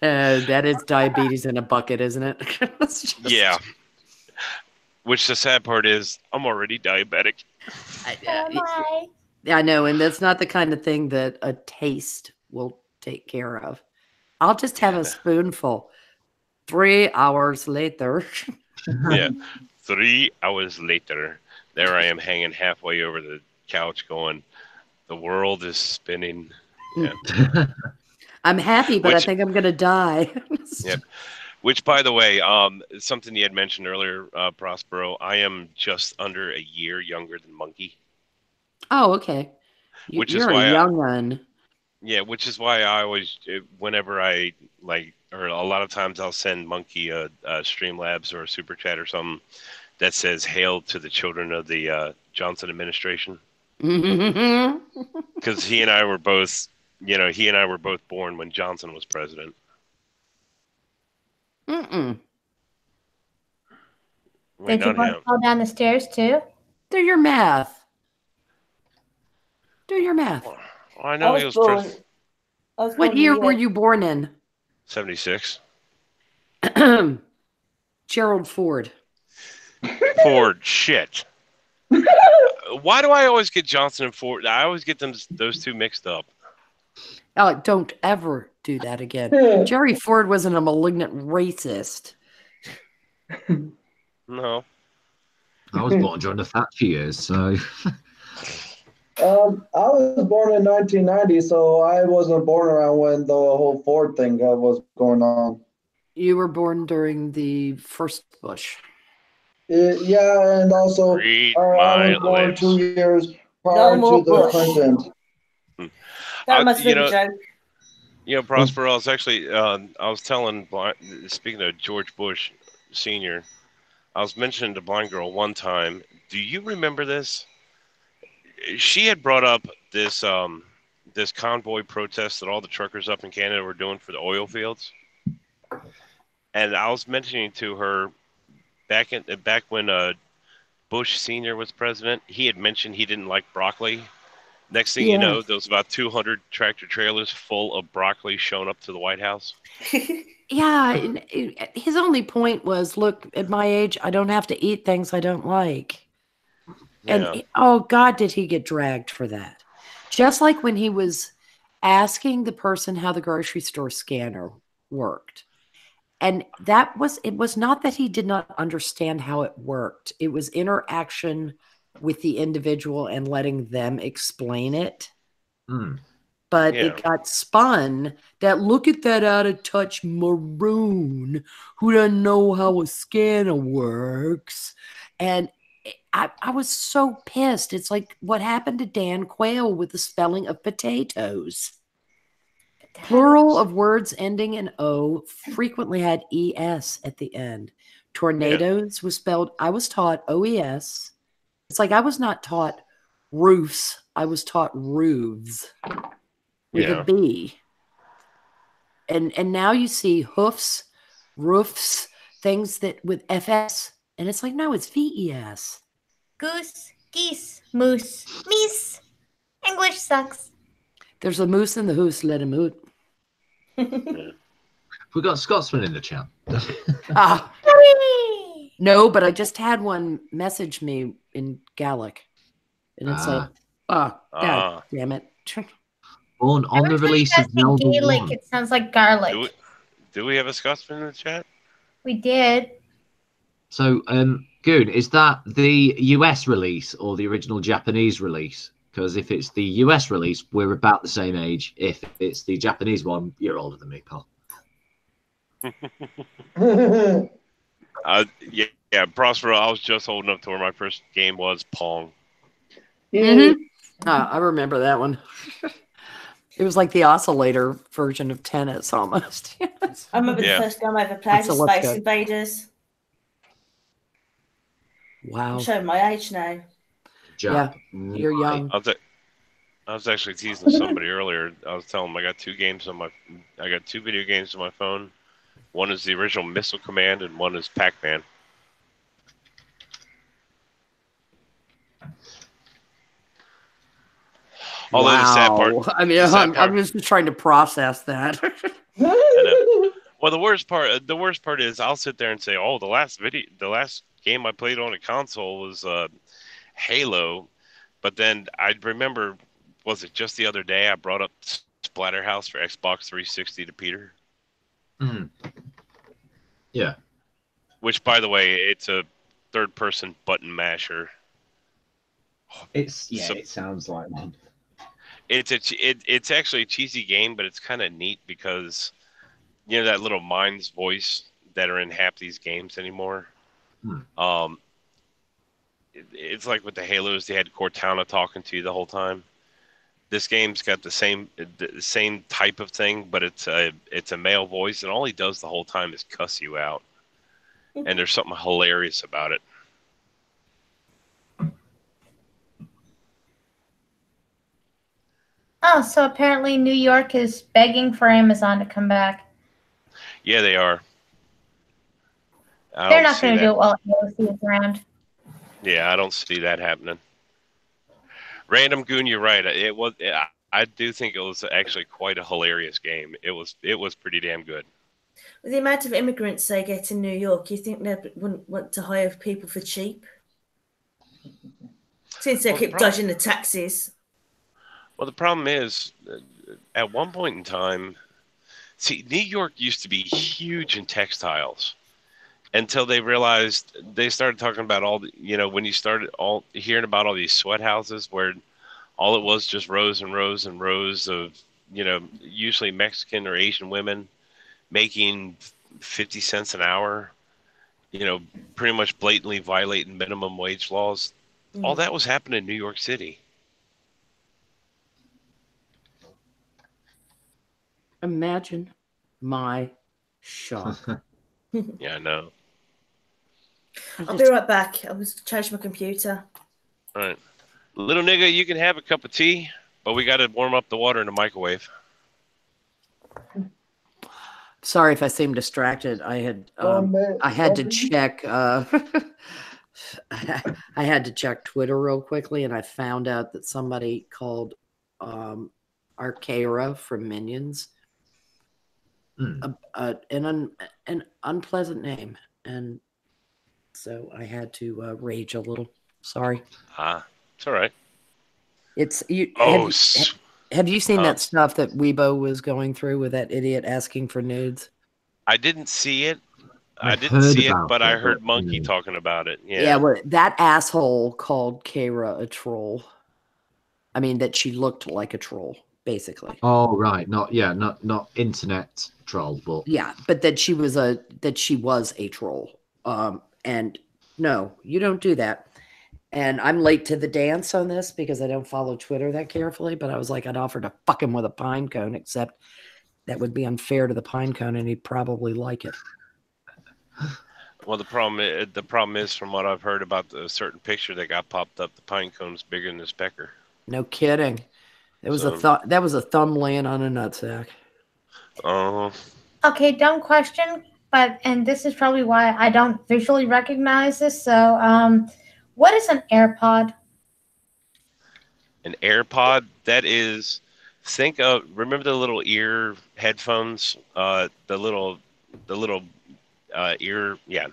S5: That is diabetes in a bucket, isn't it?
S2: Yeah. Which the sad part is, I'm already diabetic.
S5: I know, and that's not the kind of thing that a taste will take care of. I'll just have a spoonful. 3 hours later.
S2: Yeah. 3 hours later, there I am hanging halfway over the couch going, the world is spinning. Yeah.
S5: I'm happy, but I think I'm going to die.
S2: Yeah. Which, by the way, something you had mentioned earlier, Prospero, I am just under a year younger than Monkey.
S5: Oh, okay. You're a young one.
S2: Yeah, which is why I always, whenever I or a lot of times I'll send Monkey a Streamlabs or a Super Chat or something that says "Hail to the children of the Johnson administration," because he and I were both born when Johnson was president.
S1: Did you both fall down the stairs too?
S5: Do your math.
S2: Well, I know he was president.
S5: What year were you born in?
S2: 76.
S5: Gerald Ford.
S2: Ford, shit. Why do I always get Johnson and Ford? I always get those two mixed up.
S5: Oh, don't ever do that again. Jerry Ford wasn't a malignant racist.
S2: No.
S9: I was born during the Thatcher years, so.
S10: I was born in 1990, so I wasn't born around when the whole Ford thing was going on.
S5: You were born during the first Bush.
S10: Yeah, and also I was born 2 years prior to the Clinton.
S7: That must be a joke.
S2: Prospero, I was actually, I was telling, speaking of George Bush Sr., I was mentioning to Blind Girl one time, do you remember this? She had brought up this this convoy protest that all the truckers up in Canada were doing for the oil fields. And I was mentioning to her back when Bush Sr. was president, he had mentioned he didn't like broccoli. Next thing you know, there was about 200 tractor trailers full of broccoli showing up to the White House.
S5: Yeah, his only point was, look, at my age, I don't have to eat things I don't like. Yeah. And oh God, did he get dragged for that? Just like when he was asking the person how the grocery store scanner worked. And it was not that he did not understand how it worked. It was interaction with the individual and letting them explain it but
S2: Yeah.
S5: it got spun that look at that out of touch maroon who doesn't know how a scanner works. And I was so pissed. It's like what happened to Dan Quayle with the spelling of potatoes. Plural of words ending in O frequently had ES at the end. Tornadoes was spelled, I was taught OES. It's like I was not taught roofs, I was taught roofs with a B. And now you see hoofs, roofs, things that with FS. And it's like, no, it's VES.
S1: Goose, geese, moose, meese. English sucks.
S5: There's a moose in the hoose, let him out.
S9: We got Scotsman in the chat.
S5: Ah.
S1: Hooray!
S5: No, but I just had one message me in Gaelic. And it's like, God damn it.
S9: On the
S1: Every time
S9: release
S1: you
S9: of
S1: guys say
S9: Zelda
S1: Gaelic,
S9: 1.
S1: it sounds like garlic.
S2: Do we have a Scotsman in the chat?
S1: We did.
S9: So, Goon, is that the US release or the original Japanese release? Because if it's the US release, we're about the same age. If it's the Japanese one, you're older than me, pal.
S2: Yeah, Prospero, I was just holding up to where my first game was Pong.
S5: I remember that one. It was like the oscillator version of tennis almost.
S7: I remember the first game I ever played was Space Invaders.
S5: Wow.
S7: I'm showing my age now.
S5: Yeah, you're young.
S2: I was actually teasing somebody earlier. I was telling them I got two video games on my phone. One is the original Missile Command, and one is Pac-Man. Although the sad part,
S5: I mean, I'm just trying to process that.
S2: Well, the worst part is I'll sit there and say, "Oh, the last game I played on a console was Halo," but then I remember, was it just the other day I brought up Splatterhouse for Xbox 360 to Peter?
S9: Yeah.
S2: Which, by the way, it's a third-person button masher.
S9: It sounds like one.
S2: It's actually a cheesy game, but it's kind of neat because you know that little mind's voice that are in half these games anymore. It's like with the Halos, they had Cortana talking to you the whole time. This game's got the same type of thing, but it's a male voice, and all he does the whole time is cuss you out. And there's something hilarious about it.
S1: Oh, so apparently New York is begging for Amazon to come back.
S2: Yeah, they are.
S1: They're not going to do it while AOC is around.
S2: Yeah, I don't see that happening. Random Goon, you're right. I do think it was actually quite a hilarious game. It was pretty damn good.
S7: With the amount of immigrants they get in New York, you think they wouldn't want to hire people for cheap? Since they keep dodging the taxes.
S2: Well, the problem is, at one point in time, see, New York used to be huge in textiles until they realized they started talking about when you started hearing about all these sweat houses where all it was just rows and rows and rows of, usually Mexican or Asian women making 50 cents an hour, pretty much blatantly violating minimum wage laws. All that was happening in New York City.
S5: Imagine my shock.
S2: Yeah, I know.
S7: I'll be right back. I was charging my computer.
S2: All right. Little nigga, you can have a cup of tea, but we got to warm up the water in the microwave.
S5: Sorry if I seem distracted. I had to check. I had to check Twitter real quickly, and I found out that somebody called Arcara from Minions an unpleasant name, and so I had to rage a little. Sorry.
S2: It's all right.
S5: It's you. Have you seen that stuff that Weibo was going through with that idiot asking for nudes?
S2: I didn't see it. But I heard Monkey talking about it. Yeah.
S5: Well, that asshole called Kara a troll. I mean, that she looked like a troll. basically.
S9: Oh right, not internet troll, but
S5: Yeah, but that she was a troll. And no, you don't do that. And I'm late to the dance on this because I don't follow Twitter that carefully. But I was like, I'd offer to fuck him with a pine cone, except that would be unfair to the pine cone, and he'd probably like it.
S2: Well, the problem is, from what I've heard about the certain picture that got popped up, the pine cone's bigger than his pecker.
S5: No kidding. It was that was a thumb laying on a nutsack.
S2: Oh.
S1: Okay, dumb question, and this is probably why I don't visually recognize this. So, what is an AirPod?
S2: An AirPod, that is, remember the little ear headphones, the little ear, yeah,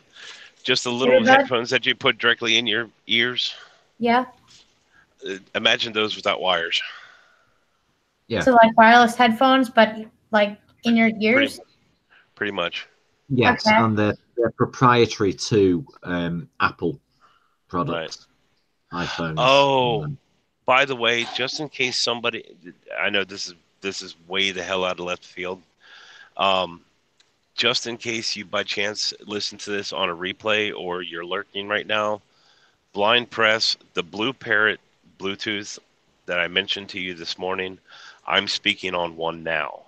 S2: just the little headphones that you put directly in your ears.
S1: Yeah.
S2: Imagine those without wires.
S9: Yeah.
S1: So like wireless headphones, but like in your ears.
S2: Pretty much.
S9: Yes,
S1: Okay.
S9: and they're proprietary to Apple products, iPhones.
S2: Oh, by the way, just in case somebody, I know this is way the hell out of left field. Just in case you by chance listen to this on a replay or you're lurking right now, Blind Press, the Blue Parrot Bluetooth that I mentioned to you this morning, I'm speaking on one now.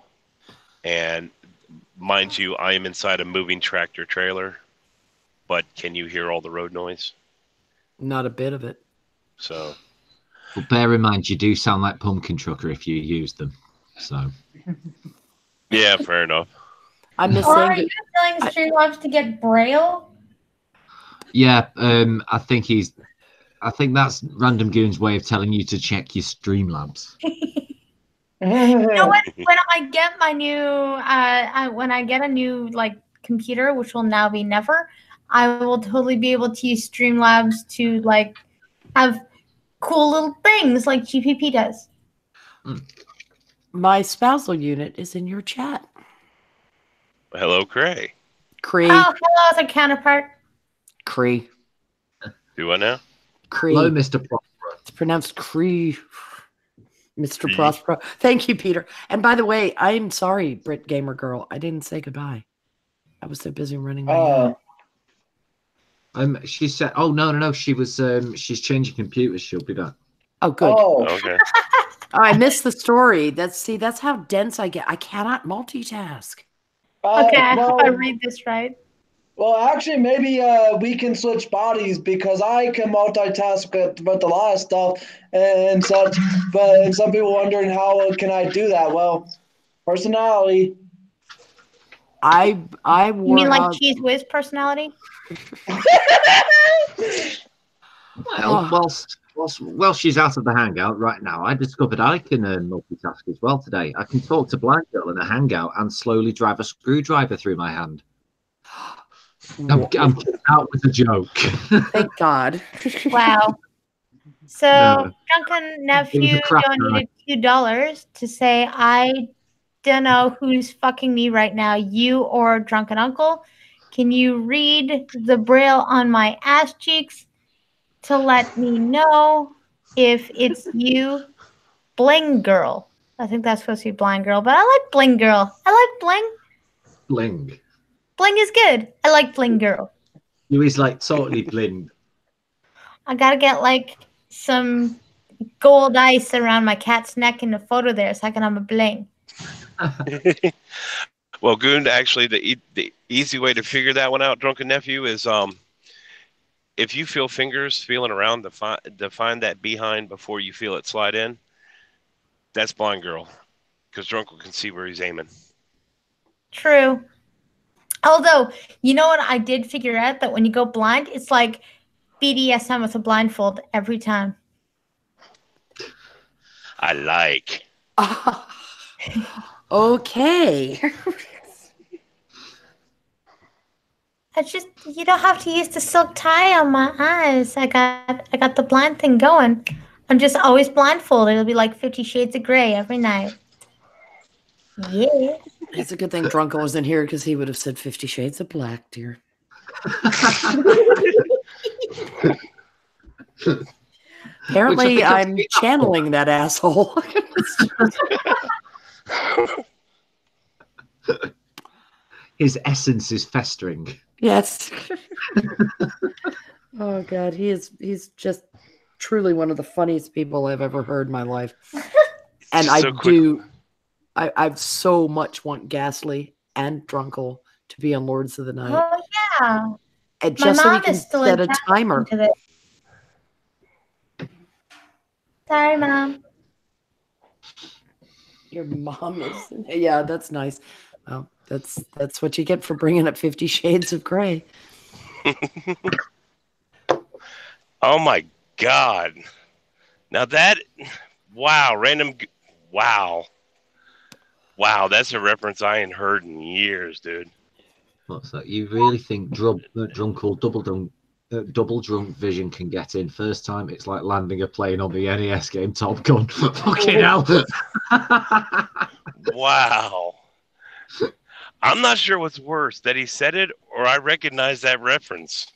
S2: And mind you, I am inside a moving tractor trailer, but can you hear all the road noise?
S5: Not a bit of it.
S2: So.
S9: But bear in mind, you do sound like Pumpkin Trucker if you use them. So.
S2: Yeah, fair enough.
S5: I'm missing.
S1: Or are you telling Streamlabs to get Braille?
S9: Yeah, I think that's Random Goon's way of telling you to check your Streamlabs.
S1: You know what? When I get my new, when I get a new like computer, which will now be never, I will totally be able to use Streamlabs to like have cool little things like GPP does.
S5: My spousal unit is in your chat.
S2: Hello, Cray.
S5: Cree.
S1: Oh, hello, the counterpart.
S5: Cree.
S2: Do what now?
S5: Cree.
S9: Hello, Mr. Prospero.
S5: It's pronounced Cree. Mr. Prospero. Thank you, Peter. And by the way, I'm sorry, Brit Gamer Girl. I didn't say goodbye. I was so busy running my
S9: She said, "Oh no, she was. She's changing computers. She'll be back."
S5: Oh, good.
S10: Oh,
S2: Okay.
S5: Oh, I missed the story. That's how dense I get. I cannot multitask.
S1: Okay, I hope I
S10: well,
S1: read this right.
S10: well, actually, maybe we can switch bodies because I can multitask with a lot of stuff and such. But some people wondering how can I do that? Well, personality.
S5: I
S1: You
S5: wore
S1: mean like
S5: out.
S1: Cheese Whiz personality?
S9: Well, whilst she's out of the hangout right now, I discovered I can multitask as well today. I can talk to Blind Girl in a hangout and slowly drive a screwdriver through my hand. I'm out with a joke.
S5: Thank God.
S1: Wow. So
S9: No.
S1: Drunken Nephew
S9: crap
S1: donated $2 to say, I don't know who's fucking me right now, you or Drunken Uncle. Can you read the braille on my ass cheeks to let me know if it's you, Bling Girl? I think that's supposed to be Blind Girl, but I like Bling Girl. I like Bling.
S9: Bling.
S1: Bling is good. I like Bling Girl.
S9: You is like totally bling.
S1: I gotta get like some gold ice around my cat's neck in the photo there so I can have a bling.
S2: Well, Goon, actually, the easy way to figure that one out, Drunken Nephew, is if you feel fingers feeling around to find that behind before you feel it slide in, that's Blind Girl, because Drunkle can see where he's aiming.
S1: True. Although, you know what I did figure out? That when you go blind, it's like BDSM with a blindfold every time.
S2: I like.
S5: Okay.
S1: I just, you don't have to use the silk tie on my eyes. I got the blind thing going. I'm just always blindfolded. It'll be like 50 Shades of Grey every night. Yeah.
S5: It's a good thing Drunko wasn't here because he would have said 50 Shades of Black, dear. Apparently, I'm channeling that asshole.
S9: His essence is festering.
S5: Yes. Oh God, he's just truly one of the funniest people I've ever heard in my life. And I so much want Ghastly and Drunkle to be on Lords of the Night.
S1: Oh yeah.
S5: And
S1: My
S5: just so we
S1: mom
S5: can
S1: is still
S5: set a
S1: attached
S5: timer.
S1: to this. Sorry, Mom.
S5: Your mom is, yeah, that's nice. Well, that's what you get for bringing up 50 Shades of Grey.
S2: Oh my God! Now that, wow, wow, that's a reference I ain't heard in years, dude.
S9: What's that? You really think drunk or double drunk Vision can get in first time? It's like landing a plane on the NES game Top Gun. Fucking hell!
S2: Wow. I'm not sure what's worse, that he said it or I recognize that reference.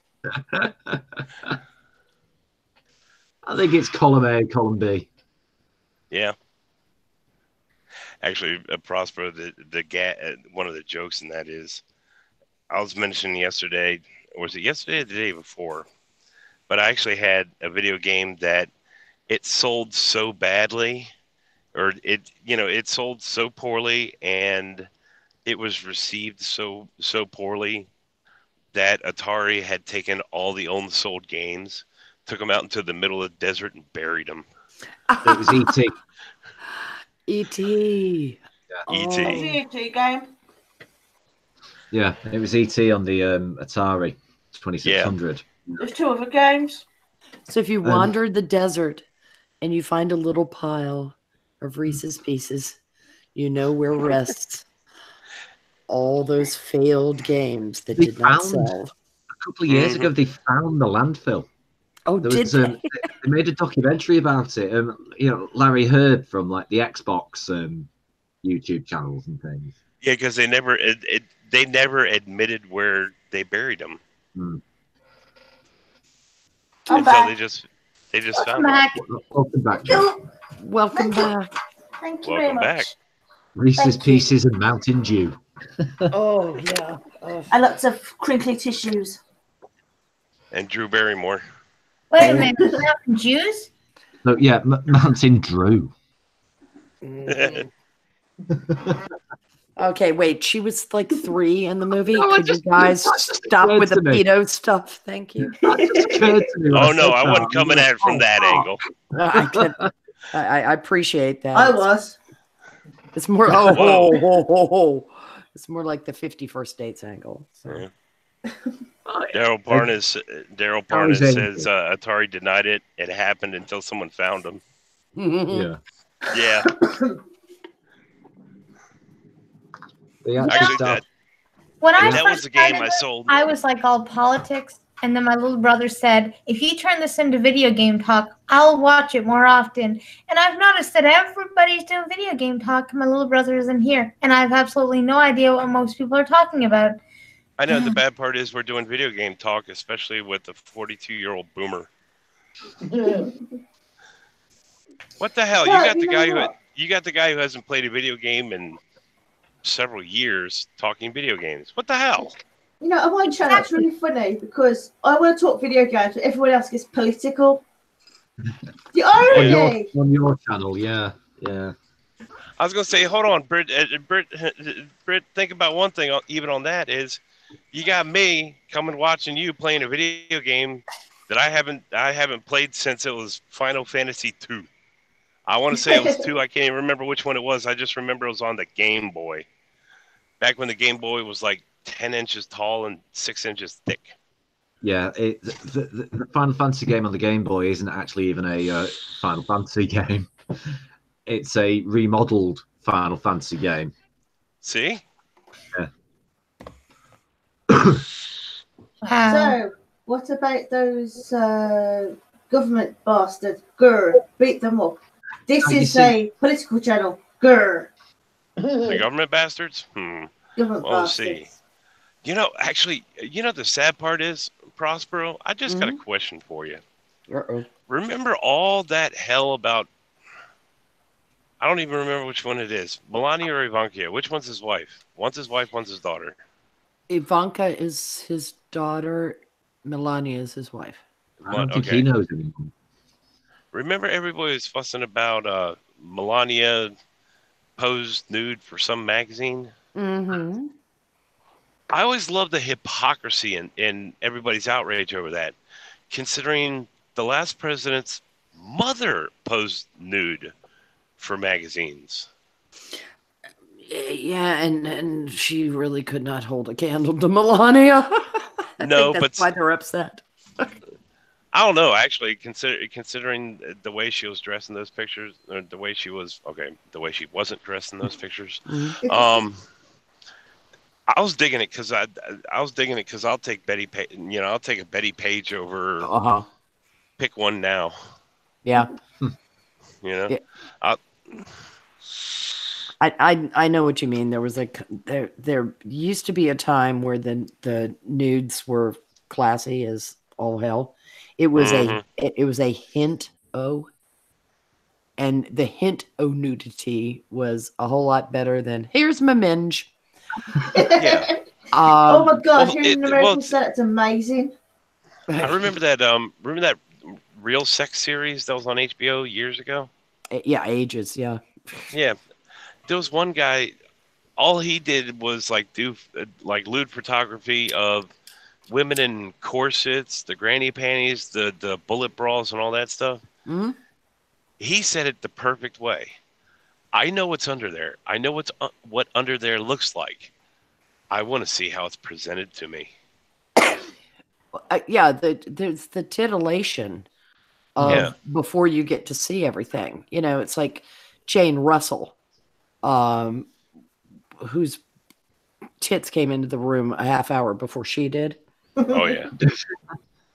S9: I think it's column A and column B.
S2: Yeah. Actually, Prospero, one of the jokes in that is, I was mentioning yesterday, or was it yesterday or the day before? But I actually had a video game that it sold so badly, or it sold so poorly, and it was received so poorly that Atari had taken all the unsold games, took them out into the middle of the desert, and buried them.
S9: It was E.T.
S5: E.T.
S2: Yeah. E.T.
S7: It's the E.T. game.
S9: Yeah, it was E.T. on the Atari 2600.
S7: Yeah. There's two other games.
S5: So if you wandered the desert and you find a little pile of Reese's Pieces, you know where rests all those failed games that did not sell.
S9: A couple of years ago, they found the landfill.
S5: Oh, did they?
S9: They made a documentary about it. Larry Hurd from like the Xbox YouTube channels and things.
S2: Yeah, because they never admitted where they buried them. Until they just found them.
S9: Welcome back, Joe.
S5: Welcome back.
S7: Thank you very much.
S2: Back.
S9: Reese's Pieces and Mountain Dew.
S5: Oh yeah.
S7: And lots of crinkly tissues.
S2: And Drew Barrymore.
S1: Wait a minute, Mountain Jews?
S9: So yeah, Mountain Drew.
S5: Okay, wait. She was like 3 in the movie. Could you guys stop with the pedo stuff? Thank you.
S2: Oh no, I wasn't coming at it from that angle.
S5: I appreciate that.
S7: I was.
S5: It's more. It's more like the 51st Dates angle. So.
S2: Yeah. Daryl Parnas says Atari denied it. It happened until someone found him.
S9: Yeah.
S2: Yeah.
S1: Actually, when I first was a game I sold. I was like all politics, and then my little brother said, "If you turn this into video game talk, I'll watch it more often." And I've noticed that everybody's doing video game talk. My little brother isn't here, and I have absolutely no idea what most people are talking about.
S2: I know the bad part is we're doing video game talk, especially with the 42-year-old boomer. What the hell?
S7: Well,
S2: you got the guy who hasn't played a video game in several years talking video games. What the hell?
S7: On my channel, it's really funny because I want to talk video games, but everyone else gets political. The irony!
S9: On your channel, yeah.
S2: I was going to say, hold on, Britt, think about one thing, even on that, is you got me coming watching you playing a video game that I haven't played since it was Final Fantasy II. I want to say it was 2. I can't even remember which one it was. I just remember it was on the Game Boy. Back when the Game Boy was like 10 inches tall and 6 inches thick.
S9: Yeah, the Final Fantasy game on the Game Boy isn't actually even a Final Fantasy game. It's a remodeled Final Fantasy game.
S2: See?
S9: Yeah.
S7: So, what about those government bastards? Grr, beat them up. This is a political channel. Grr.
S2: The government bastards?
S7: Government
S2: We'll see.
S7: bastards.
S2: Actually, the sad part is, Prospero, I just got a question for you.
S5: Uh-oh.
S2: Remember all that hell about I don't even remember which one it is. Melania or Ivanka? Which one's his wife? One's his wife, one's his daughter.
S5: Ivanka is his daughter. Melania is his wife.
S9: I don't think he knows anymore.
S2: Remember everybody was fussing about Melania posed nude for some magazine?
S5: Mm-hmm.
S2: I always love the hypocrisy in everybody's outrage over that, considering the last president's mother posed nude for magazines.
S5: Yeah, and she really could not hold a candle to Melania. I
S2: No,
S5: think that's why they're upset.
S2: I don't know. Actually, considering the way she was dressed in those pictures, or the way she wasn't dressed in those pictures. I was digging it because I'll take Betty. I'll take a Betty Page over. Pick one now.
S5: Yeah.
S2: Yeah.
S5: I know what you mean. There was there used to be a time where the nudes were classy as all hell. It was a hint o, and the hint o nudity was a whole lot better than here's my minge.
S2: Yeah.
S7: Oh my god, hearing the American that's amazing.
S2: I remember that Real Sex series that was on HBO years ago.
S5: Yeah, ages. Yeah.
S2: Yeah. There was one guy, all he did was do lewd photography of women in corsets, the granny panties, the bullet bras, and all that stuff.
S5: Mm-hmm.
S2: He said it the perfect way. I know what's under there. I know what under there looks like. I want to see how it's presented to me.
S5: Yeah, there's the titillation of before you get to see everything. It's like Jane Russell, whose tits came into the room a half hour before she did.
S2: Oh yeah.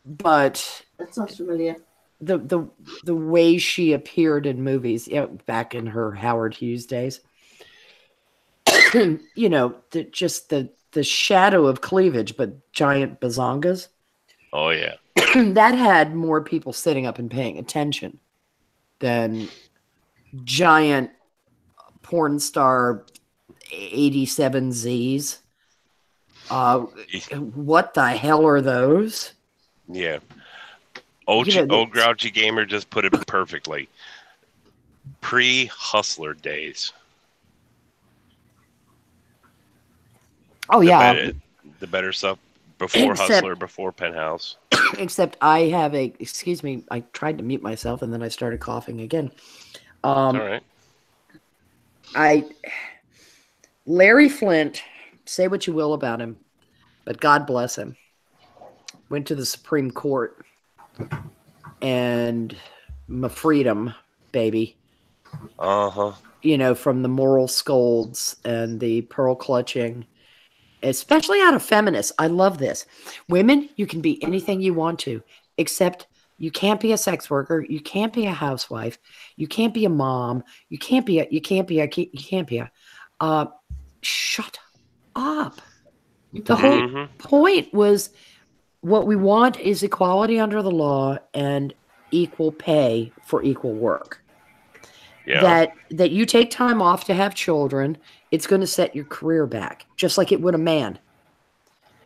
S5: But
S7: that sounds familiar.
S5: The way she appeared in movies, back in her Howard Hughes days, just the shadow of cleavage, but giant bazongas.
S2: Oh yeah.
S5: That had more people sitting up and paying attention than giant porn star 87Zs. What the hell are those?
S2: Yeah. Old Grouchy Gamer just put it perfectly. Pre-Hustler days.
S5: Oh, yeah.
S2: The better stuff before Hustler, before Penthouse.
S5: Except I have excuse me, I tried to mute myself and then I started coughing again.
S2: All right.
S5: Larry Flint, say what you will about him, but God bless him, went to the Supreme Court and my freedom, baby.
S2: Uh-huh.
S5: From the moral scolds and the pearl clutching, especially out of feminists. I love this. Women, you can be anything you want to, except you can't be a sex worker. You can't be a housewife. You can't be a mom. You can't be shut up. The whole point was what we want is equality under the law and equal pay for equal work. Yeah. That you take time off to have children, it's going to set your career back, just like it would a man.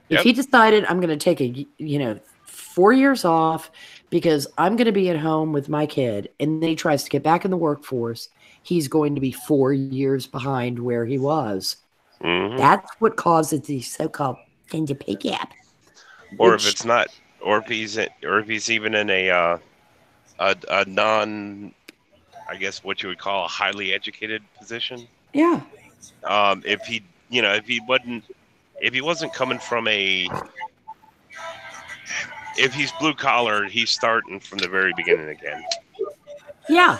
S5: Yep. If he decided I'm going to take 4 years off because I'm going to be at home with my kid, and then he tries to get back in the workforce, he's going to be 4 years behind where he was. Mm-hmm. That's what causes the so-called gender pay gap.
S2: Or if it's not, or if he's even in a non, I guess what you would call a highly educated position.
S5: Yeah.
S2: If he wasn't coming from if he's blue collar, he's starting from the very beginning again.
S5: Yeah.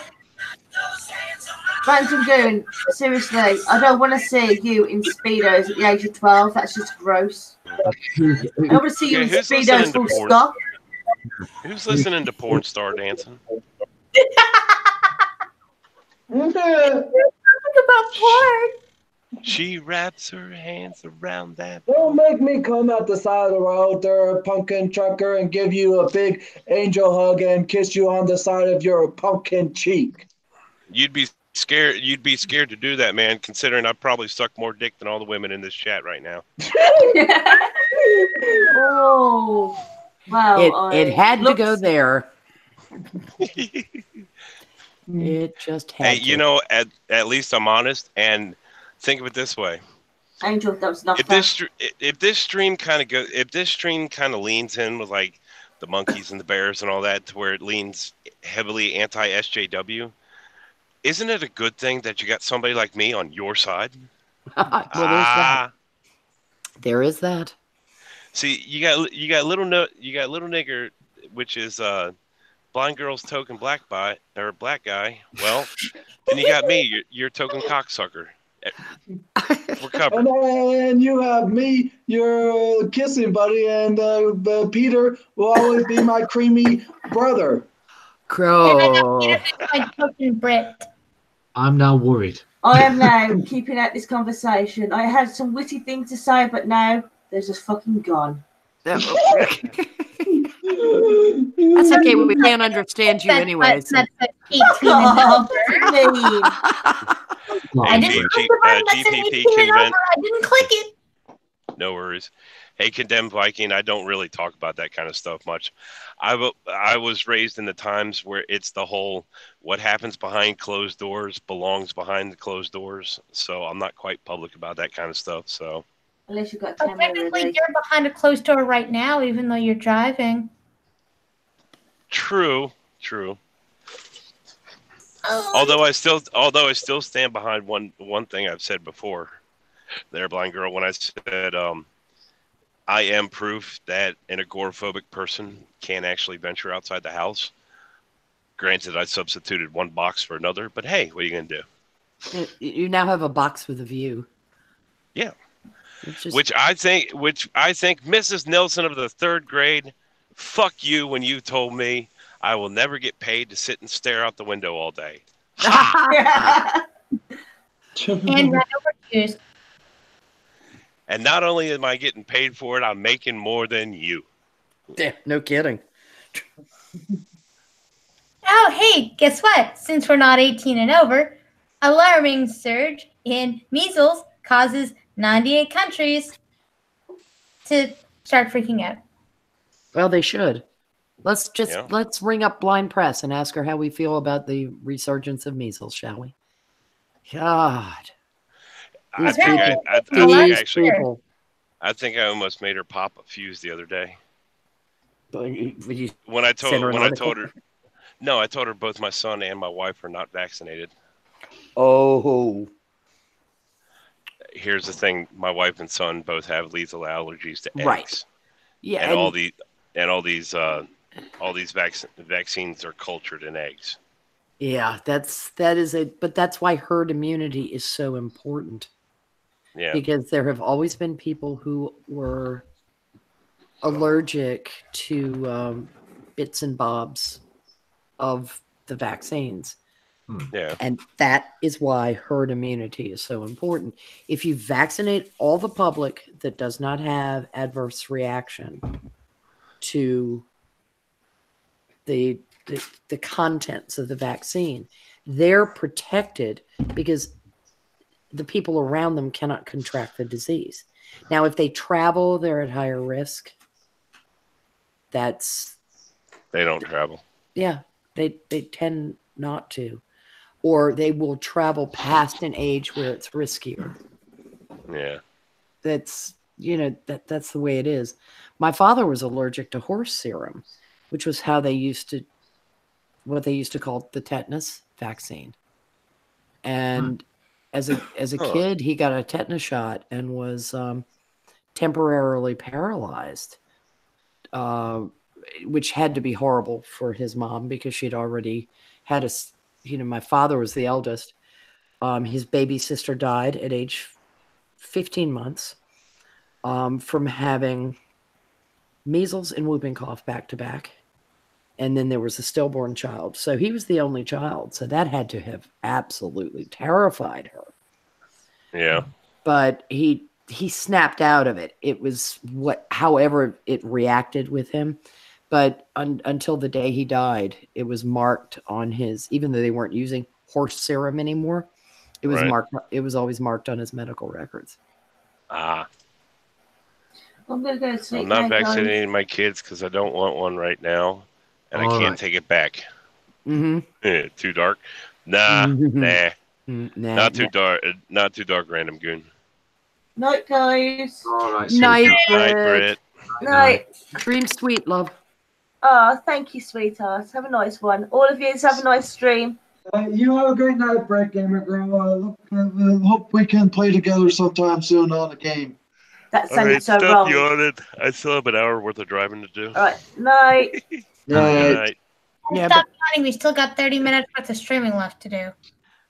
S7: Phantom Goon, seriously, I don't want to see you in Speedos at the age of 12. That's just gross. I want to see you in Speedos full stop.
S2: Who's listening to porn star dancing?
S7: About porn.
S2: She wraps her hands around that.
S10: Don't make me come at the side of the road there, pumpkin trucker, and give you a big angel hug and kiss you on the side of your pumpkin cheek.
S2: You'd be scared. You'd be scared to do that, man. Considering I probably suck more dick than all the women in this chat right now.
S7: Oh, wow.
S5: It had to go there. It just had
S2: Hey,
S5: to.
S2: you know, at least I'm honest. And think of it this way:
S7: Angel, that was not
S2: if this stream kind of leans in with like the monkeys and the bears and all that, to where it leans heavily anti-SJW, isn't it a good thing that you got somebody like me on your side?
S5: Well, there's that. There is that.
S2: See, you got little nigger, which is blind girl's token black guy. Well, then you got me, you're token cocksucker. We're covered.
S10: And you have me, your kissing buddy, and Peter will always be my creamy brother.
S5: Crow.
S1: My token Brit.
S9: I'm now worried.
S7: I am now keeping out this conversation. I had some witty things to say, but now they're just fucking gone.
S5: That's okay. We can't understand you anyway. So.
S1: That's 18 and over. I didn't click the button that said 18 and over. I didn't click it.
S2: No worries. Hey, Condemned Viking, I don't really talk about that kind of stuff much. I was raised in the times where it's the whole what happens behind closed doors belongs behind the closed doors. So I'm not quite public about that kind of stuff. So
S7: unless you've got
S1: technically you're behind a closed door right now, even though you're driving.
S2: True. Although I still stand behind one thing I've said before, there, blind girl, when I said I am proof that an agoraphobic person can't actually venture outside the house. Granted, I substituted one box for another, but hey, what are you gonna do?
S5: You now have a box with a view.
S2: Yeah, which I think Mrs. Nelson of the 3rd grade, fuck you when you told me I will never get paid to sit and stare out the window all day.
S1: And right over to
S2: And not only am I getting paid for it, I'm making more than you.
S5: Yeah, no kidding.
S1: Oh, hey, guess what? Since we're not 18 and over, alarming surge in measles causes 98 countries to start freaking out.
S5: Well, they should. Let's ring up Blind Press and ask her how we feel about the resurgence of measles, shall we? God.
S2: I think I almost made her pop a fuse the other day. When I told her, no, I told her both my son and my wife are not vaccinated.
S5: Oh.
S2: Here's the thing: my wife and son both have lethal allergies to eggs.
S5: Right. Yeah.
S2: And all these vaccines are cultured in eggs.
S5: Yeah, but that's why herd immunity is so important.
S2: Yeah.
S5: Because there have always been people who were allergic to bits and bobs of the vaccines.
S2: Yeah.
S5: And that is why herd immunity is so important. If you vaccinate all the public that does not have adverse reaction to the contents of the vaccine, they're protected because the people around them cannot contract the disease. Now, if they travel, they're at higher risk.
S2: They don't travel.
S5: Yeah, they tend not to. Or they will travel past an age where it's riskier.
S2: Yeah.
S5: That's the way it is. My father was allergic to horse serum, which was what they used to call the tetanus vaccine. And as a kid, he got a tetanus shot and was temporarily paralyzed, which had to be horrible for his mom because she'd already had my father was the eldest. His baby sister died at age 15 months from having measles and whooping cough back to back. And then there was a stillborn child. So he was the only child. So that had to have absolutely terrified her.
S2: Yeah.
S5: But he snapped out of it. It was however it reacted with him. But until the day he died, it was marked on his, even though they weren't using horse serum anymore. It was
S2: Right.
S5: marked. It was always marked on his medical records.
S2: Ah.
S7: I'm gonna go to sleep
S2: I'm not
S7: now, guys.
S2: vaccinating my kids because I don't want one right now, and I can't take it back.
S5: Mm-hmm.
S2: Too dark? Nah, nah, not too
S5: Nah.
S2: dark. Not too dark, random goon.
S7: Night, guys.
S9: All right,
S5: Night,
S2: Night,
S5: Brit.
S2: Brit.
S7: Night.
S5: Dream sweet, love.
S7: Oh, thank you, sweetheart. Have a nice one. All of you have a nice stream.
S10: You have a great night, Brett Gamer Girl. Hope we can play together sometime soon on a game.
S7: That
S2: All right,
S7: sounded so
S2: stop
S7: wrong.
S2: yawning. I still have an hour worth of driving to do.
S7: All right, night.
S2: Good night.
S5: Yeah,
S1: Stop counting. We still got 30 minutes worth of streaming left to do.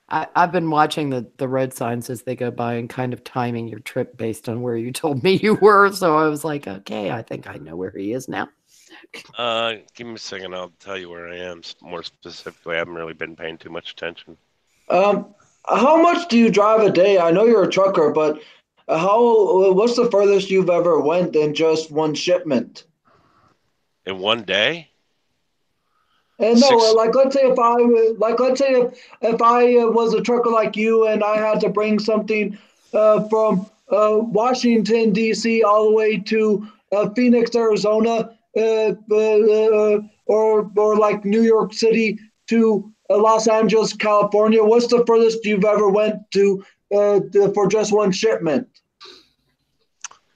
S5: I've been watching the road signs as they go by and kind of timing your trip based on where you told me you were. So I was like, okay, I think I know where he is now.
S2: Give me a second. I'll tell you where I am. More specifically, I haven't really been paying too much attention.
S10: How much do you drive a day? I know you're a trucker, but what's the furthest you've ever went in just one shipment?
S2: In one day?
S10: And no, let's say if I was a trucker like you and I had to bring something from Washington D.C. all the way to Phoenix, Arizona, or like New York City to Los Angeles, California. What's the furthest you've ever went to for just one shipment?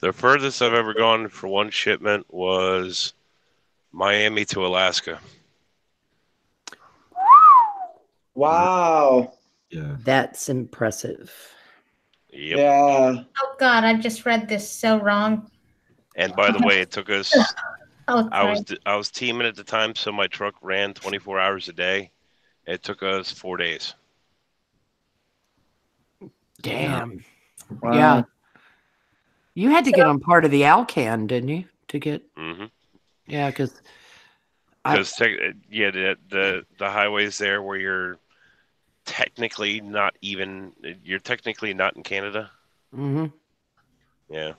S2: The furthest I've ever gone for one shipment was Miami to Alaska.
S10: Wow.
S9: Yeah.
S5: That's impressive.
S2: Yep.
S10: Yeah.
S1: Oh God, I just read this so wrong.
S2: And by the way, it took us.
S1: Oh,
S2: I was teaming at the time, so my truck ran 24 hours a day. It took us 4 days.
S5: Damn.
S10: Wow.
S5: Yeah. You had to get on part of the Alcan, didn't you? To get.
S2: Mm-hmm.
S5: Yeah, because.
S2: Because the highways there where you're technically not in Canada.
S5: Mm-hmm.
S2: Yeah.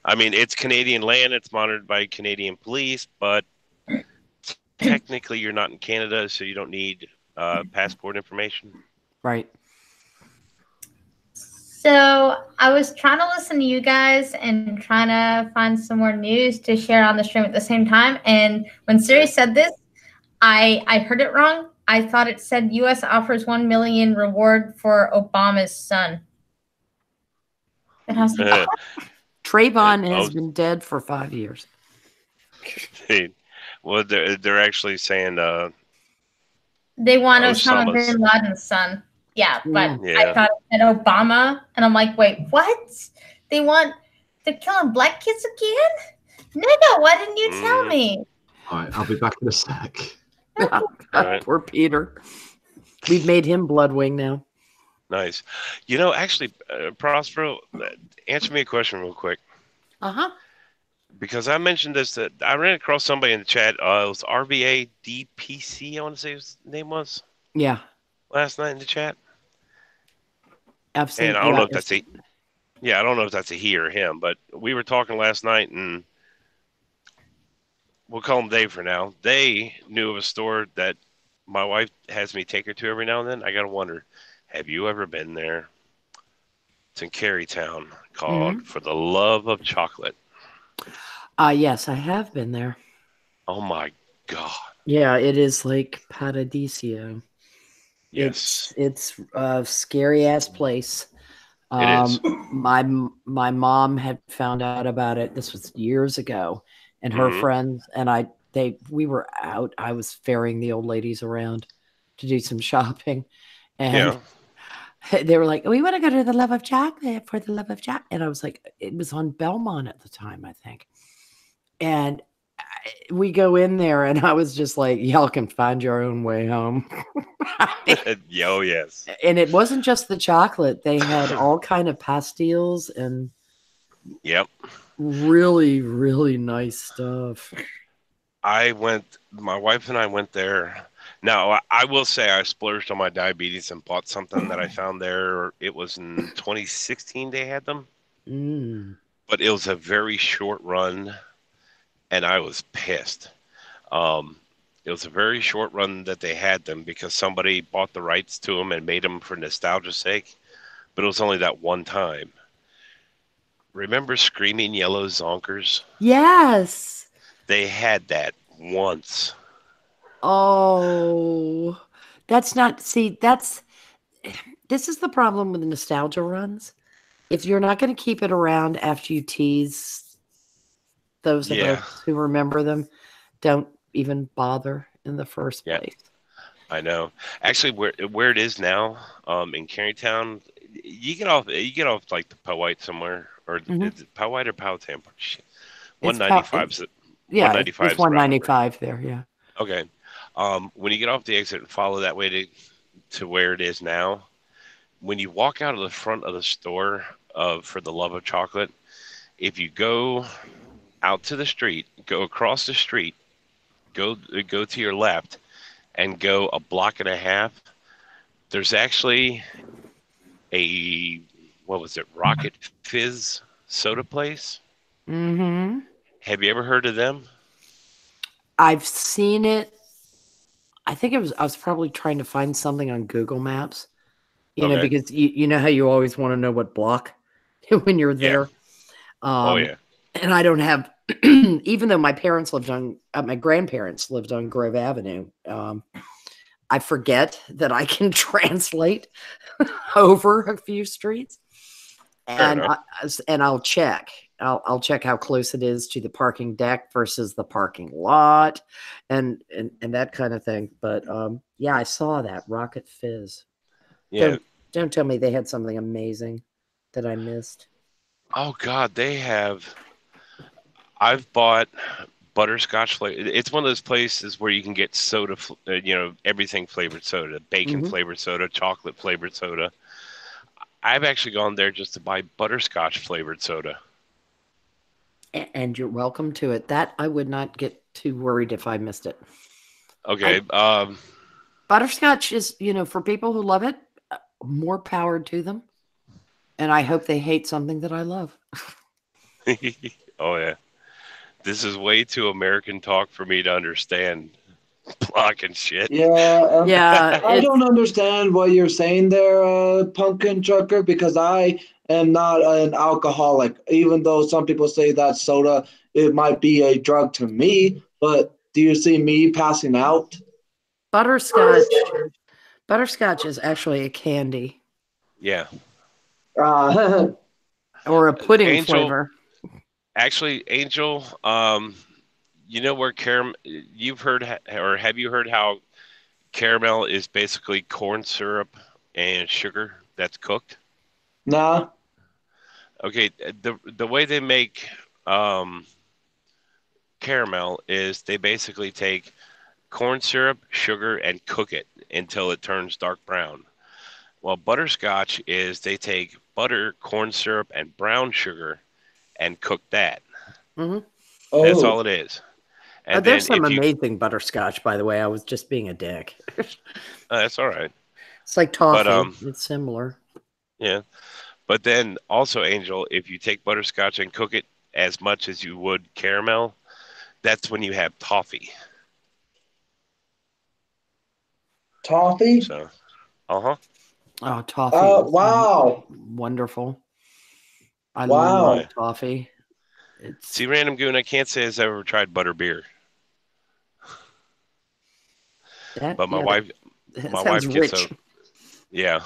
S2: I mean, it's Canadian land. It's monitored by Canadian police, but technically you're not in Canada, so you don't need passport information.
S5: Right.
S1: So I was trying to listen to you guys and trying to find some more news to share on the stream at the same time. And when Siri said this, I heard it wrong. I thought it said U.S. offers $1 million reward for Obama's son. And I was like,
S5: Trayvon has been dead for 5 years.
S2: Well, they're actually saying
S1: they want Osama
S2: Osama's
S1: bin Laden's son. Yeah, but
S2: Yeah.
S1: I thought it said Obama, and I'm like, wait, what? They're killing black kids again? Nigga, why didn't you tell me?
S9: All right, I'll be back in a sec.
S5: Poor Peter. We've made him Bloodwing now.
S2: Nice. You know, actually, Prospero, answer me a question real quick.
S5: Uh-huh.
S2: Because I mentioned this, that I ran across somebody in the chat. It was RVA DPC, I want to say his name was.
S5: Yeah.
S2: Last night in the chat.
S5: I've seen.
S2: And I don't know if that's I don't know if that's a he or him, but we were talking last night, and we'll call him Dave for now. They knew of a store that my wife has me take her to every now and then. I gotta wonder, have you ever been there? It's in Carytown, called For the Love of Chocolate.
S5: Yes, I have been there.
S2: Oh my God.
S5: Yeah, it is like Paradiso.
S2: Yes.
S5: It's a scary ass place.
S2: It is.
S5: My mom had found out about it. This was years ago, and her friends and we were out. I was ferrying the old ladies around to do some shopping, and they were like, "We want to go to the Love of Chocolate for the Love of Chocolate," and I was like, "It was on Belmont at the time, I think," and we go in there, and I was just like, "Y'all can find your own way home."
S2: Oh yes.
S5: And it wasn't just the chocolate; they had all kind of pastilles and really, really nice stuff.
S2: My wife and I went there. Now, I will say I splurged on my diabetes and bought something that I found there. It was in 2016 they had them. But it was a very short run, and I was pissed. It was a very short run that they had them because somebody bought the rights to them and made them for nostalgia's sake. But it was only that one time. Remember Screaming Yellow Zonkers?
S5: Yes.
S2: They had that once.
S5: Oh, that's not. See, this is the problem with the nostalgia runs. If you're not going to keep it around after you tease those of
S2: Yeah.
S5: us who remember them, don't even bother in the first
S2: Yeah.
S5: place.
S2: I know. Actually, where it is now, in Carytown, you get off like the Powhite somewhere, or is it Powhite or Powhatan? Shit.
S5: It's
S2: 195 is
S5: yeah,
S2: 195
S5: it's 195 there. Yeah.
S2: Okay. When you get off the exit and follow that way to where it is now, when you walk out of the front of the store For the Love of Chocolate, if you go out to the street, go across the street, go to your left, and go a block and a half, there's actually a Rocket Fizz soda place.
S5: Mm-hmm.
S2: Have you ever heard of them?
S5: I've seen it. I think I was probably trying to find something on Google Maps. You know,
S2: Okay.
S5: because you know how you always want to know what block when you're there.
S2: Oh yeah.
S5: And I don't have, even though my grandparents lived on Grove Avenue. I forget that I can translate over a few streets, and I'll check. I'll check how close it is to the parking deck versus the parking lot, and that kind of thing. But yeah, I saw that Rocket Fizz.
S2: Yeah.
S5: Don't tell me they had something amazing that I missed.
S2: Oh God, they have. I've bought butterscotch flavor. It's one of those places where you can get soda, everything flavored soda, bacon flavored soda, chocolate flavored soda. I've actually gone there just to buy butterscotch flavored soda.
S5: And you're welcome to it. That I would not get too worried if I missed it.
S2: Okay.
S5: Butterscotch is, for people who love it, more power to them. And I hope they hate something that I love.
S2: Oh yeah. This is way too American talk for me to understand. Blocking shit.
S10: Yeah.
S5: Yeah.
S10: I don't understand what you're saying there, Pumpkin Trucker, because I am not an alcoholic. Even though some people say that soda, it might be a drug to me, but do you see me passing out?
S5: Butterscotch is actually a candy.
S2: Yeah.
S5: Or a pudding
S2: Angel,
S5: flavor.
S2: Actually, Angel, you know where you've heard, or have you heard how caramel is basically corn syrup and sugar that's cooked?
S10: Nah.
S2: Okay, the way they make caramel is they basically take corn syrup, sugar, and cook it until it turns dark brown. Well, butterscotch is they take butter, corn syrup, and brown sugar and cook that.
S5: Mm-hmm.
S2: That's all it is. And
S5: there's
S2: then
S5: some amazing butterscotch, by the way. I was just being a dick.
S2: That's all right.
S5: It's like toffee.
S2: But,
S5: it's similar.
S2: Yeah. But then also, Angel, if you take butterscotch and cook it as much as you would caramel, that's when you have toffee.
S10: Toffee?
S2: So,
S5: Oh, toffee.
S10: Wow.
S5: Wonderful. I
S10: Wow.
S5: love toffee.
S2: See, Random Goon, I can't say I've ever tried butter beer. But my wife gets yeah.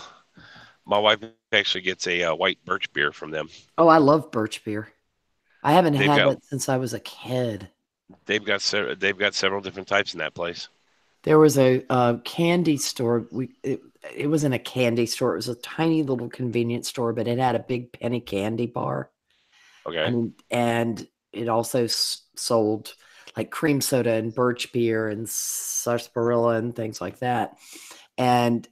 S2: My wife actually gets a white birch beer from them.
S5: Oh, I love birch beer. I haven't had that since I was a kid.
S2: They've got several different types in that place.
S5: There was a candy store. It wasn't a candy store. It was a tiny little convenience store, but it had a big penny candy bar.
S2: Okay.
S5: And it also sold like cream soda and birch beer and sarsaparilla and things like that. And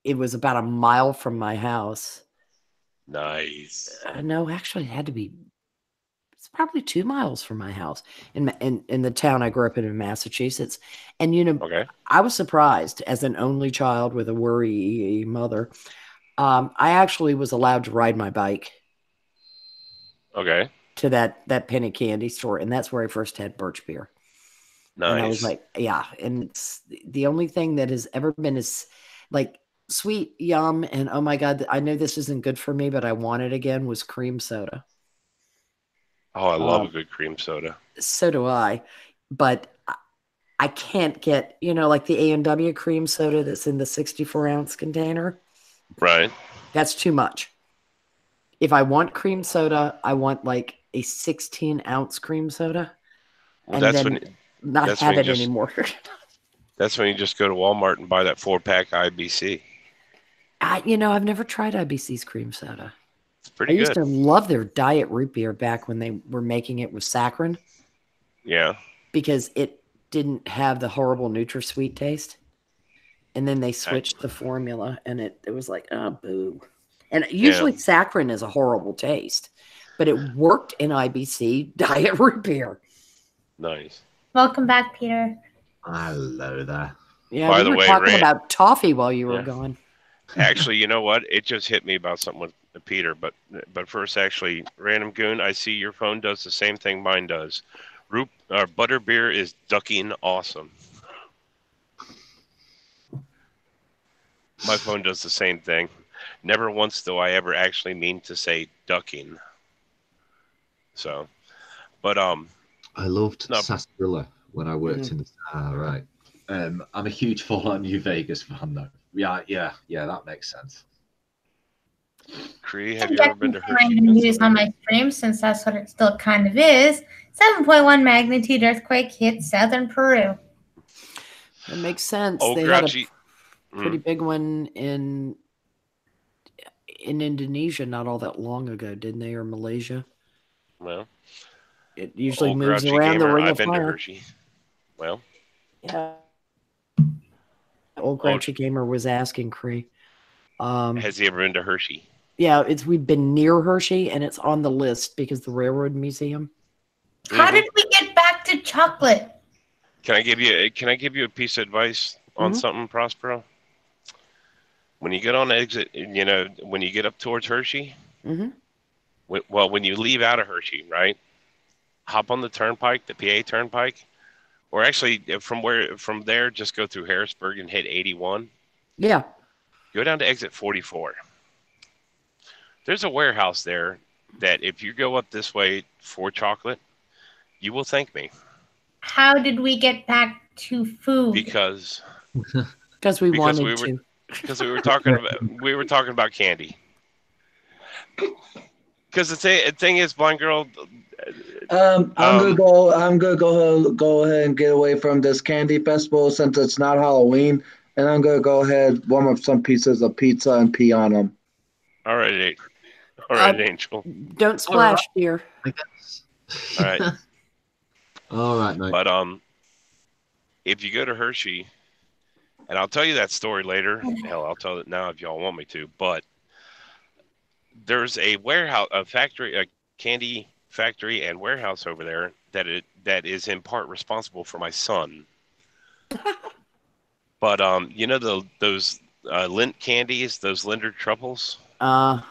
S5: it was about a mile from my house.
S2: Nice.
S5: No, actually, it had to be. It's probably 2 miles from my house in the town I grew up in Massachusetts. And,
S2: okay.
S5: I was surprised as an only child with a worry mother. I actually was allowed to ride my bike.
S2: Okay.
S5: To that penny candy store. And that's where I first had birch beer.
S2: Nice.
S5: And I was like, yeah. And it's the only thing that has ever been is like sweet yum. And oh my God, I know this isn't good for me, but I want it again was cream soda.
S2: Oh, I love a good cream soda.
S5: So do I. But I can't get, like the A&W cream soda that's in the 64-ounce container.
S2: Right.
S5: That's too much. If I want cream soda, I want like a 16-ounce cream soda.
S2: Well,
S5: And then not have it anymore.
S2: That's when you just go to Walmart and buy that 4-pack IBC.
S5: I've never tried IBC's cream soda.
S2: It's pretty good.
S5: I used to love their diet root beer back when they were making it with saccharin.
S2: Yeah.
S5: Because it didn't have the horrible NutraSweet taste. And then they switched the formula and it was like, oh, boo. And usually saccharin is a horrible taste. But it worked in IBC diet root beer.
S2: Nice.
S1: Welcome back, Peter.
S9: Hello there.
S5: Yeah, By we were talking about toffee while you were gone.
S2: Actually, you know what? It just hit me about something with Peter. But first, actually, Random Goon, I see your phone does the same thing mine does. Butterbeer is ducking awesome. My phone does the same thing. Never once do I ever actually mean to say ducking. So, but
S9: I loved sarsaparilla when I worked in the right. I'm a huge Fallout New Vegas fan though. Yeah, that makes sense.
S2: Cree, have you ever been to Hershey?
S1: News on my stream, since that's what it still kind of is. 7.1 magnitude earthquake hit southern Peru.
S5: That makes sense.
S2: Oh,
S5: they had a pretty big one in Indonesia not all that long ago, didn't they? Or Malaysia?
S2: Well,
S5: it usually moves around the ring of fire. I've been to Hershey.
S2: Well,
S5: yeah. Old Grouchy Gamer was asking Cree.
S2: Has he ever been to Hershey?
S5: Yeah, we've been near Hershey, and it's on the list because the Railroad Museum.
S1: How did we get back to chocolate?
S2: Can I give you a piece of advice on something, Prospero? When you get on exit, when you get up towards Hershey, when you leave out of Hershey, right? Hop on the turnpike, the PA turnpike, or actually from there, just go through Harrisburg and hit 81.
S5: Yeah.
S2: Go down to exit 44. There's a warehouse there that if you go up this way for chocolate, you will thank me.
S1: How did we get back to food?
S2: Because
S5: we wanted to.
S2: Because we were talking about candy. Because the thing is, blind girl.
S10: I'm gonna go ahead and get away from this candy festival since it's not Halloween, and I'm gonna go ahead warm up some pieces of pizza and pee on them.
S2: All right, Angel.
S5: Don't splash, dear.
S2: All right.
S9: All right, mate.
S2: But if you go to Hershey, and I'll tell you that story later. Hell, I'll tell it now if y'all want me to. But there's a warehouse, a candy factory and warehouse over there that is in part responsible for my son. But those lint candies, those Linder truffles. Yeah,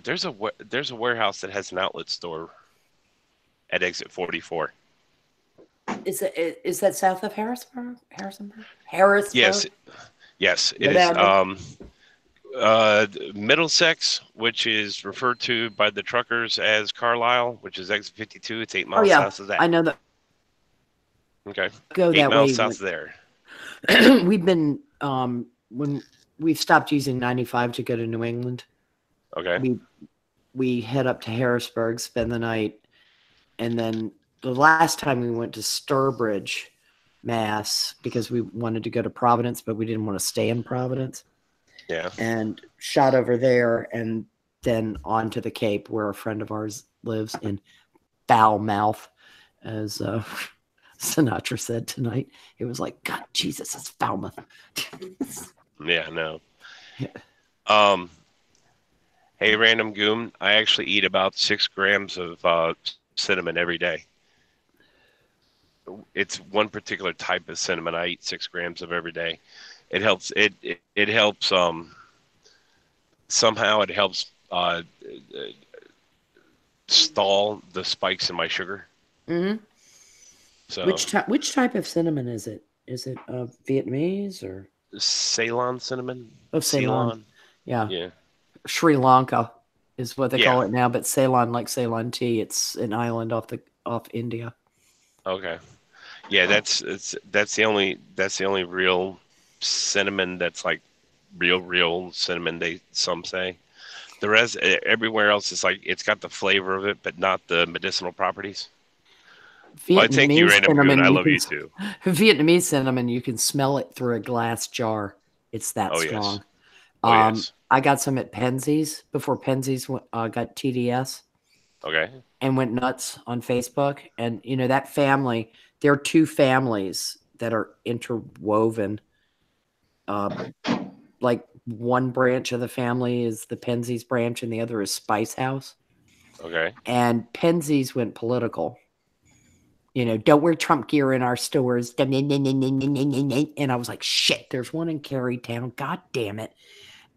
S2: there's a warehouse that has an outlet store at exit 44.
S5: Is that south of Harrisburg? Harrisburg?
S2: Yes, it is. Middlesex, which is referred to by the truckers as Carlisle, which is exit 52. It's 8 miles south of that.
S5: I know that.
S2: Okay.
S5: Go
S2: 8
S5: that
S2: miles
S5: way.
S2: South there.
S5: We've been when we've stopped using 95 to go to New England.
S2: Okay.
S5: We head up to Harrisburg, spend the night, and then the last time we went to Sturbridge, Mass, because we wanted to go to Providence, but we didn't want to stay in Providence.
S2: Yeah.
S5: And shot over there and then on to the Cape where a friend of ours lives in Foul Mouth, as Sinatra said tonight. It was like, God, Jesus, it's Falmouth.
S2: Yeah, no. Yeah. Hey, Random Goom, I actually eat about 6 grams of cinnamon every day. It's one particular type of cinnamon I eat 6 grams of every day. It helps. It helps. Somehow it helps stall the spikes in my sugar.
S5: Mm-hmm.
S2: So
S5: Which type of cinnamon is it? Is it Vietnamese or
S2: Ceylon cinnamon?
S5: Ceylon? Yeah.
S2: Yeah.
S5: Sri Lanka is what they
S2: Yeah.
S5: call it now, but Ceylon, like Ceylon tea, it's an island off India.
S2: Okay. Yeah, that's the only real cinnamon that's like real cinnamon. Some say the rest everywhere else is like it's got the flavor of it, but not the medicinal properties. Well, I thank you,
S5: Vietnamese
S2: Random Goon.
S5: cinnamon,
S2: I love you too.
S5: Vietnamese cinnamon, you can smell it through a glass jar. It's that
S2: Oh
S5: strong.
S2: yes. Oh yes.
S5: I got some at Penzies before Penzies got TDS
S2: Okay.
S5: and went nuts on Facebook. And you know that family, there are two families that are interwoven. Like one branch of the family is the Penzies branch, and the other is Spice House.
S2: Okay.
S5: And Penzies went political. You know, don't wear Trump gear in our stores. And I was like, shit, there's one in Carytown. God damn it.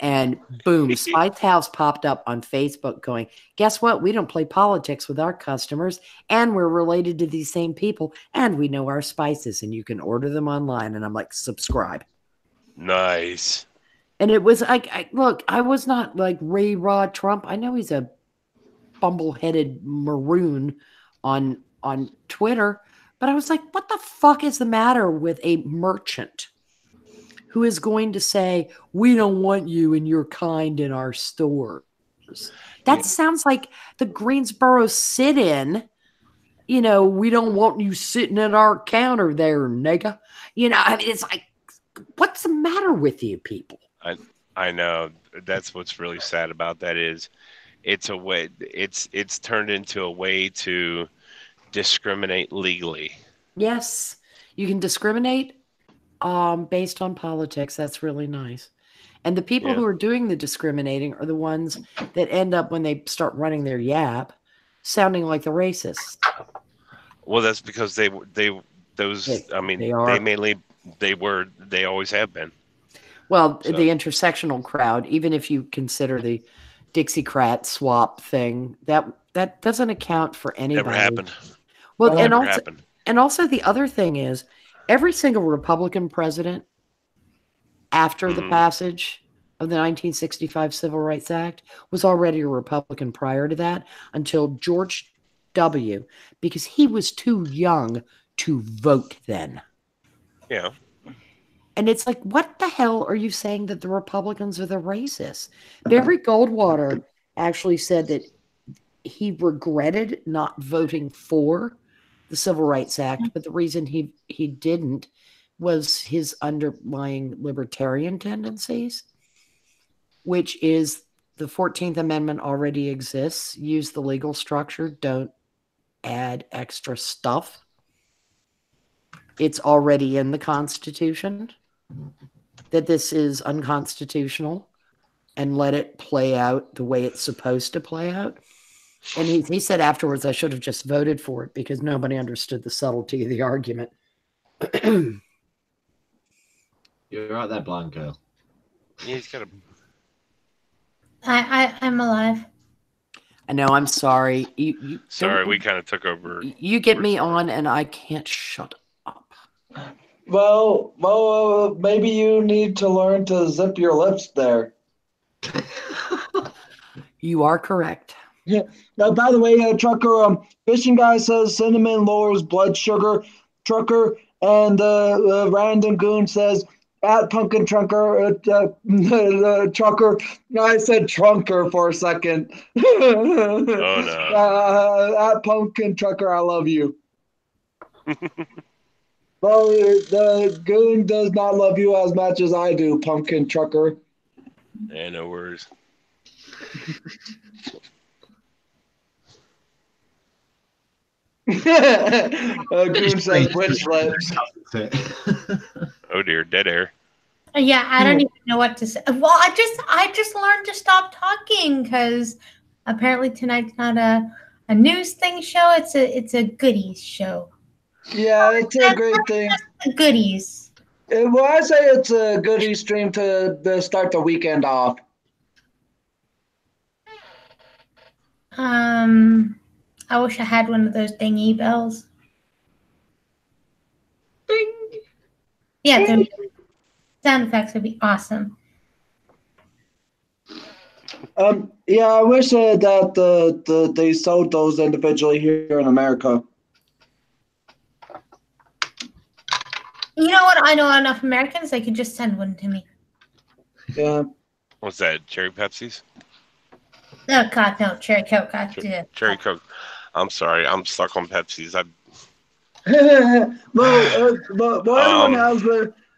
S5: And boom, Spice House popped up on Facebook going, guess what? We don't play politics with our customers, and we're related to these same people, and we know our spices, and you can order them online. And I'm like, subscribe.
S2: Nice.
S5: And it was like, look, I was not like Ray Rod Trump. I know he's a bumble-headed maroon on Twitter, but I was like, what the fuck is the matter with a merchant who is going to say, we don't want you and your kind in our stores? That sounds like the Greensboro sit-in. You know, we don't want you sitting at our counter there, nigga. You know, I mean, it's like, what's the matter with you people?
S2: I know. That's what's really sad about that is it's a way it's turned into a way to discriminate legally.
S5: Yes, you can discriminate based on politics. That's really nice. And the people who are doing the discriminating are the ones that end up, when they start running their yap, sounding like the racists.
S2: Well, that's because they always have been.
S5: Well, so. The intersectional crowd, even if you consider the Dixiecrat swap thing, that doesn't account for anybody.
S2: Never happened.
S5: Well, and also the other thing is, every single Republican president after the passage of the 1965 Civil Rights Act was already a Republican prior to that, until George W., because he was too young to vote then.
S2: Yeah.
S5: And it's like, what the hell are you saying that the Republicans are the racists? Barry Goldwater actually said that he regretted not voting for the Civil Rights Act, but the reason he didn't was his underlying libertarian tendencies, which is the 14th Amendment already exists. Use the legal structure. Don't add extra stuff. It's already in the Constitution that this is unconstitutional, and let it play out the way it's supposed to play out. And he said afterwards, I should have just voted for it because nobody understood the subtlety of the argument.
S9: You're right there, Blanco.
S2: Yeah, he's got a...
S1: I'm alive.
S5: I know. I'm sorry.
S2: Sorry, we kind of took over.
S5: You get me on, and I can't shut up.
S10: Well, maybe you need to learn to zip your lips there.
S5: You are correct.
S10: Yeah. By the way, Trucker, Fishing Guy says cinnamon lowers blood sugar. Trucker, and Random Goon says at Pumpkin Trunker, Trucker. I said Trunker for a second.
S2: Oh no.
S10: At Pumpkin Trucker, I love you. Well, the Goon does not love you as much as I do, Pumpkin Trucker.
S2: Yeah, no worries.
S10: Goon says witch lips.
S2: Oh dear, dead air.
S1: Yeah, I don't even know what to say. Well, I just learned to stop talking because apparently tonight's not a news thing show. It's a goodies show.
S10: Yeah, it's a great thing.
S1: Goodies.
S10: Well, I say it's a goodies stream to start the weekend off.
S1: I wish I had one of those dingy bells. Yeah, the sound effects would be awesome.
S10: Yeah, I wish that they sold those individually here in America.
S1: You know what? I know enough Americans. They could just send one to me.
S10: Yeah.
S2: What's that? Cherry Pepsis?
S1: Oh God, no! Cherry Coke.
S2: Cherry Coke. I'm sorry. I'm stuck on Pepsis.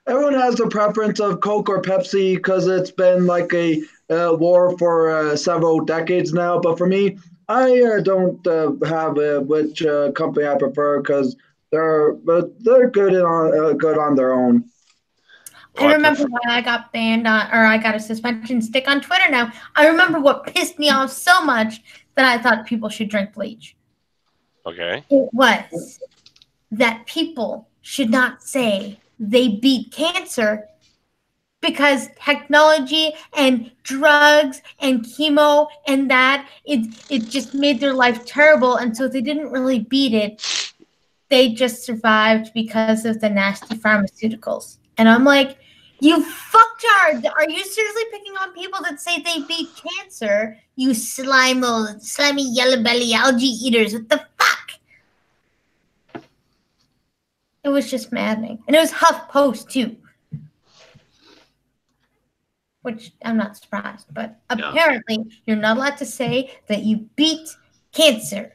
S10: Everyone has the preference of Coke or Pepsi because it's been like a war for several decades now. But for me, I don't have which company I prefer because they're good on their own.
S1: I remember why I got banned on, or I got a suspension stick on Twitter now. I remember what pissed me off so much that I thought people should drink bleach.
S2: Okay.
S1: It was that people should not say they beat cancer because technology and drugs and chemo and that it just made their life terrible, and so they didn't really beat it. They just survived because of the nasty pharmaceuticals. And I'm like, you fucktard! Are you seriously picking on people that say they beat cancer? You slimy yellow belly algae eaters! What the fuck? It was just maddening, and it was HuffPost too, which I'm not surprised. But apparently, you're not allowed to say that you beat cancer.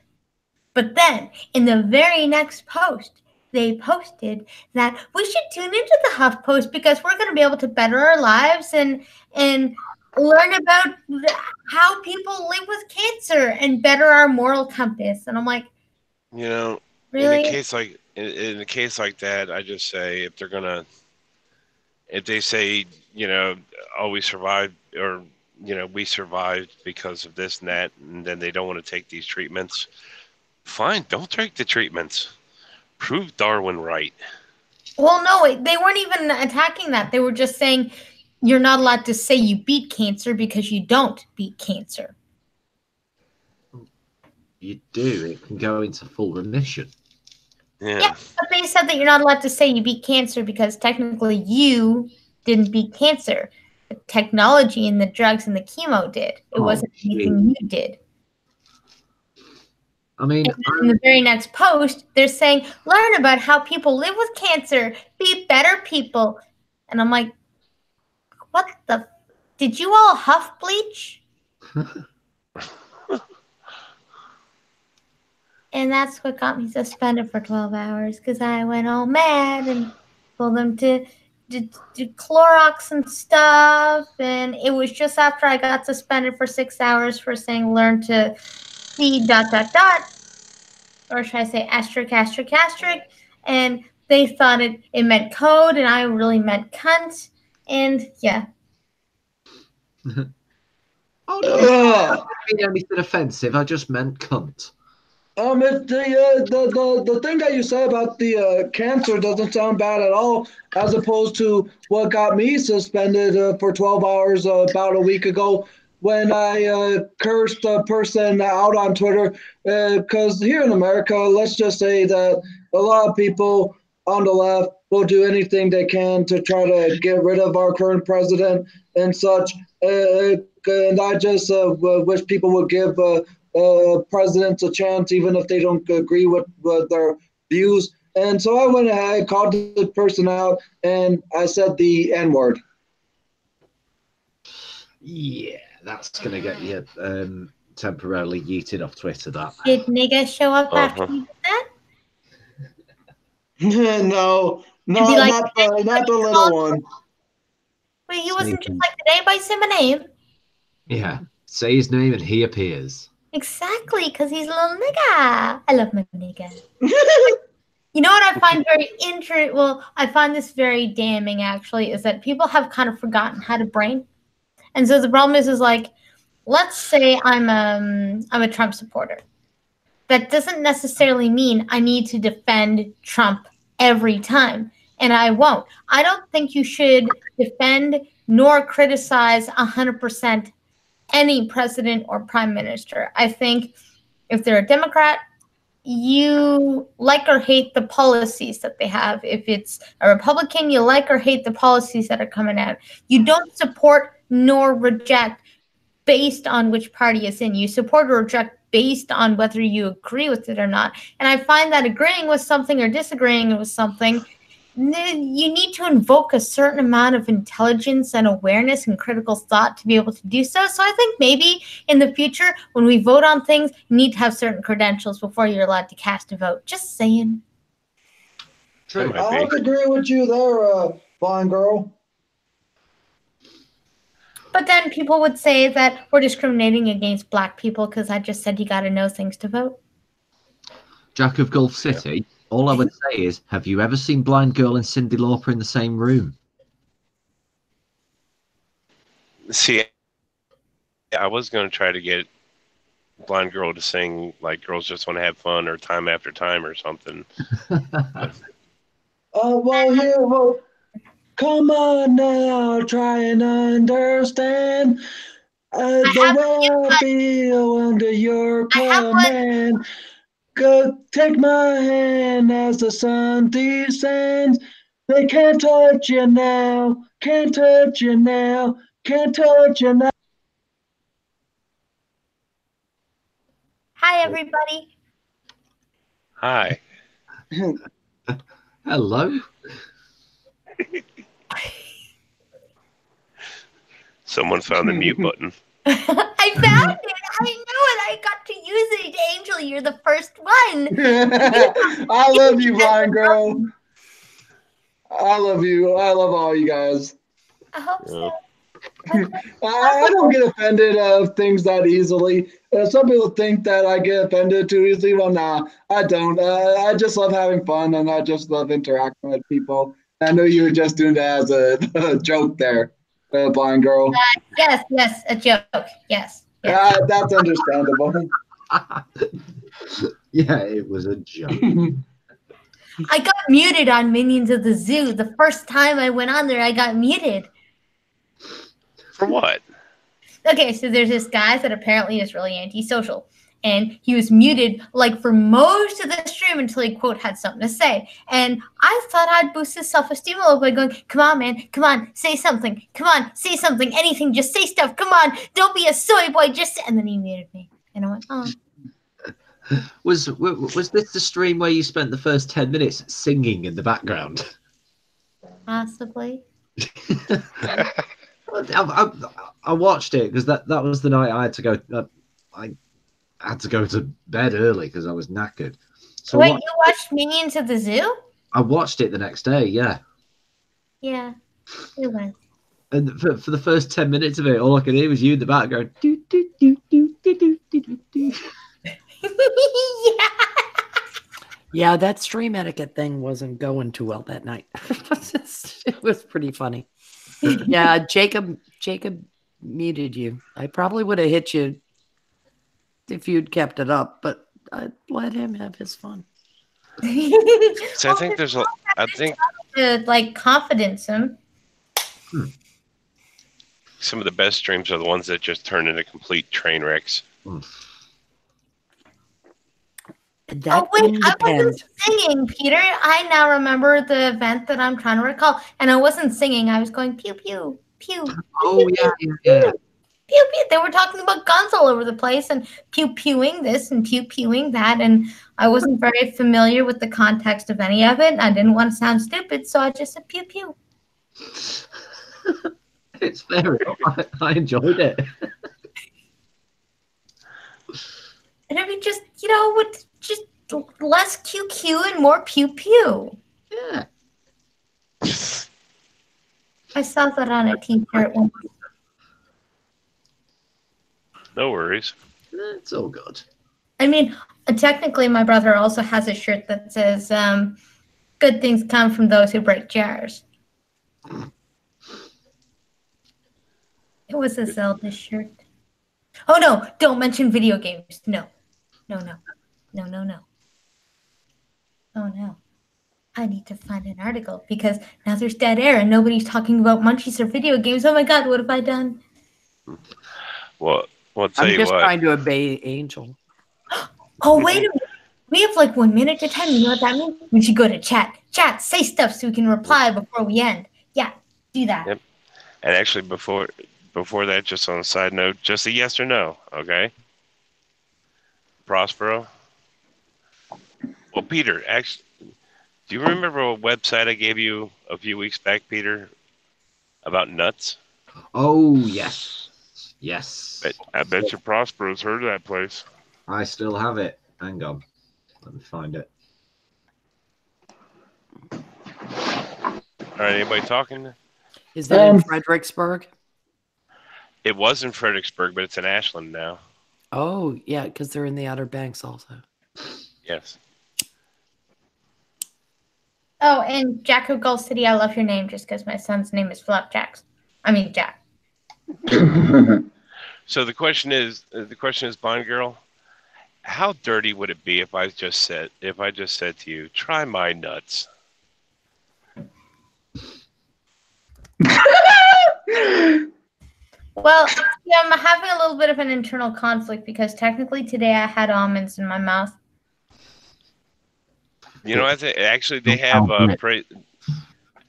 S1: But then, in the very next post, they posted that we should tune into the HuffPost because we're going to be able to better our lives and learn about how people live with cancer and better our moral compass. And I'm like,
S2: really? In a case like that, I just say if they say, oh, we survived, or we survived because of this and that, and then they don't want to take these treatments, fine, don't take the treatments. Prove Darwin right.
S1: Well, no, they weren't even attacking that. They were just saying you're not allowed to say you beat cancer because you don't beat cancer.
S9: You do. It can go into full remission.
S1: Yeah, but they said that you're not allowed to say you beat cancer because technically you didn't beat cancer. The technology and the drugs and the chemo did. It wasn't anything you did.
S9: I mean,
S1: in the very next post, they're saying, learn about how people live with cancer, be better people. And I'm like, what the? Did you all huff bleach? And that's what got me suspended for 12 hours because I went all mad and told them to do Clorox and stuff. And it was just after I got suspended for 6 hours for saying learn to see ... Or should I say asterisk. And they thought it meant code and I really meant cunt. And yeah.
S9: Oh no, I didn't mean anything offensive. I just meant cunt.
S10: If the thing that you said about the cancer doesn't sound bad at all, as opposed to what got me suspended for 12 hours about a week ago when I cursed a person out on Twitter. Because here in America, let's just say that a lot of people on the left will do anything they can to try to get rid of our current president and such. And I just wish people would give presidents a chance, even if they don't agree with their views. And so I went ahead, called the person out, and I said the N-word.
S9: Yeah, that's going to get you temporarily yeeted off Twitter, that.
S1: Did nigga show up after you did that?
S10: No,
S1: like,
S10: not the little one.
S1: Wait, he wasn't just like, did anybody say my name?
S9: Yeah, say his name and he appears.
S1: Exactly, because he's a little nigga. I love my nigga. You know what I find very interesting? Well, I find this very damning, actually, is that people have kind of forgotten how to brain. And so the problem is like, let's say I'm a Trump supporter. That doesn't necessarily mean I need to defend Trump every time, and I won't. I don't think you should defend nor criticize 100% any president or prime minister. I think if they're a Democrat, you like or hate the policies that they have. If it's a Republican, you like or hate the policies that are coming out. You don't support nor reject based on which party is in. You support or reject based on whether you agree with it or not. And I find that agreeing with something or disagreeing with something, you need to invoke a certain amount of intelligence and awareness and critical thought to be able to do so. So I think maybe in the future, when we vote on things, you need to have certain credentials before you're allowed to cast a vote. Just saying.
S9: True.
S10: I have to agree with you there, blind girl.
S1: But then people would say that we're discriminating against black people because I just said you got to know things to vote.
S9: Jack of Gulf City, all I would say is, have you ever seen Blind Girl and Cyndi Lauper in the same room?
S2: See, I was going to try to get Blind Girl to sing like Girls Just Want to Have Fun or Time After Time or something.
S10: Well, come on now, try and understand the way I feel under your command. Go take my hand as the sun descends. They can't touch you now, can't touch you now, can't touch you now.
S1: Hi, everybody.
S2: Hi.
S9: Hello.
S2: Someone found the mute button.
S1: I found it. I knew it. I got to use it. Angel, you're the first one.
S10: I love you, blind girl. I love you. I love all you guys.
S1: I hope so.
S10: I don't get offended of things that easily. Some people think that I get offended too easily. Well, nah, I don't. I just love having fun, and I just love interacting with people. I know you were just doing that as a joke there, blind girl.
S1: Yes, a joke. Yes.
S10: That's understandable.
S9: Yeah, it was a joke.
S1: I got muted on Minions of the Zoo. The first time I went on there, I got muted.
S2: For what?
S1: Okay, so there's this guy that apparently is really antisocial. And he was muted like for most of the stream until he, quote, had something to say. And I thought I'd boost his self-esteem a little by going, come on, man, come on, say something. Come on, say something, anything, just say stuff. Come on, don't be a soy boy, just say. And then he muted me. And I went, oh.
S9: Was this the stream where you spent the first 10 minutes singing in the background?
S1: Possibly.
S9: I watched it because that was the night I had to go. I had to go to bed early because I was knackered. So
S1: wait, you watched Minions of the Zoo?
S9: I watched it the next day. Yeah.
S1: Yeah, it was.
S9: And for the first 10 minutes of it, all I could hear was you in the background. Do, do, do, do, do, do, do, do.
S1: Yeah.
S5: Yeah, that stream etiquette thing wasn't going too well that night. It was pretty funny. Yeah, Jacob muted you. I probably would have hit you if you'd kept it up, but I let him have his fun.
S2: So I think there's
S1: to like confidence him.
S2: Some of the best streams are the ones that just turn into complete train wrecks.
S5: That
S1: I wasn't singing, Peter. I now remember the event that I'm trying to recall. And I wasn't singing. I was going pew, pew, pew.
S9: Oh,
S1: pew,
S9: yeah.
S1: pew, pew, pew. They were talking about guns all over the place and pew-pewing this and pew-pewing that. And I wasn't very familiar with the context of any of it. I didn't want to sound stupid, so I just said pew, pew.
S9: It's fair enough. I enjoyed it.
S1: And I mean, just, with just less QQ and more pew pew.
S9: Yeah.
S1: I saw that on a t-shirt once.
S2: No worries.
S9: It's all good.
S1: I mean, technically, my brother also has a shirt that says, good things come from those who break jars. It was a Zelda shirt. Oh, no, don't mention video games. No. Oh, no. I need to find an article because now there's dead air and nobody's talking about munchies or video games. Oh, my God, what have I done?
S2: Well, I'll tell
S5: I'm
S2: you
S5: just
S2: what.
S5: trying to obey Angel.
S1: Oh, wait a minute. We have like 1 minute to time. You know what that means? We should go to chat. Chat, say stuff so we can reply before we end. Yeah, do that.
S2: Yep. And actually, before that, just on a side note, just a yes or no, okay? Prospero. Well, Peter, actually, do you remember a website I gave you a few weeks back, Peter, about nuts?
S9: Oh, yes. Yes.
S6: I bet you Prospero's heard of that place.
S9: I still have it. Hang on. Let me find it.
S2: All right, anybody talking?
S5: Is that in Fredericksburg?
S2: It was in Fredericksburg, but it's in Ashland now.
S5: Oh, yeah, because they're in the Outer Banks also.
S2: Yes.
S1: Oh, and Jacko Gull City, I love your name just because my son's name is Flapjacks. I mean, Jack.
S2: So the question is, Bond Girl, how dirty would it be if I just said to you, try my nuts?
S1: Well, yeah, I'm having a little bit of an internal conflict because technically today I had almonds in my mouth.
S2: You know, I think actually they have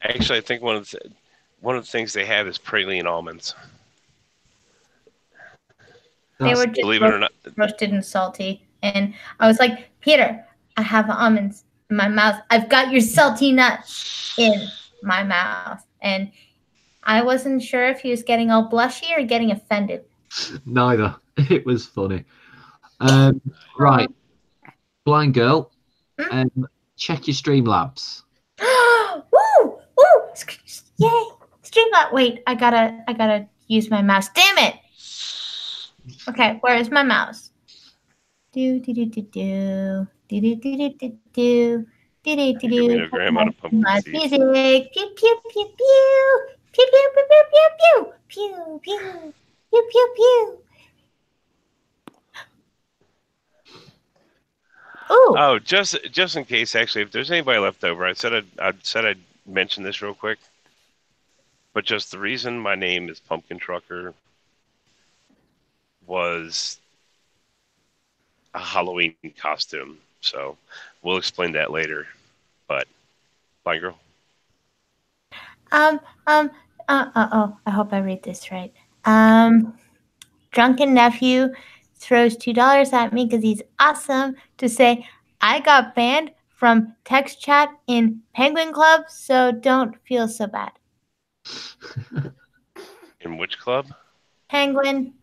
S2: actually, I think one of the things they have is praline almonds.
S1: They were just
S2: Believe it or not,
S1: roasted and salty, and I was like, Peter, I have almonds in my mouth. I've got your salty nuts in my mouth, and I wasn't sure if he was getting all blushy or getting offended.
S9: Neither. It was funny. Right. Blind girl. Check your Streamlabs.
S1: Woo! Woo! Yay! Streamlabs. Wait, I gotta use my mouse. Damn it! Okay, where is my mouse? Do do do do do do do do do do do do do do.
S2: grandma to pumpkin
S1: My
S2: seeds.
S1: music. Pew pew pew pew. Pew pew pew pew pew pew. Pew pew pew pew pew. Ooh.
S2: Oh, just in case, actually, if there's anybody left over, I said I'd mention this real quick. But just the reason my name is Pumpkin Trucker was a Halloween costume. So we'll explain that later. But bye, girl.
S1: I hope I read this right. Drunken Nephew throws $2 at me because he's awesome to say, I got banned from text chat in Penguin Club, so don't feel so bad.
S2: In which club?
S1: Penguin.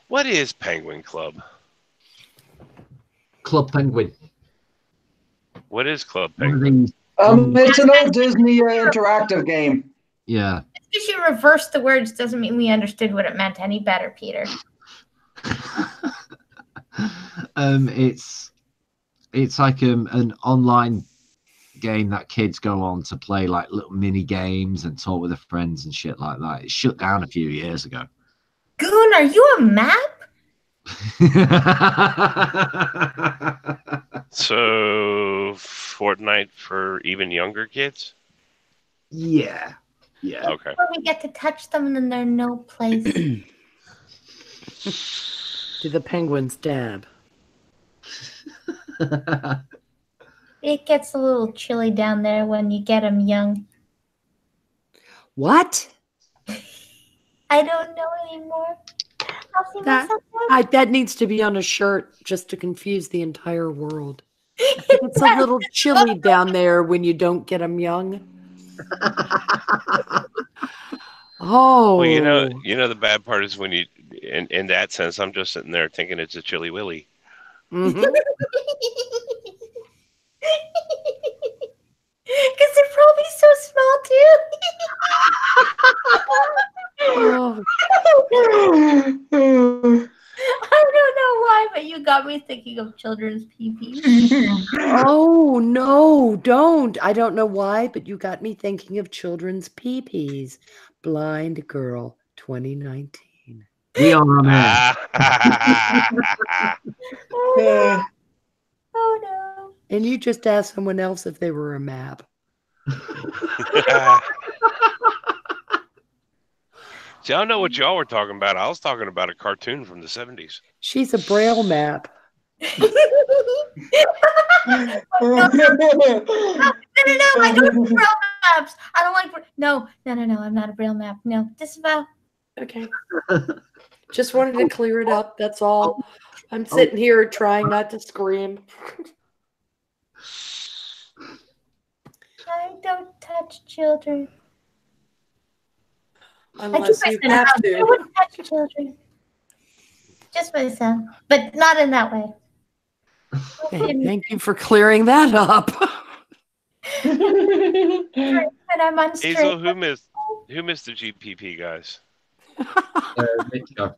S2: What is Penguin Club?
S9: Club Penguin.
S2: What is Club Penguin?
S10: It's an old Disney interactive game.
S9: Yeah.
S1: Just you reverse the words doesn't mean we understood what it meant any better, Peter.
S9: It's like an online game that kids go on to play like little mini games and talk with their friends and shit like that. It shut down a few years ago.
S1: Goon, are you a map?
S2: So Fortnite for even younger kids?
S9: Yeah. Yeah.
S2: Okay.
S1: Where we get to touch them and then they're no place.
S5: Do the penguins dab?
S1: It gets a little chilly down there when you get them young.
S5: What?
S1: I don't know anymore. I'll see myself
S5: That needs to be on a shirt just to confuse the entire world. It's a little chilly down there when you don't get them young. Oh.
S2: Well, you know the bad part is when you, in that sense, I'm just sitting there thinking it's a Chilly Willy.
S5: Mm-hmm.
S1: Because they're probably so small too.
S5: Oh.
S1: I don't know why, but you got me thinking of children's pee-pee.
S5: Oh, no, don't. I don't know why, but you got me thinking of children's pee-pees. Blind Girl 2019.
S9: We are on air.
S1: Oh, no.
S5: And you just asked someone else if they were a map.
S2: See, I don't know what y'all were talking about. I was talking about a cartoon from the 70s.
S5: She's a Braille map.
S1: No, I don't like braille maps. I don't like. No. I'm not a braille map. No, disavow.
S5: Okay. Just wanted to clear it up. That's all. I'm sitting here trying not to scream.
S1: I don't touch children.
S5: Unless you have
S1: I
S5: to.
S1: wouldn't touch children. Just myself, but not in that way.
S5: Thank you for clearing that up.
S1: But I'm unstraight.
S2: Hazel, who missed the GPP, guys?
S9: Richo.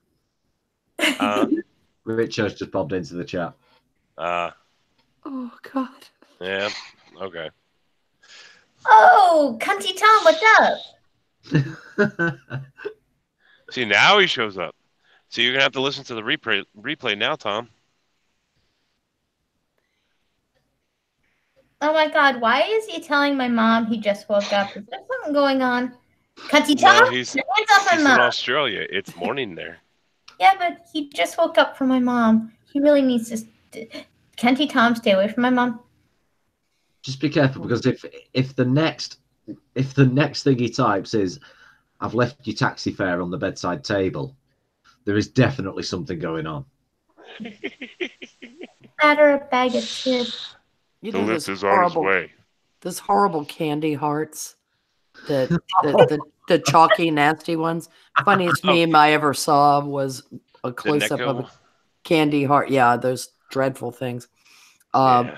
S2: Uh,
S9: Richo's just popped into the chat.
S5: Oh God.
S2: Yeah. Okay.
S1: Oh, Cunty Tom, what's up?
S2: See, now he shows up. So you're gonna have to listen to the replay now, Tom.
S1: Oh my God, why is he telling my mom he just woke up? Is there something going on? Cunty Tom,
S2: No, he's
S1: hands off my
S2: in
S1: mom.
S2: Australia. It's morning there.
S1: Yeah, but he just woke up from my mom. He really needs to. Cunty Tom, stay away from my mom.
S9: Just be careful, because if the next thing he types is, "I've left your taxi fare on the bedside table," there is definitely something going on.
S1: Matter a bag of chips.
S5: You
S6: The
S5: know,
S6: lift
S5: those
S6: is on its
S5: horrible,
S6: way.
S5: those horrible candy hearts, the chalky, nasty ones. Funniest meme I ever saw was a close up of a candy heart. Yeah, those dreadful things.
S2: Yeah.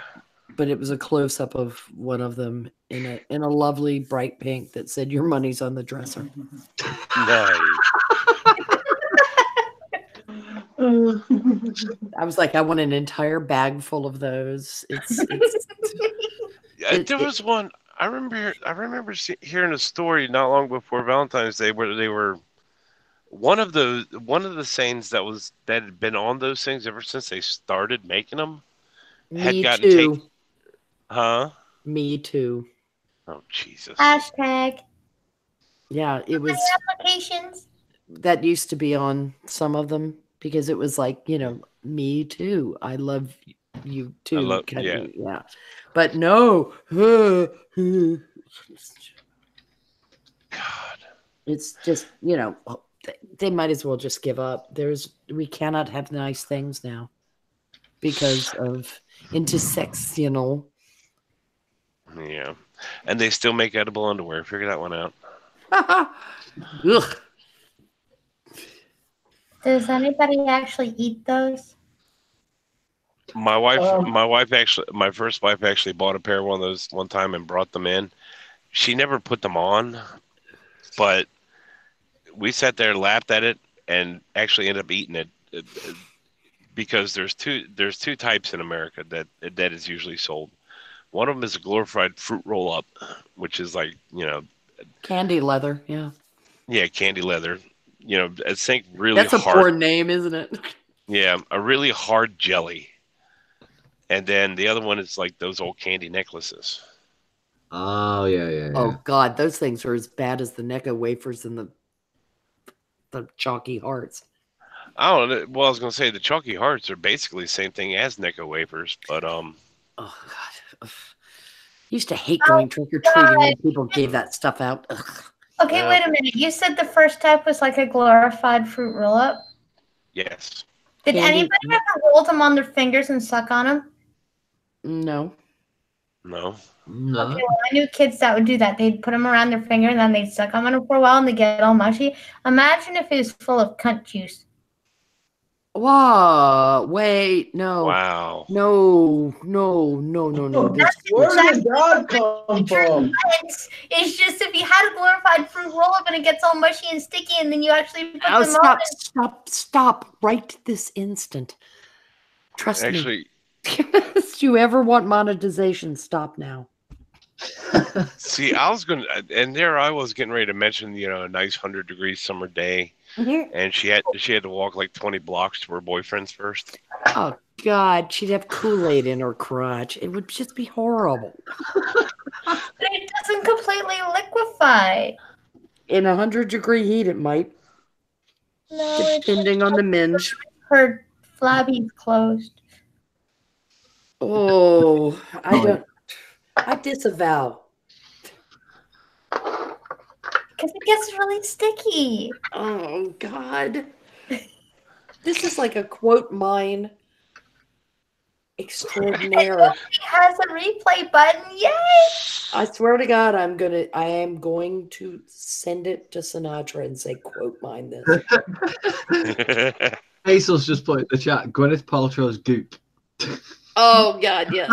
S5: But it was a close up of one of them in a lovely bright pink that said, "Your money's on the dresser."
S2: Nice.
S5: I was like, I want an entire bag full of those.
S2: There was one. I remember hearing a story not long before Valentine's Day where they were one of the sayings that had been on those things ever since they started making them.
S5: Me too.
S2: Huh?
S5: Me too.
S2: Oh Jesus.
S1: Hashtag.
S5: Yeah, it was.
S1: Applications.
S5: That used to be on some of them because it was like, me too. I love you too. Yeah. But no. God. It's just, they might as well just give up. We cannot have nice things now because of intersectional.
S2: Yeah. And they still make edible underwear. Figure that one out.
S5: Ugh.
S1: Does anybody actually eat those?
S2: My first wife actually bought a pair of one of those one time and brought them in. She never put them on, but we sat there, laughed at it, and actually ended up eating it because there's two types in America that is usually sold. One of them is a glorified fruit roll up, which is like
S5: candy leather. Yeah.
S2: Yeah, candy leather. I think really
S5: that's a
S2: hard,
S5: poor name, isn't it?
S2: Yeah, a really hard jelly. And then the other one is like those old candy necklaces.
S9: Oh yeah.
S5: Oh God, those things are as bad as the Necco wafers and the chalky hearts.
S2: I don't know. Well, I was gonna say the chalky hearts are basically the same thing as Necco wafers, but
S5: Oh God, used to hate going trick or treating when people gave that stuff out. Ugh.
S1: Okay, wait a minute. You said the first type was like a glorified fruit roll up.
S2: Yes.
S1: Did anybody ever roll them on their fingers and suck on them?
S5: No.
S2: No.
S1: Okay, well, I knew kids that would do that. They'd put them around their finger and then they'd suck on them for a while and they get all mushy. Imagine if it was full of cunt juice.
S5: Wow! Wait, no.
S2: Wow.
S5: No.
S10: Where did that come from?
S1: It's just if you had a glorified fruit roll up and it gets all mushy and sticky, and then you actually put them on.
S5: Stop! Right this instant. Trust
S2: me.
S5: If you ever want monetization, stop now.
S2: See, I was getting ready to mention, a nice 100-degree summer day, and she had to walk like 20 blocks to her boyfriend's first.
S5: Oh God, she'd have Kool-Aid in her crotch. It would just be horrible.
S1: But it doesn't completely liquefy.
S5: In 100-degree heat, it might.
S1: No,
S5: depending on the minge.
S1: Her flabby's closed.
S5: Oh, I disavow.
S1: Because it gets really sticky.
S5: Oh, God. This is like a quote mine extraordinaire.
S1: It has a replay button. Yay!
S5: I swear to God, I am going to send it to Sinatra and say, quote mine this.
S9: Hazel's just put in the chat, Gwyneth Paltrow's goop.
S5: Oh, God, yes.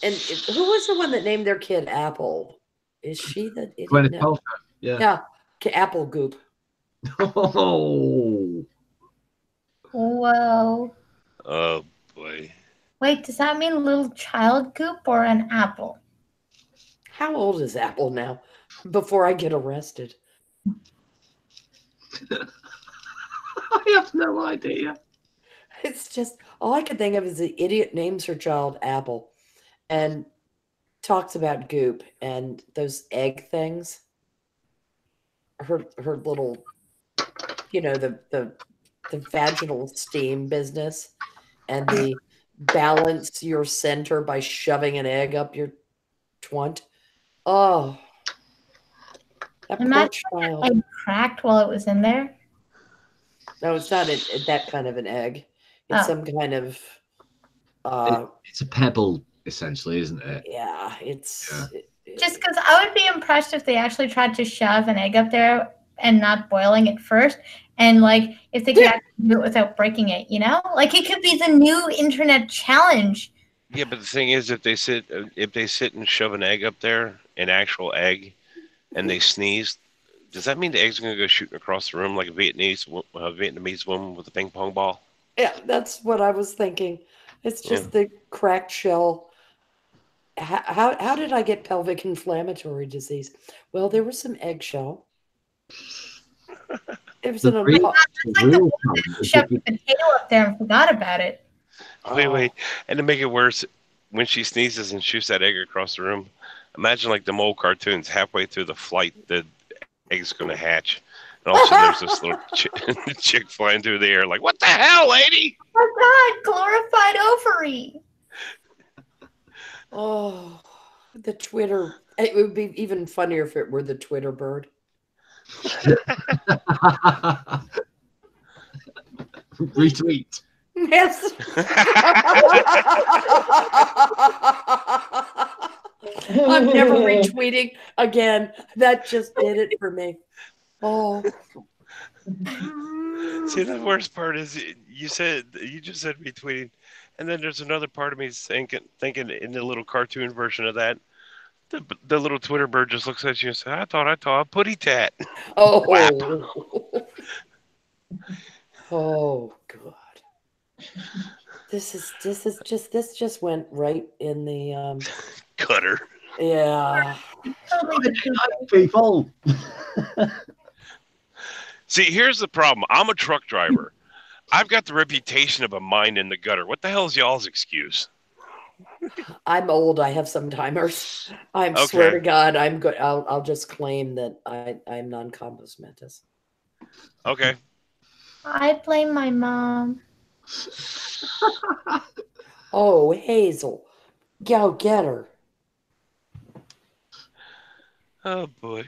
S5: And who was the one that named their kid Apple? Is she the idiot?
S9: Gwyneth
S5: No.
S9: Paltrow, yeah.
S5: Yeah, Apple goop.
S9: Oh.
S1: Whoa.
S2: Oh boy.
S1: Wait, does that mean little child goop or an apple?
S5: How old is Apple now? Before I get arrested.
S9: I have no idea.
S5: It's just all I can think of is the idiot names her child Apple and talks about goop and those egg things. Her little, the vaginal steam business and the balance your center by shoving an egg up your twant. Oh, that poor child.
S1: It cracked while it was in there.
S5: No, it's not that kind of an egg. It's some kind of.
S9: It's a pebble, essentially, isn't it?
S5: Yeah, it's.
S9: Yeah.
S1: Just because I would be impressed if they actually tried to shove an egg up there and not boiling it first, and like if they could actually do it without breaking it, like it could be the new internet challenge.
S2: Yeah, but the thing is, if they sit and shove an egg up there, an actual egg, and they sneeze, does that mean the egg's going to go shooting across the room like a Vietnamese woman with a ping pong ball?
S5: Yeah, that's what I was thinking. It's just the cracked shell. How did I get pelvic inflammatory disease? Well, there was some eggshell. It was
S1: shoved a potato up there and forgot about it.
S2: Wait. And to make it worse, when she sneezes and shoots that egg across the room, imagine like them old cartoons. Halfway through the flight, the egg's going to hatch. And all of a sudden, there's this little chick flying through the air like, what the hell, lady?
S1: Oh, God, glorified ovary.
S5: Oh, the Twitter. It would be even funnier if it were the Twitter bird.
S9: Retweet.
S5: Yes. I'm never retweeting again. That just did it for me. Oh.
S2: See, the worst part is you just said retweeting, and then there's another part of me thinking in the little cartoon version of that, the little Twitter bird just looks at you and says, "I thought I saw a putty tat."
S5: Oh.
S2: Whap.
S5: Oh God. This just went right in the
S2: gutter.
S5: Yeah.
S9: People.
S2: See, here's the problem. I'm a truck driver. I've got the reputation of a mine in the gutter. What the hell is y'all's excuse?
S5: I'm old. I have some timers. I swear to God, I'm good. I'll just claim that I'm non-compos mentis.
S2: Okay.
S1: I blame my mom.
S5: Oh, Hazel, go get her.
S2: Oh boy.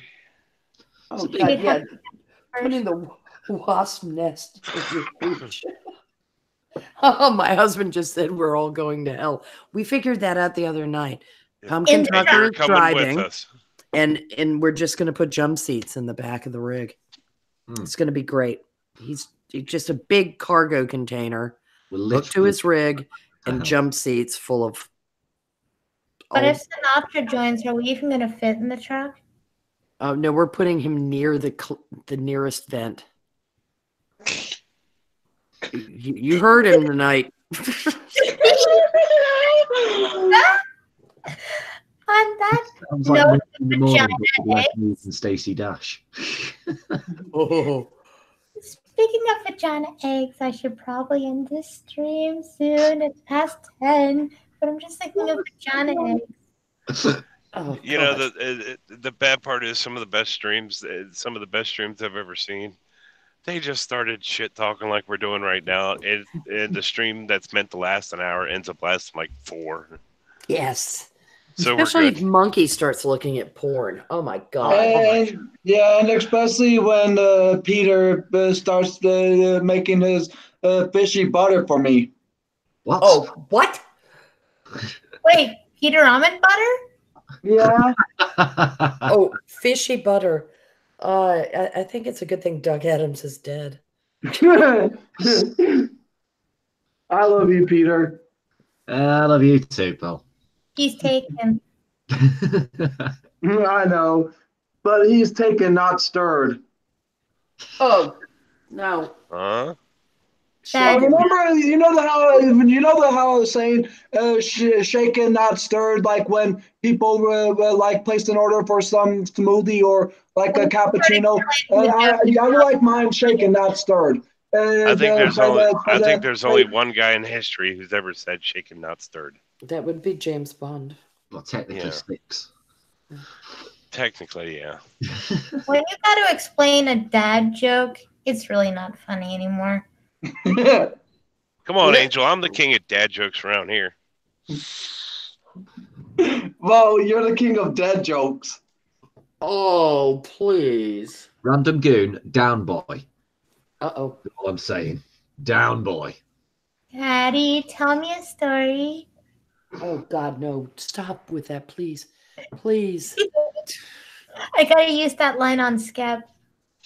S5: Oh God, yeah. Putting the wasp nest in your hooch. Oh, my husband just said we're all going to hell. We figured that out the other night. Pumpkin Trucker is driving, and we're just going to put jump seats in the back of the rig. It's going to be great. He's just a big cargo container hooked to his rig and jump seats full of.
S1: But if Sinatra joins, are we even going to fit in the truck?
S5: Oh no, we're putting him near the nearest vent. You heard him tonight.
S1: On that
S9: sounds like in the morning with Stacey Dash.
S5: Oh.
S1: Speaking of vagina eggs, I should probably end this stream soon. It's past 10, but I'm just thinking of vagina eggs.
S5: Oh,
S2: you know, the bad part is some of the best streams I've ever seen They just started shit talking like we're doing right now. And the stream that's meant to last an hour ends up lasting like 4.
S5: Yes.
S2: So we're
S5: Especially
S2: good.
S5: if Monkey starts looking at porn. Oh my god.
S10: And yeah, and especially when Peter starts making his fishy butter for me.
S9: What?
S5: Oh, what?
S1: Wait, Peter almond butter?
S10: Yeah.
S5: Oh, fishy butter. I think it's a good thing Doug Adams is dead.
S10: I love you, Peter.
S9: I love you too, pal.
S1: He's taken.
S10: I know, but he's taken, not stirred.
S5: Oh, no.
S2: Huh?
S10: I
S1: That-
S10: remember, you know how I was saying, shaken, not stirred, like when people like placed an order for some smoothie or like a cappuccino. I would like mine shaken, not stirred.
S2: I think there's only one guy in history who's ever said shaken, not stirred.
S5: That would be James Bond.
S9: Well, technically
S2: Yeah.
S9: 6.
S2: Technically, yeah.
S1: When you got to explain a dad joke, it's really not funny anymore.
S2: Come on,
S5: Yeah.
S2: Angel. I'm the king of dad jokes around here.
S10: Well, you're the king of dead jokes.
S5: Oh, please.
S9: Random goon, down boy.
S5: Uh-oh.
S9: That's all I'm saying. Down boy.
S1: Daddy, tell me a story.
S5: Oh, God, no. Stop with that, please. Please.
S1: I gotta use that line on Scab.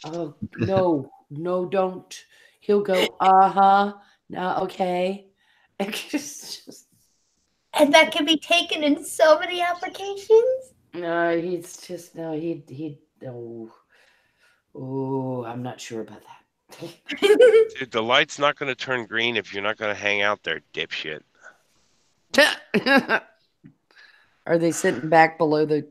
S5: Oh, no. No, don't. He'll go, uh-huh. No, okay. It's just,
S1: And that can be taken in so many applications.
S5: no, he's just, no, oh. Oh, I'm not sure about that.
S2: Dude, the light's not going to turn green if you're not going to hang out there, dipshit.
S5: Are they sitting back below the...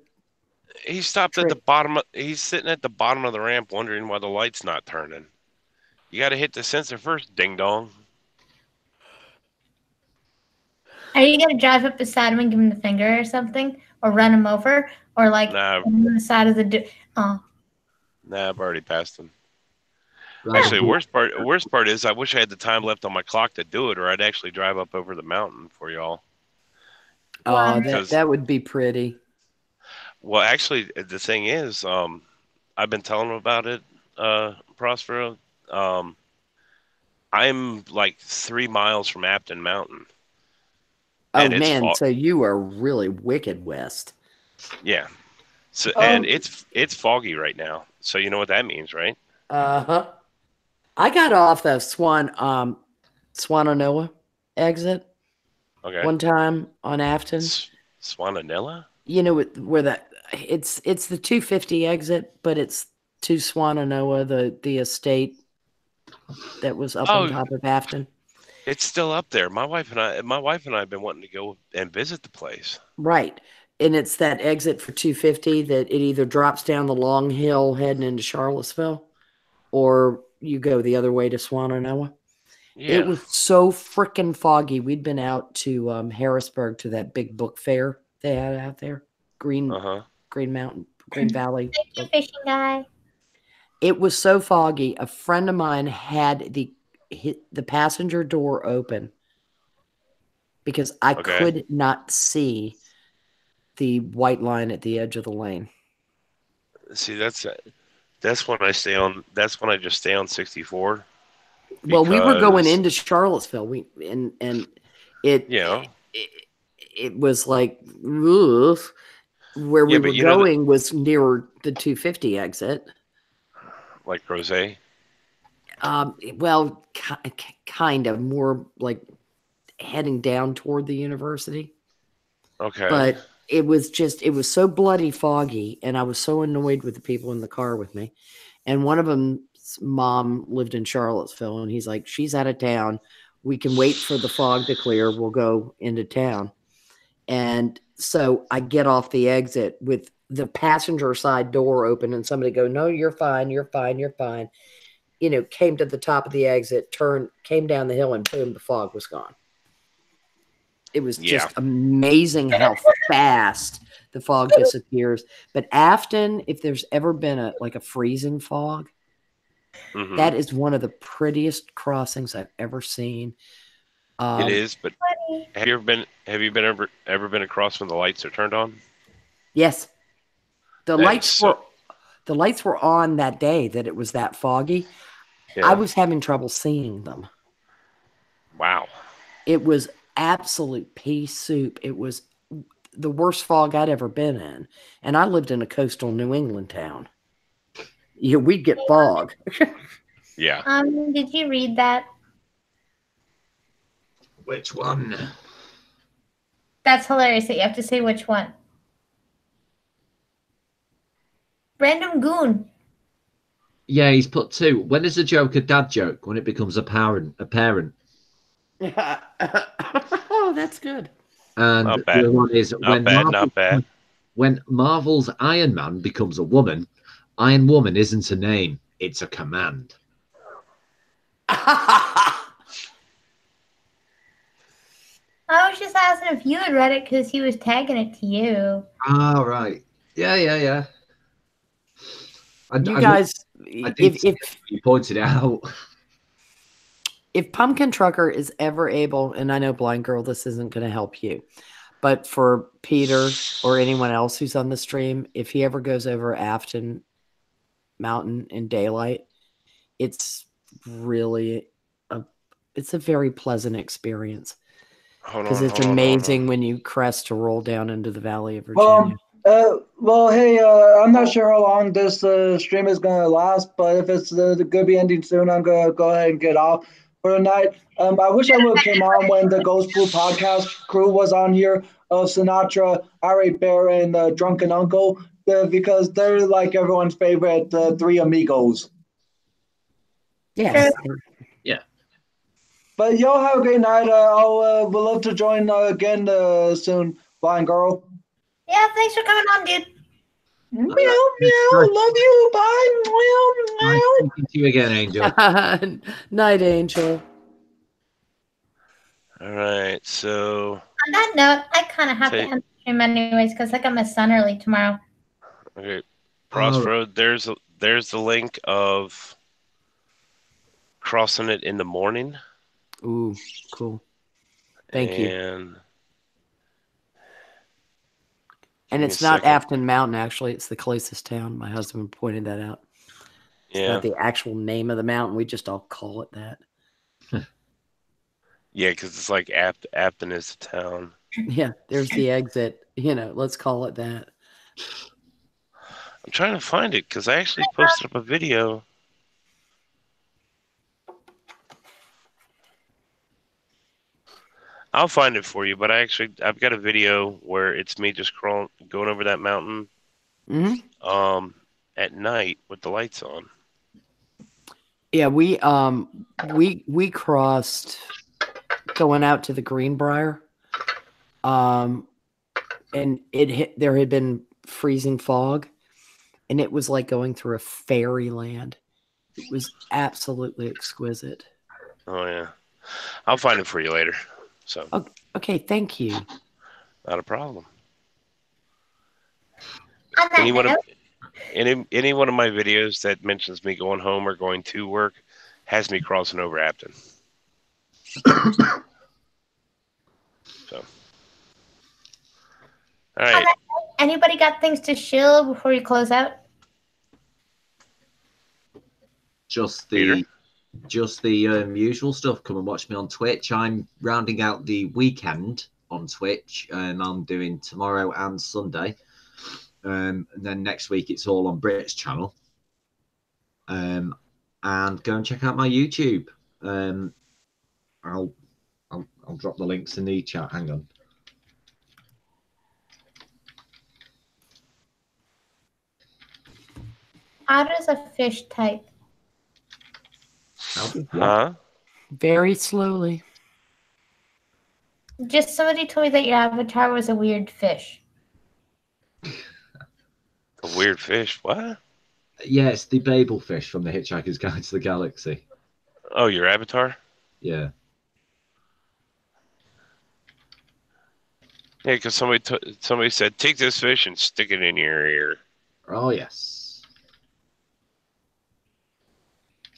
S2: He stopped at the bottom. He's sitting at the bottom of the ramp wondering why the light's not turning. You got to hit the sensor first, ding dong.
S1: Are you gonna drive up beside him and give him the finger or something, or run him over, or like
S2: Nah.
S1: on the side of the? Oh,
S2: Nah, I've already passed him.
S9: Right.
S2: Actually, worst part is I wish I had the time left on my clock to do it, or I'd actually drive up over the mountain for y'all.
S5: Oh,
S2: Because-
S5: that would be pretty.
S2: Well, actually, the thing is, I've been telling them about it, Prospero. I'm like 3 miles from Afton Mountain.
S5: Oh,
S2: And it's
S5: man, so you are really wicked west.
S2: Yeah. So and it's foggy right now. So you know what that means, right?
S5: Uh-huh. I got off the Swananoa exit
S2: Okay.
S5: one time on Afton.
S2: Swananilla?
S5: You know where that it's the 250 exit, but it's to Swananoa, the estate that was up on top of Afton.
S2: It's still up there. My wife and I have been wanting to go and visit the place.
S5: Right. And it's that exit for 250 that it either drops down the long hill heading into Charlottesville, or you go the other way to Swananoa.
S2: Yeah.
S5: It was so freaking foggy. We'd been out to Harrisburg to that big book fair they had out there. Green Mountain, Green Valley.
S1: thank you, fishing guy.
S5: It was so foggy. A friend of mine had the passenger door open because I could not see the white line at the edge of the lane.
S2: See, that's when I stay on. That's when I just stay on 64.
S5: Well, we were going into Charlottesville. It was like, ugh. Where we were going was near the 250 exit.
S2: Like Rose?
S5: Well, kind of more like heading down toward the university.
S2: Okay.
S5: But it was so bloody foggy, and I was so annoyed with the people in the car with me. And one of them's mom lived in Charlottesville, and he's like, she's out of town. We can wait for the fog to clear. We'll go into town. And so I get off the exit with the passenger side door open, and somebody go, no, you're fine. You're fine. You're fine. You know, came to the top of the exit, came down the hill, and boom, the fog was gone. It was just amazing how fast the fog disappears. But Afton, if there's ever been a freezing fog,
S2: Mhm.
S5: That is one of the prettiest crossings I've ever seen.
S2: It is, but have you ever been across when the lights are turned on?
S5: Yes. The
S2: That
S5: lights
S2: is
S5: were on that day that it was that foggy.
S2: Yeah.
S5: I was having trouble seeing them.
S2: Wow.
S5: It was absolute pea soup. It was the worst fog I'd ever been in. And I lived in a coastal New England town. Yeah, we'd get fog.
S2: Yeah.
S1: Did you read that?
S9: Which one?
S1: That's hilarious that you have to say which one. Random goon.
S9: Yeah, he's put 2. When is a joke a dad joke? When it becomes a parent.
S5: Oh, that's good.
S9: And
S2: Not
S9: the
S2: bad.
S9: other one is
S2: Not bad.
S9: When Marvel's Iron Man becomes a woman, Iron Woman isn't a name, it's a command.
S1: I was just asking if you had read it because he was tagging it to you.
S9: Ah, right. Yeah.
S5: You guys, if
S9: you pointed it out.
S5: If Pumpkin Trucker is ever able, and I know Blind Girl, this isn't going to help you, but for Peter or anyone else who's on the stream, if he ever goes over Afton Mountain in daylight, it's really it's a very pleasant experience because it's amazing when you crest to roll down into the Valley of Virginia.
S10: Well, hey, I'm not sure how long this stream is going to last, but if it's going to be ending soon, I'm going to go ahead and get off for the night. I wish I would have came on when the Ghost Pool podcast crew was on here of Sinatra, Harry Bear, and Drunken Uncle, because they're like everyone's favorite 3 amigos.
S5: Yes.
S9: Yeah.
S10: But y'all have a great night. I'll would love to join again soon, Blind Girl.
S1: Yeah, thanks for coming on, dude.
S10: Meow, meow. Love you. Bye. Meow,
S9: Nice
S10: meow.
S9: speaking to you again, Angel.
S5: Night, Angel.
S2: All right. So
S1: On that note, I kind of have to end the stream anyways because I got my son early tomorrow.
S2: Okay. Prospero, there's the link of crossing it in the morning.
S5: Ooh, cool. Thank you. And it's not Afton Mountain, actually. It's the closest town. My husband pointed that out. It's not the actual name of the mountain. We just all call it that.
S2: Yeah, because it's like Afton is the town.
S5: Yeah, there's the exit. Let's call it that.
S2: I'm trying to find it because I actually posted up a video. I'll find it for you, but I've got a video where it's me just going over that mountain at night with the lights on.
S5: Yeah, we crossed going out to the Greenbrier. And there had been freezing fog, and it was like going through a fairyland. It was absolutely exquisite.
S2: Oh yeah. I'll find it for you later. So
S5: okay, thank you.
S2: Not a problem. Any one of my videos that mentions me going home or going to work has me crossing over Afton. So, all right.
S1: Anybody got things to shill before you close out?
S9: Just the usual stuff. Come and watch me on Twitch. I'm rounding out the weekend on Twitch, and I'm doing tomorrow and Sunday. And then next week it's all on Brit's channel. And go and check out my YouTube. I'll drop the links in the chat. Hang on.
S1: How does a fish type?
S2: Huh?
S5: Very slowly.
S1: Just somebody told me that your avatar was a weird fish.
S2: A weird fish? What?
S9: Yeah, it's the Babel fish from the Hitchhiker's Guide to the Galaxy.
S2: Oh, your avatar?
S9: Yeah.
S2: Yeah, because somebody said, take this fish and stick it in your ear.
S9: Oh, yes.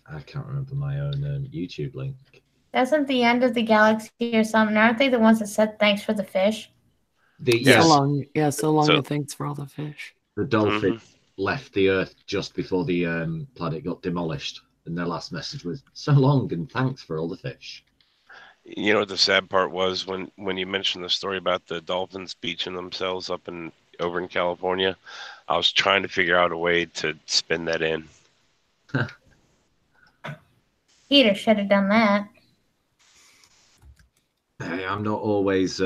S9: I can't remember my own YouTube link.
S1: Doesn't the end of the galaxy or something? Aren't they the ones that said thanks for the fish?
S2: Yes.
S5: So long,
S2: So-
S5: and thanks for all the fish.
S9: The dolphin left the Earth just before the planet got demolished, and their last message was "So long and thanks for all the fish."
S2: You know what the sad part was when you mentioned the story about the dolphins beaching themselves over in California. I was trying to figure out a way to spin that in.
S1: Peter should have done that.
S9: Hey, I'm not always.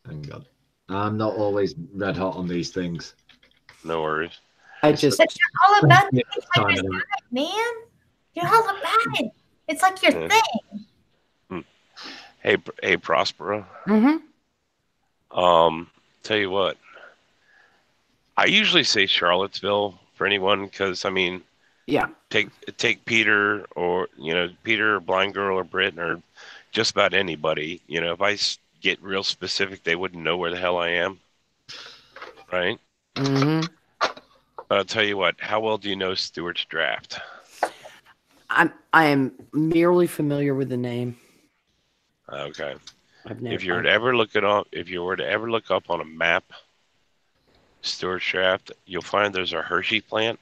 S9: Hang on. I'm not always red hot on these things.
S2: No worries.
S5: I just
S1: But you're all about
S9: Yeah,
S1: it. It's like your side, man. You're all about it. It's like your
S2: Yeah.
S1: thing.
S2: Hey, Prospero.
S5: Mhm.
S2: Tell you what. I usually say Charlottesville for anyone because I mean,
S5: Yeah.
S2: take Peter or Peter or Blind Girl or Britt or just about anybody. If I get real specific, they wouldn't know where the hell I am, right?
S5: Mhm.
S2: But I'll tell you what. How well do you know Stewart's Draft?
S5: I am merely familiar with the name.
S2: Okay.
S5: I've never.
S2: If you were to ever look up on a map, Stewart's Draft, you'll find there's a Hershey plant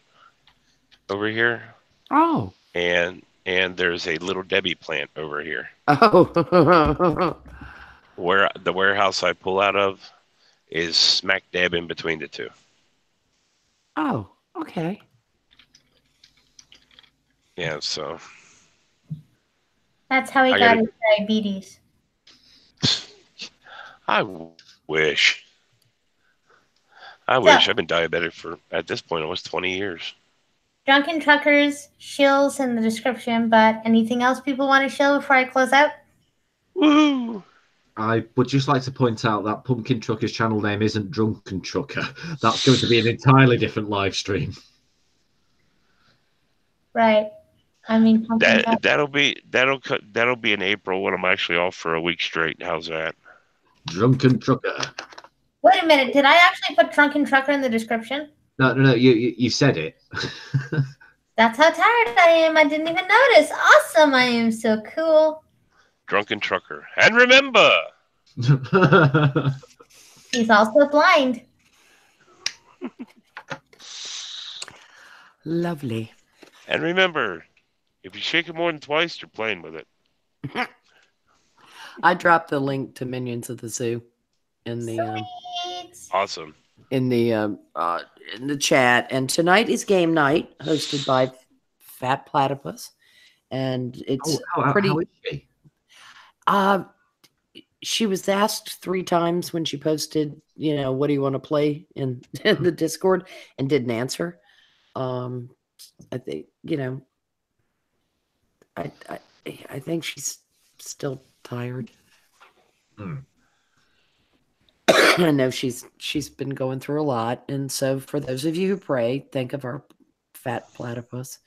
S2: over here,
S5: Oh.
S2: and there's a Little Debbie plant over here.
S5: Oh.
S2: Where the warehouse I pull out of is smack dab in between the two.
S5: Oh. Okay.
S2: Yeah, so
S1: That's how he
S2: I
S1: got
S2: gotta-
S1: his diabetes.
S2: I wish. I've been diabetic for, at this point, almost 20 years.
S1: Drunken Truckers, shills in the description, but anything else people want to shill before I close out?
S2: Woo!
S9: I would just like to point out that Pumpkin Trucker's channel name isn't Drunken Trucker. That's going to be an entirely different live stream.
S1: Right. I mean, pumpkin truck-
S2: That'll be in April when I'm actually off for a week straight. How's that?
S9: Drunken Trucker.
S1: Wait a minute. Did I actually put Drunken Trucker in the description?
S9: No. You said it.
S1: That's how tired I am. I didn't even notice. Awesome. I am so cool.
S2: Drunken Trucker. And remember,
S1: He's also blind.
S5: Lovely.
S2: and remember, if you shake it more than twice, you're playing with it.
S5: I dropped the link to Minions of the Zoo in the
S1: Sweet.
S2: Awesome.
S5: in the chat. And tonight is game night, hosted by Fat Platypus, and it's pretty.
S9: How is she?
S5: She was asked 3 times when she posted, what do you want to play in the Discord, and didn't answer. I think, I think she's still tired. I know she's been going through a lot, and so for those of you who pray, think of our Fat Platypus.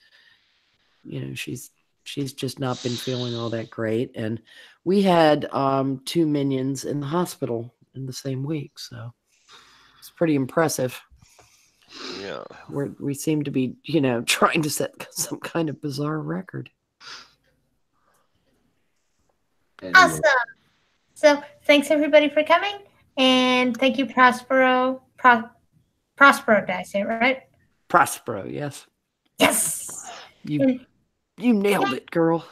S5: She's just not been feeling all that great, and we had 2 minions in the hospital in the same week, so it's pretty impressive.
S2: Yeah.
S5: We seem to be, trying to set some kind of bizarre record.
S9: Anyway.
S1: Awesome. So thanks everybody for coming. And thank you, Prospero. Prospero, did I say it right?
S5: Prospero, yes.
S1: Yes.
S5: You nailed it, girl.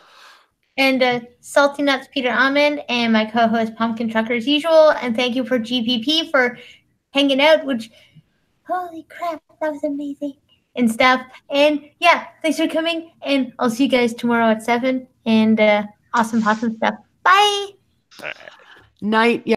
S1: And Salty Nuts, Peter Almond, and my co-host Pumpkin Trucker as usual. And thank you for GPP for hanging out, which, holy crap, that was amazing. And stuff. And yeah, thanks for coming. And I'll see you guys tomorrow at 7. And awesome stuff. Bye.
S5: Night. Yeah.